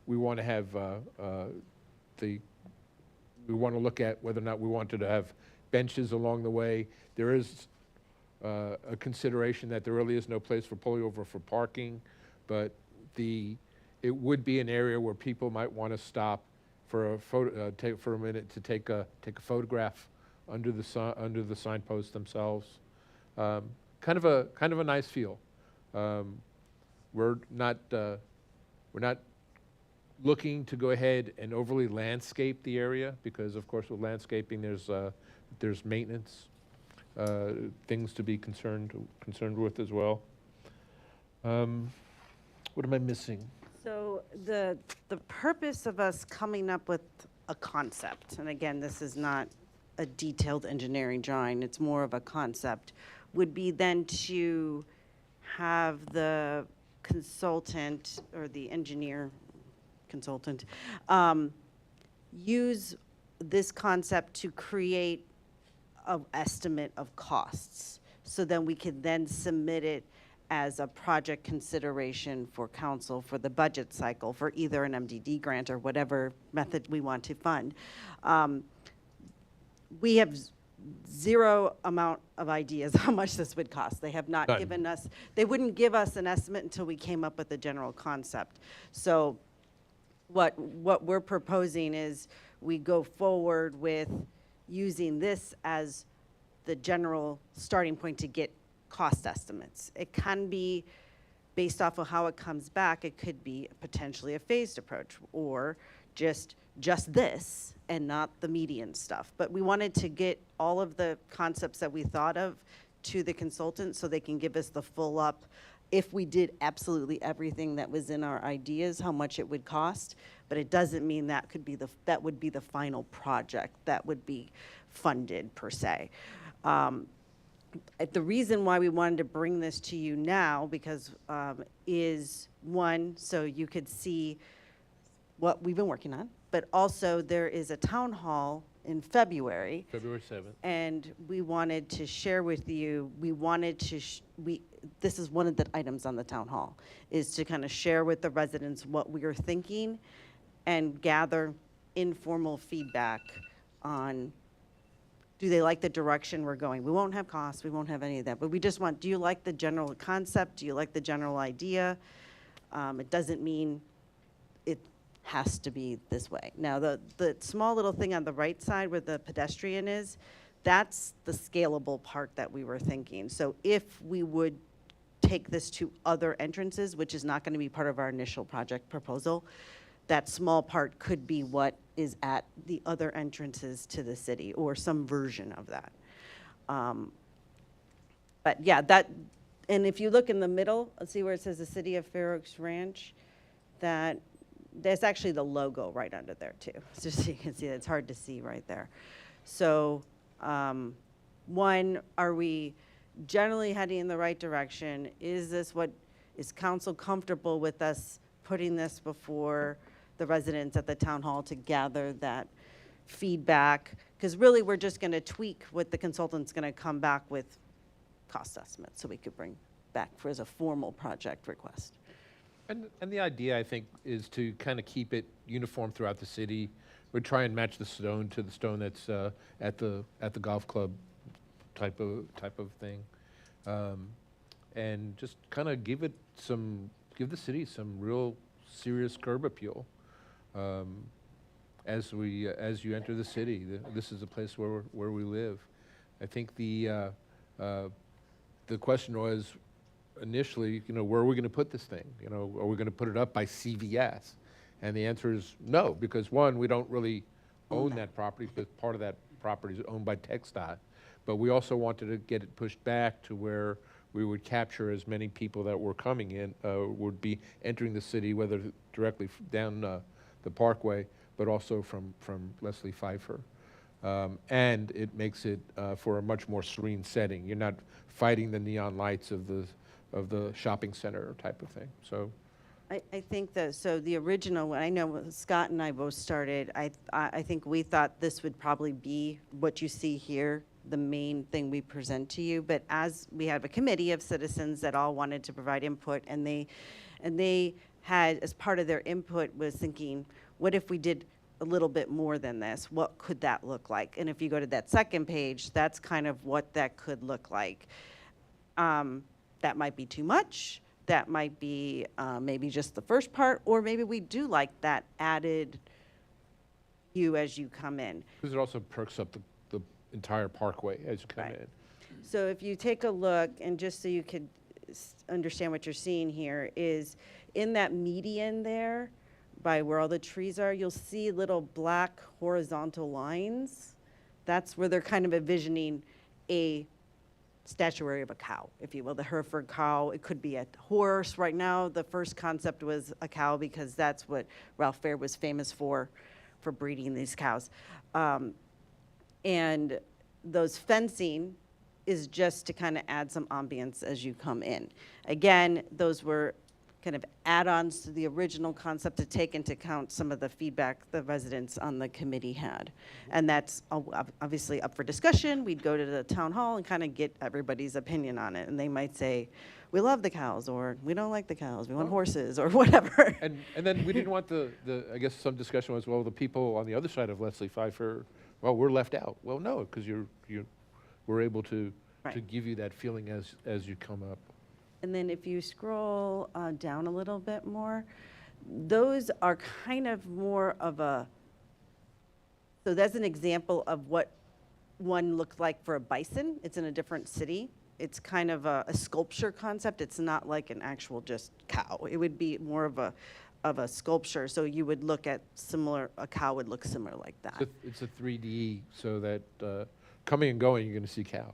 we want to have we want to look at whether or not we wanted to have benches along the way. There is a consideration that there really is no place for pulling over for parking, but it would be an area where people might want to stop for a minute to take a photograph under the signposts themselves. Kind of a nice feel. We're not looking to go ahead and overly landscape the area because, of course, with landscaping, there's maintenance, things to be concerned with as well. What am I missing? so the purpose of us coming up with a concept, and again, this is not a detailed engineering drawing, it's more of a concept, would be then to have the consultant or the engineer consultant use this concept to create an estimate of costs. So then we could then submit it as a project consideration for council for the budget cycle for either an MDD grant or whatever method we want to fund. We have zero amount of ideas how much this would cost. They have not given us, they wouldn't give us an estimate until we came up with the general concept. So what we're proposing is we go forward with using this as the general starting point to get cost estimates. It can be based off of how it comes back. It could be potentially a phased approach or just this and not the median stuff. But we wanted to get all of the concepts that we thought of to the consultant so they can give us the full up if we did absolutely everything that was in our ideas, how much it would cost, but it doesn't mean that would be the final project that would be funded per se. The reason why we wanted to bring this to you now, because is one, so you could see what we've been working on, but also there is a town hall in February. February 7th. And we wanted to share with you, we wanted to, this is one of the items on the town hall, is to kind of share with the residents what we are thinking and gather informal feedback on, do they like the direction we're going? We won't have costs, we won't have any of that, but we just want, do you like the general concept? Do you like the general idea? It doesn't mean it has to be this way. Now, the small little thing on the right side where the pedestrian is, that's the scalable part that we were thinking. So if we would take this to other entrances, which is not going to be part of our initial project proposal, that small part could be what is at the other entrances to the city, or some version of that. But yeah, and if you look in the middle, let's see where it says the City of Fair Oaks Ranch, that's actually the logo right under there too. Just so you can see, it's hard to see right there. So, one, are we generally heading in the right direction? Is council comfortable with us putting this before the residents at the town hall to gather that feedback? Because really, we're just going to tweak what the consultant's going to come back with cost estimates, so we could bring back as a formal project request. And the idea, I think, is to kind of keep it uniform throughout the city. We try and match the stone to the stone that's at the golf club type of thing, and just kind of give the city some real serious curb appeal. As you enter the city, this is a place where we live. I think the question was, initially, where are we going to put this thing? Are we going to put it up by CVS? And the answer is no, because one, we don't really own that property, because part of that property is owned by TxDOT. But we also wanted to get it pushed back to where we would capture as many people that were coming in, would be entering the city, whether directly down the Parkway, but also from Leslie Pfeiffer. And it makes it for a much more serene setting. You're not fighting the neon lights of the shopping center type of thing. So I think that, so the original one, I know Scott and I both started, I think we thought this would probably be what you see here, the main thing we present to you. But as we have a committee of citizens that all wanted to provide input, and they had, as part of their input, was thinking, what if we did a little bit more than this? What could that look like? And if you go to that second page, that's kind of what that could look like. That might be too much. That might be maybe just the first part, or maybe we do like that added view as you come in. because it also perks up the entire Parkway as you come Right. in. So if you take a look, and just so you could understand what you're seeing here, is in that median there, by where all the trees are, you'll see little black horizontal lines. That's where they're kind of envisioning a statuary of a cow, if you will, the Hereford cow. It could be a horse. Right now, the first concept was a cow, because that's what Ralph Fair was famous for breeding these cows. And those fencing is just to kind of add some ambience as you come in. Again, those were kind of add-ons to the original concept to take into account some of the feedback the residents on the committee had. And that's obviously up for discussion. We'd go to the town hall and kind of get everybody's opinion on it. And they might say, we love the cows, or we don't like the cows, we want horses, or whatever. And then we didn't want I guess some discussion was, well, the people on the other side of Leslie Pfeiffer, well, we're left out. Well, no, because we're able to Right. give you that feeling as you come up. And then if you scroll down a little bit more, those are kind of more of so that's an example of what one looked like for a bison. It's in a different city. It's kind of a sculpture concept. It's not like an actual just cow. It would be more of a sculpture. So you would look at a cow would look similar like that. It's a 3D, so that coming and going, you're going to see cow.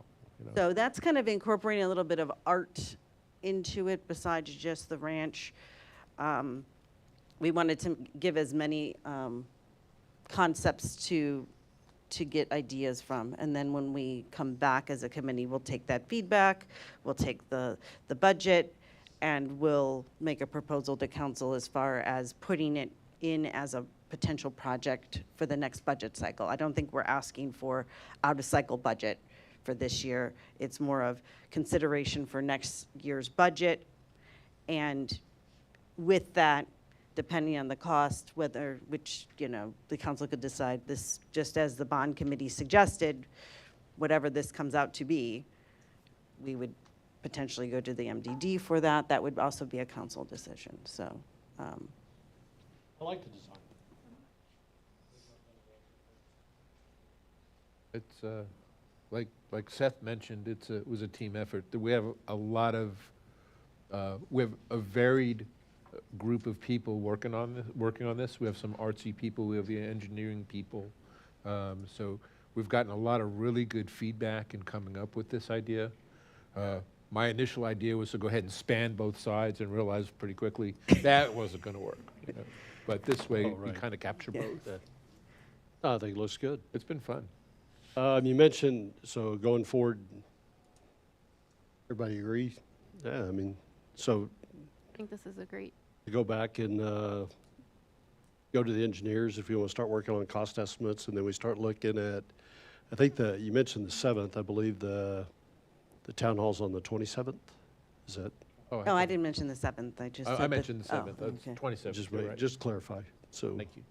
So that's kind of incorporating a little bit of art into it besides just the ranch. We wanted to give as many concepts to get ideas from. And then when we come back as a committee, we'll take that feedback, we'll take the budget, and we'll make a proposal to council as far as putting it in as a potential project for the next budget cycle. I don't think we're asking for out-of-cycle budget for this year. It's more of consideration for next year's budget. And with that, depending on the cost, which, the council could decide this, just as the bond committee suggested, whatever this comes out to be, we would potentially go to the MDD for that. That would also be a council decision, so. I like the design. It's, like Seth mentioned, it was a team effort. We have a lot of, we have a varied group of people working on this. We have some artsy people, we have the engineering people. So we've gotten a lot of really good feedback in coming up with this idea. My initial idea was to go ahead and span both sides and realized pretty quickly that wasn't going to work. But this way, we right. kind of capture both. I think it looks good. It's been fun. You mentioned, so going forward, everybody agree? Yeah, I mean, so I think this is a great, to go back and go to the engineers if you want to start working on cost estimates, and then we start looking at, I think you mentioned the 7th, I believe the town hall's on the 27th? Is that? No, I didn't mention the 7th, I just said I mentioned the 7th, oh, that's okay. 27th. Just, you're right. just clarify, so. Thank you.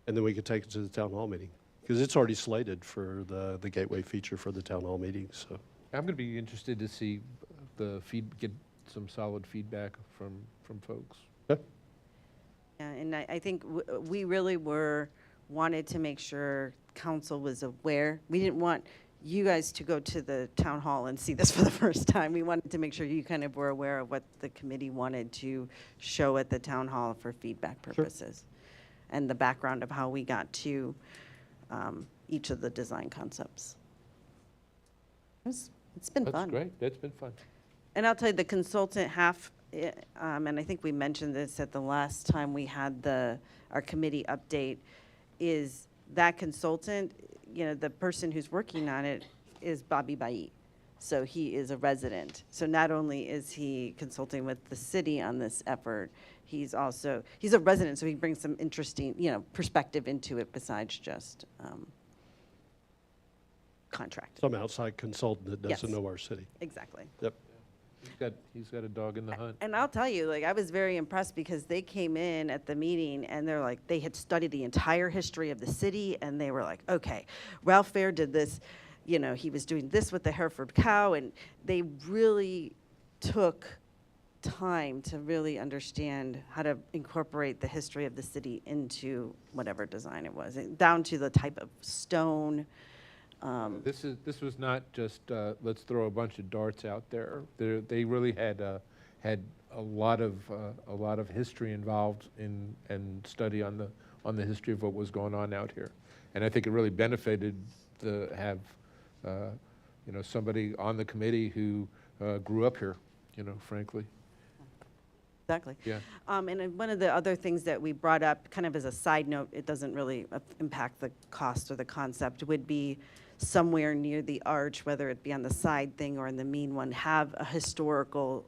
And then we could take it to the town hall meeting, because it's already slated for the gateway feature for the town hall meeting, so. I'm going to be interested to see get some solid feedback from folks. Yeah, and I think we really wanted to make sure council was aware. We didn't want you guys to go to the town hall and see this for the first time. We wanted to make sure you kind of were aware of what the committee wanted to show at the town hall for feedback purposes. And the background of how we got to each of the design concepts. It's been fun. That's great. That's been fun. And I'll tell you, the consultant and I think we mentioned this at the last time we had our committee update, is that consultant, the person who's working on it is Bobby Bait. So he is a resident. So not only is he consulting with the city on this effort, he's a resident, so he brings some interesting, perspective into it besides just contract. Some outside consultant that doesn't Yes. know our city. Exactly. Yep. He's got a dog in the hunt. And I'll tell you, I was very impressed because they came in at the meeting and they're like, they had studied the entire history of the city and they were like, okay, Ralph Fair did this, he was doing this with the Hereford cow, and they really took time to really understand how to incorporate the history of the city into whatever design it was, down to the type of stone. This was not just let's throw a bunch of darts out there. They really had a lot of history involved and study on the history of what was going on out here, and I think it really benefited to have somebody on the committee who grew up here, frankly. Exactly. Yeah. And then one of the other things that we brought up, kind of as a side note, it doesn't really impact the cost or the concept, would be somewhere near the arch, whether it be on the side thing or in the main one, have a historical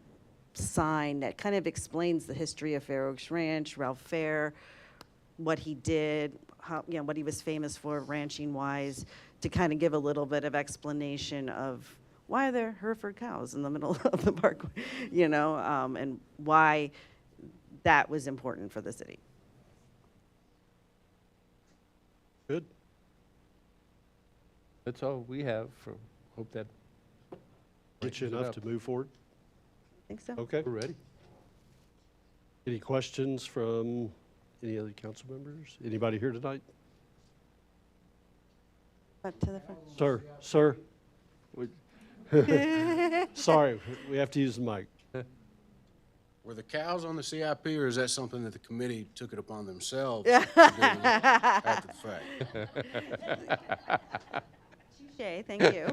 sign that kind of explains the history of Fair Oaks Ranch, Ralph Fair, what he did, how, what he was famous for ranching wise, to kind of give a little bit of explanation of why are there Hereford cows in the middle of the park, and why that was important for the city. Good. That's all we have. Hope that Rich enough to move forward? I think so. Okay. we're ready. Any questions from any other council members? Anybody here tonight? Up to the front. Sir. Sorry, we have to use the mic. Were the cows on the CIP, or is that something that the committee took it upon themselves to do after the fact? Touche, thank you.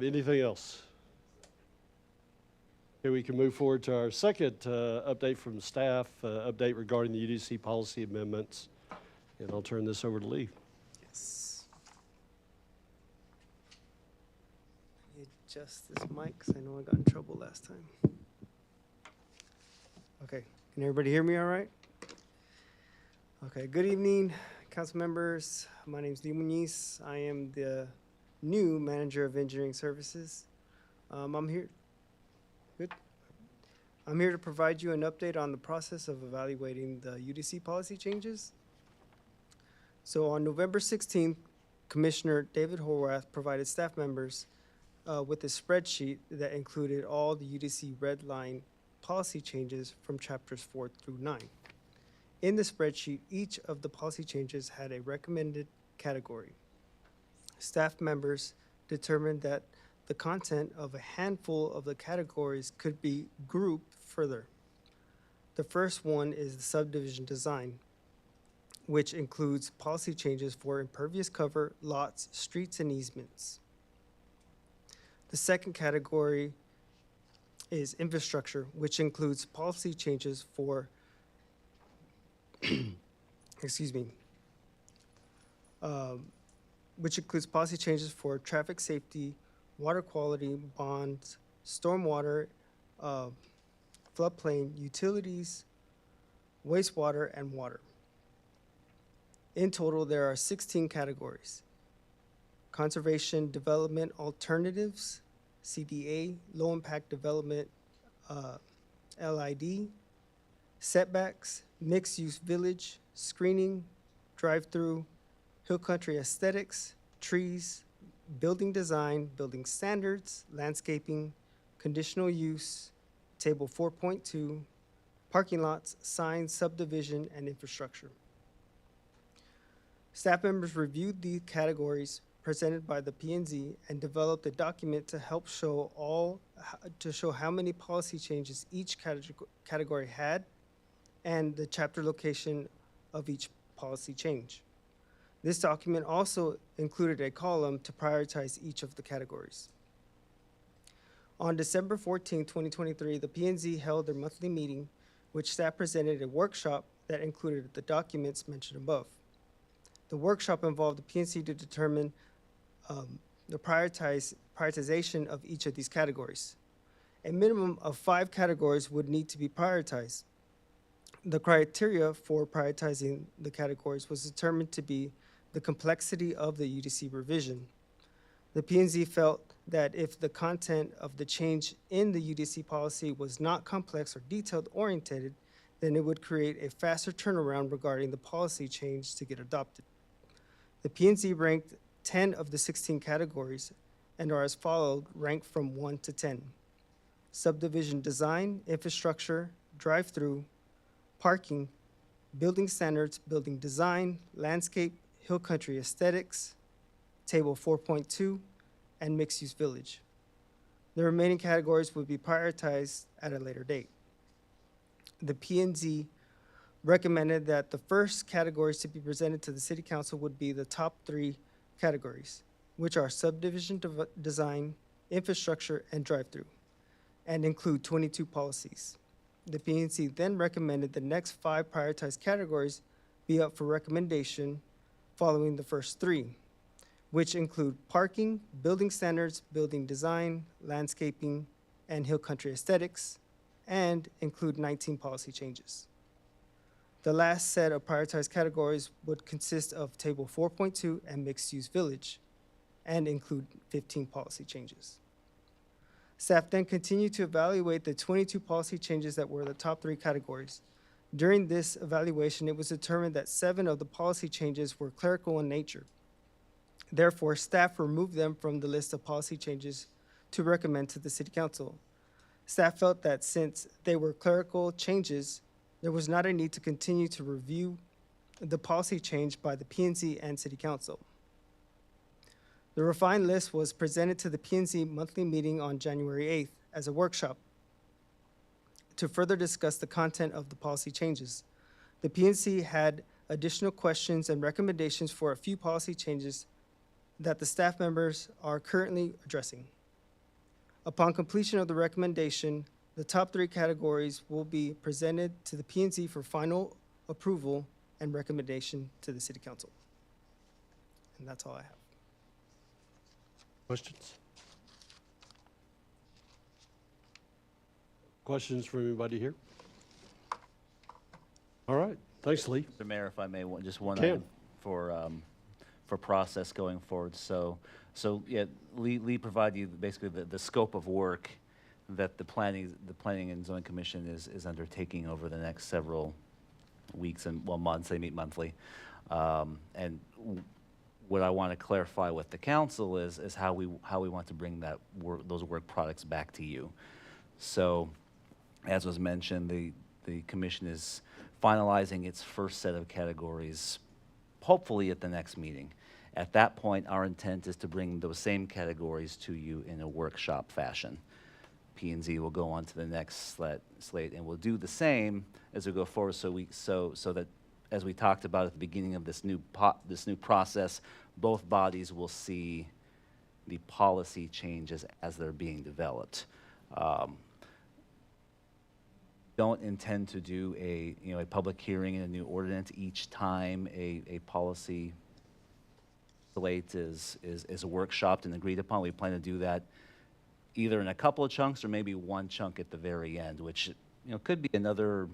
Anything else? Okay, we can move forward to our second update from staff, update regarding the UDC policy amendments. And I'll turn this over to Lee. Yes. Adjust this mic because I know I got in trouble last time. Okay, can everybody hear me all right? Okay, good evening, council members. My name is Lee Muniz. I am the new manager of engineering services. I'm here to provide you an update on the process of evaluating the UDC policy changes. So on November 16th, Commissioner David Horwath provided staff members with a spreadsheet that included all the UDC red line policy changes from chapters 4 through 9. In the spreadsheet, each of the policy changes had a recommended category. Staff members determined that the content of a handful of the categories could be grouped further. The first one is the subdivision design, which includes policy changes for impervious cover, lots, streets, and easements. The second category is infrastructure, which includes policy changes for, excuse me, which includes policy changes for traffic safety, water quality, bonds, stormwater, floodplain, utilities, wastewater, and water. In total, there are 16 categories: conservation development alternatives, CDA, low impact development, LID, setbacks, mixed use village, screening, drive-through, hill country aesthetics, trees, building design, building standards, landscaping, conditional use, table 4.2, parking lots, signs, subdivision, and infrastructure. Staff members reviewed the categories presented by the P&Z and developed a document to help show how many policy changes each category had and the chapter location of each policy change. This document also included a column to prioritize each of the categories. On December 14, 2023, the P&Z held their monthly meeting, which staff presented a workshop that included the documents mentioned above. The workshop involved the P&Z to determine the prioritization of each of these categories. A minimum of 5 categories would need to be prioritized. The criteria for prioritizing the categories was determined to be the complexity of the UDC revision. The P&Z felt that if the content of the change in the UDC policy was not complex or detailed oriented, then it would create a faster turnaround regarding the policy change to get adopted. The P&Z ranked 10 of the 16 categories and are as followed, ranked from 1 to 10. Subdivision design, infrastructure, drive-through, parking, building standards, building design, landscape, hill country aesthetics, table 4.2, and mixed-use village. The remaining categories would be prioritized at a later date. The P&Z recommended that the first categories to be presented to the City Council would be the top 3 categories, which are subdivision design, infrastructure, and drive-through, and include 22 policies. The P&Z then recommended the next 5 prioritized categories be up for recommendation following the first 3, which include parking, building standards, building design, landscaping, and hill country aesthetics, and include 19 policy changes. The last set of prioritized categories would consist of Table 4.2 and mixed-use village, and include 15 policy changes. Staff then continued to evaluate the 22 policy changes that were the top 3 categories. During this evaluation, it was determined that 7 of the policy changes were clerical in nature. Therefore, staff removed them from the list of policy changes to recommend to the City Council. Staff felt that since they were clerical changes, there was not a need to continue to review the policy change by the P&Z and City Council. The refined list was presented to the P&Z monthly meeting on January 8th as a workshop to further discuss the content of the policy changes. The P&Z had additional questions and recommendations for a few policy changes that the staff members are currently addressing. Upon completion of the recommendation, the top 3 categories will be presented to the P&Z for final approval and recommendation to the City Council. And that's all I have. Questions? Questions from anybody here? All right, thanks, Lee. Mr. Mayor, if I may, just one Can. item for process going forward. So yeah, Lee provided you basically the scope of work that the Planning and Zoning Commission is undertaking over the next several weeks and, well, months. They meet monthly. What I want to clarify with the council is how we want to bring those work products back to you. So, as was mentioned, the commission is finalizing its first set of categories, hopefully at the next meeting. At that point, our intent is to bring those same categories to you in a workshop fashion. P&Z will go on to the next slate, and we'll do the same as we go forward. So that, as we talked about at the beginning of this new process, both bodies will see the policy changes as they're being developed. Don't intend to do a public hearing and a new ordinance each time a policy slate is workshopped and agreed upon. We plan to do that either in a couple of chunks or maybe one chunk at the very end, which could be another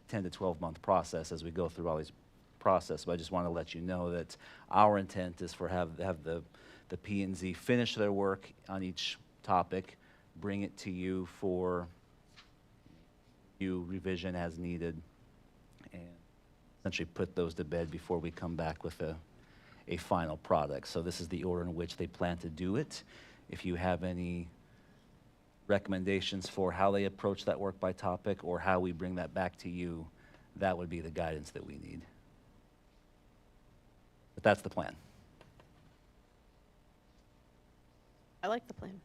10 to 12 month process as we go through all these process. But I just want to let you know that our intent is for have the P&Z finish their work on each topic, bring it to you for revision as needed, and essentially put those to bed before we come back with a final product. So this is the order in which they plan to do it. If you have any recommendations for how they approach that work by topic or how we bring that back to you, that would be the guidance that we need. But that's the plan. I like the plan.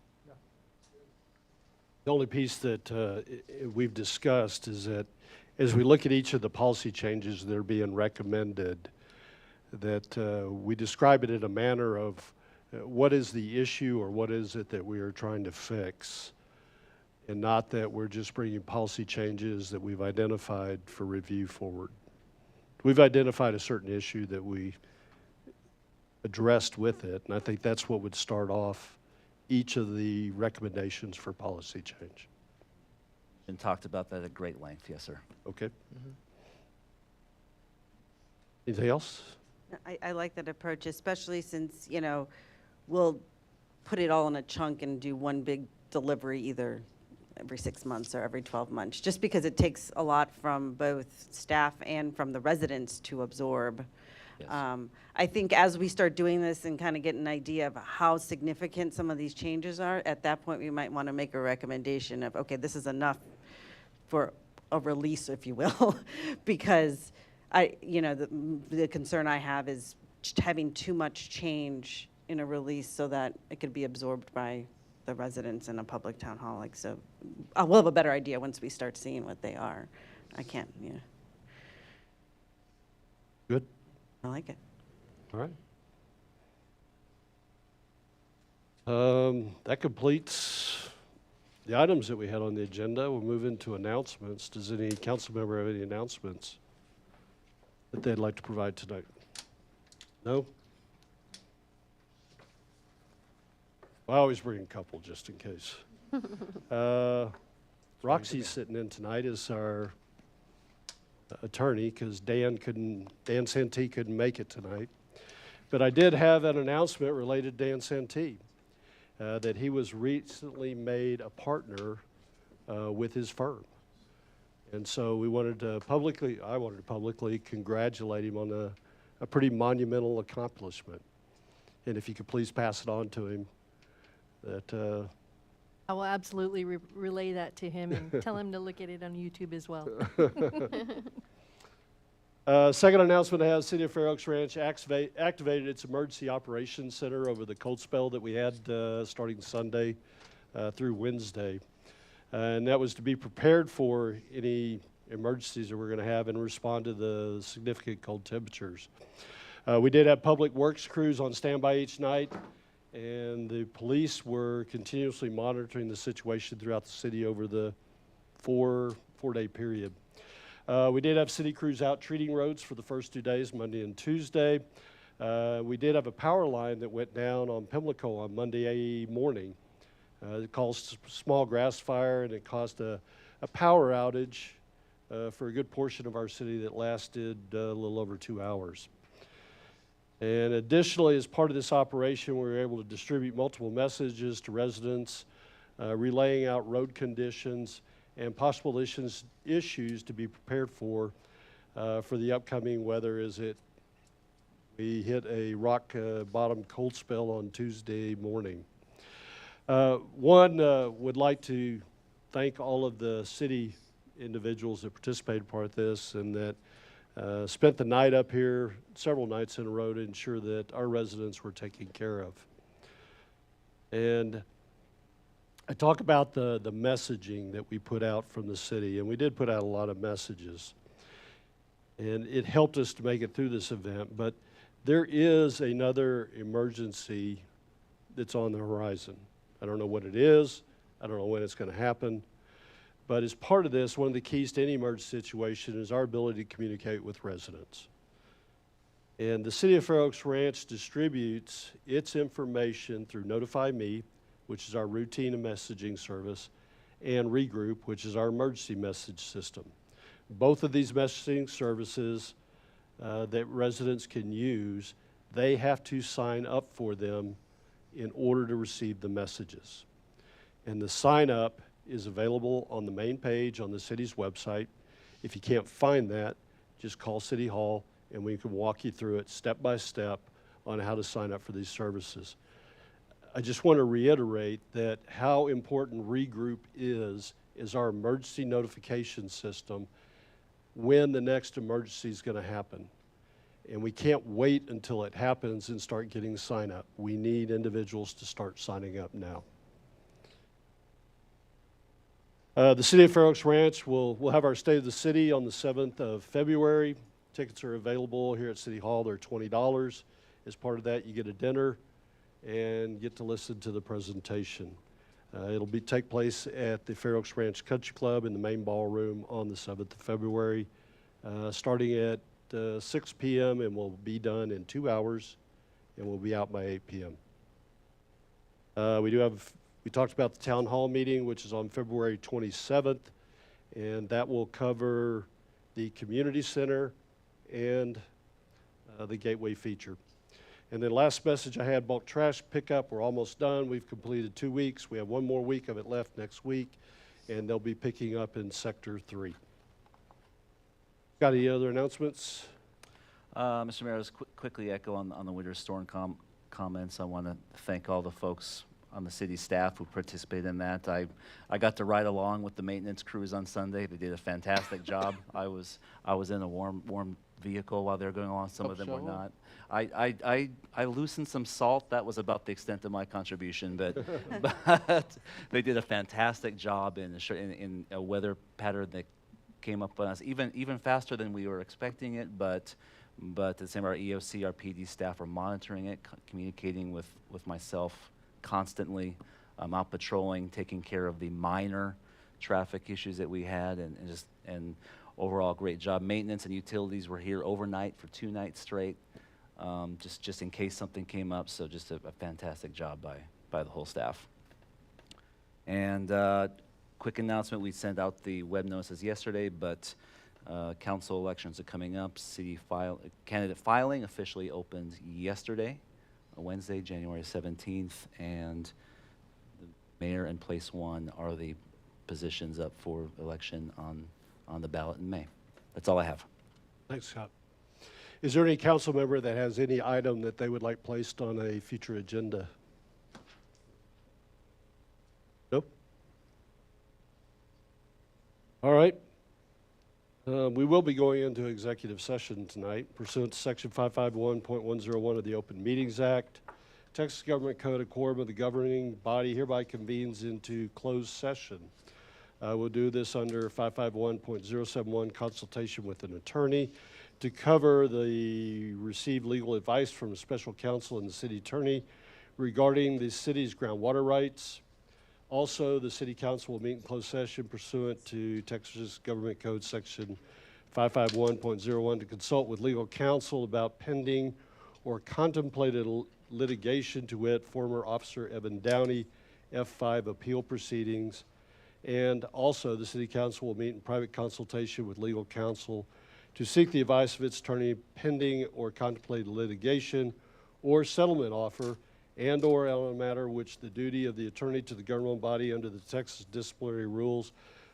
The only piece that we've discussed is that as we look at each of the policy changes that are being recommended, that we describe it in a manner of what is the issue or what is it that we are trying to fix, and not that we're just bringing policy changes that we've identified for review forward. We've identified a certain issue that we addressed with it, and I think that's what would start off each of the recommendations for policy change. And talked about that at great length, yes, sir. Okay. Anything else? I like that approach, especially since, we'll put it all in a chunk and do one big delivery either every 6 months or every 12 months, just because it takes a lot from both staff and from the residents to absorb. Yes. I think as we start doing this and kind of get an idea of how significant some of these changes are, at that point we might want to make a recommendation of, okay, this is enough for a release, if you will, because the concern I have is having too much change in a release so that it could be absorbed by the residents in a public town hall. So we'll have a better idea once we start seeing what they are. I can't, Good. I like it. All right. That completes the items that we had on the agenda. We'll move into announcements. Does any council member have any announcements that they'd like to provide tonight? No? I always bring a couple just in case. Roxy's sitting in tonight as our attorney because Dan Santee couldn't make it tonight. But I did have an announcement related to Dan Santee, that he was recently made a partner with his firm. And so I wanted to publicly congratulate him on a pretty monumental accomplishment. And if you could please pass it on to him, that I will absolutely relay that to him and tell him to look at it on YouTube as well. Second announcement I have, City of Fair Oaks Ranch activated its Emergency Operations Center over the cold spell that we had starting Sunday through Wednesday. And that was to be prepared for any emergencies that we're going to have and respond to the significant cold temperatures. We did have public works crews on standby each night, and the police were continuously monitoring the situation throughout the city over the four-day period. We did have city crews out treating roads for the first 2 days, Monday and Tuesday. We did have a power line that went down on Pimlico on Monday morning. It caused a small grass fire, and it caused a power outage for a good portion of our city that lasted a little over 2 hours. And additionally, as part of this operation, we were able to distribute multiple messages to residents, relaying out road conditions and possible issues to be prepared for the upcoming weather as we hit a rock bottom cold spell on Tuesday morning. Would like to thank all of the city individuals that participated part of this and that spent the night up here, several nights in a row, to ensure that our residents were taken care of. And I talk about the messaging that we put out from the city, and we did put out a lot of messages. And it helped us to make it through this event, but there is another emergency that's on the horizon. I don't know what it is. I don't know when it's going to happen. But as part of this, one of the keys to any emergency situation is our ability to communicate with residents. And the City of Fair Oaks Ranch distributes its information through Notify Me, which is our routine and messaging service, and Regroup, which is our emergency message system. Both of these messaging services that residents can use, they have to sign up for them in order to receive the messages. And the sign up is available on the main page on the city's website. If you can't find that, just call City Hall and we can walk you through it step by step on how to sign up for these services. I just want to reiterate that how important Regroup is our emergency notification system when the next emergency is going to happen. And we can't wait until it happens and start getting sign up. We need individuals to start signing up now. The City of Fair Oaks Ranch will have our State of the City on the 7th of February. Tickets are available here at City Hall. They're $20. As part of that, you get a dinner and get to listen to the presentation. It'll take place at the Fair Oaks Ranch Country Club in the main ballroom on the 7th of February, starting at 6 p.m. and will be done in 2 hours, and we'll be out by 8 p.m. We talked about the town hall meeting, which is on February 27th, and that will cover the community center and the gateway feature. And then last message I had, bulk trash pickup, we're almost done. We've completed 2 weeks. We have one more week of it left next week, and they'll be picking up in Sector 3. Got any other announcements? Mr. Mayor, just quickly echo on the winter storm comments. I want to thank all the folks on the city staff who participated in that. I got to ride along with the maintenance crews on Sunday. They did a fantastic job. I was in a warm vehicle while they were going along. Some of them were not. I loosened some salt. That was about the extent of my contribution, but they did a fantastic job in a weather pattern that came up on us even faster than we were expecting it. But the same, our EOC, our PD staff are monitoring it, communicating with myself constantly. Out patrolling, taking care of the minor traffic issues that we had, and overall great job. Maintenance and utilities were here overnight for 2 nights straight, just in case something came up. So just a fantastic job by the whole staff. And quick announcement: we sent out the web notices yesterday, but council elections are coming up. Candidate filing officially opened yesterday, Wednesday, January 17th, and the mayor and place one are the positions up for election on the ballot in May. That's all I have. Thanks, Scott. Is there any council member that has any item that they would like placed on a future agenda? Nope. All right. We will be going into executive session tonight pursuant to Section 551.101 of the Open Meetings Act. Texas Government Code, a quorum of the governing body hereby convenes into closed session. We'll do this under 551.071, consultation with an attorney, to cover the received legal advice from a special counsel and the city attorney regarding the city's groundwater rights. Also, the City Council will meet in closed session pursuant to Texas Government Code Section 551.01 to consult with legal counsel about pending or contemplated litigation, to wit, former Officer Evan Downey, F5 appeal proceedings. And also, the City Council will meet in private consultation with legal counsel to seek the advice of its attorney pending or contemplated litigation or settlement offer, and/or on a matter which the duty of the attorney to the governmental body under the Texas disciplinary rules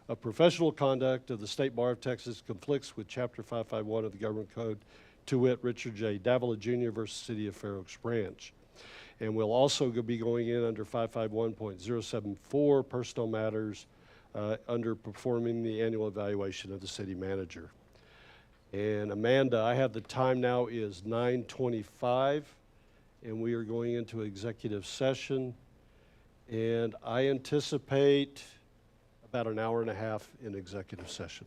of professional conduct of the State Bar of Texas conflicts with Chapter 551 of the Government Code, to wit, Richard J. Davila Jr. versus City of Fair Oaks Ranch. And we'll also be going in under 551.074 personnel matters under performing the annual evaluation of the city manager. And Amanda, I have the time now is 9:25, and we are going into executive session. And I anticipate about an hour and a half in executive session.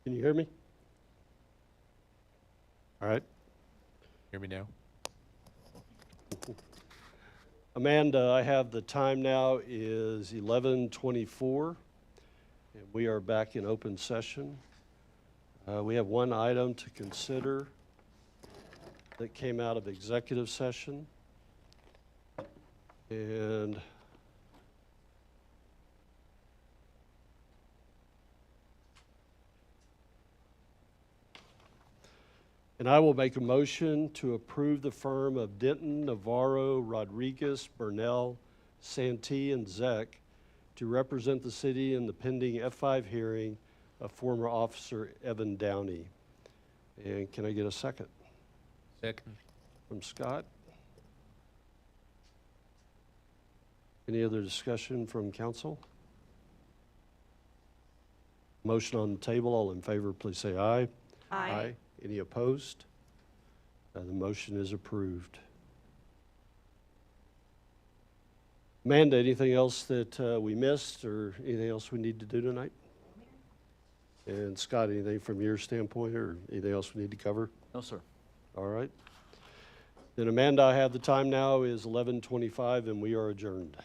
Can you hear me? All right. Hear me now? Amanda, I have the time now is 11:24, and we are back in open session. We have one item to consider that came out of executive session. And I will make a motion to approve the firm of Denton, Navarro, Rodriguez, Burnell, Santee, and Zek to represent the city in the pending F5 hearing of former officer Evan Downey. And can I get a second? Second. From Scott? Any other discussion from council? Motion on the table. All in favor, please say aye. Aye. Any opposed? The motion is approved. Amanda, anything else that we missed or anything else we need to do tonight? And Scott, anything from your standpoint or anything else we need to cover? No, sir. All right. Then Amanda, I have the time now is 11:25 and we are adjourned.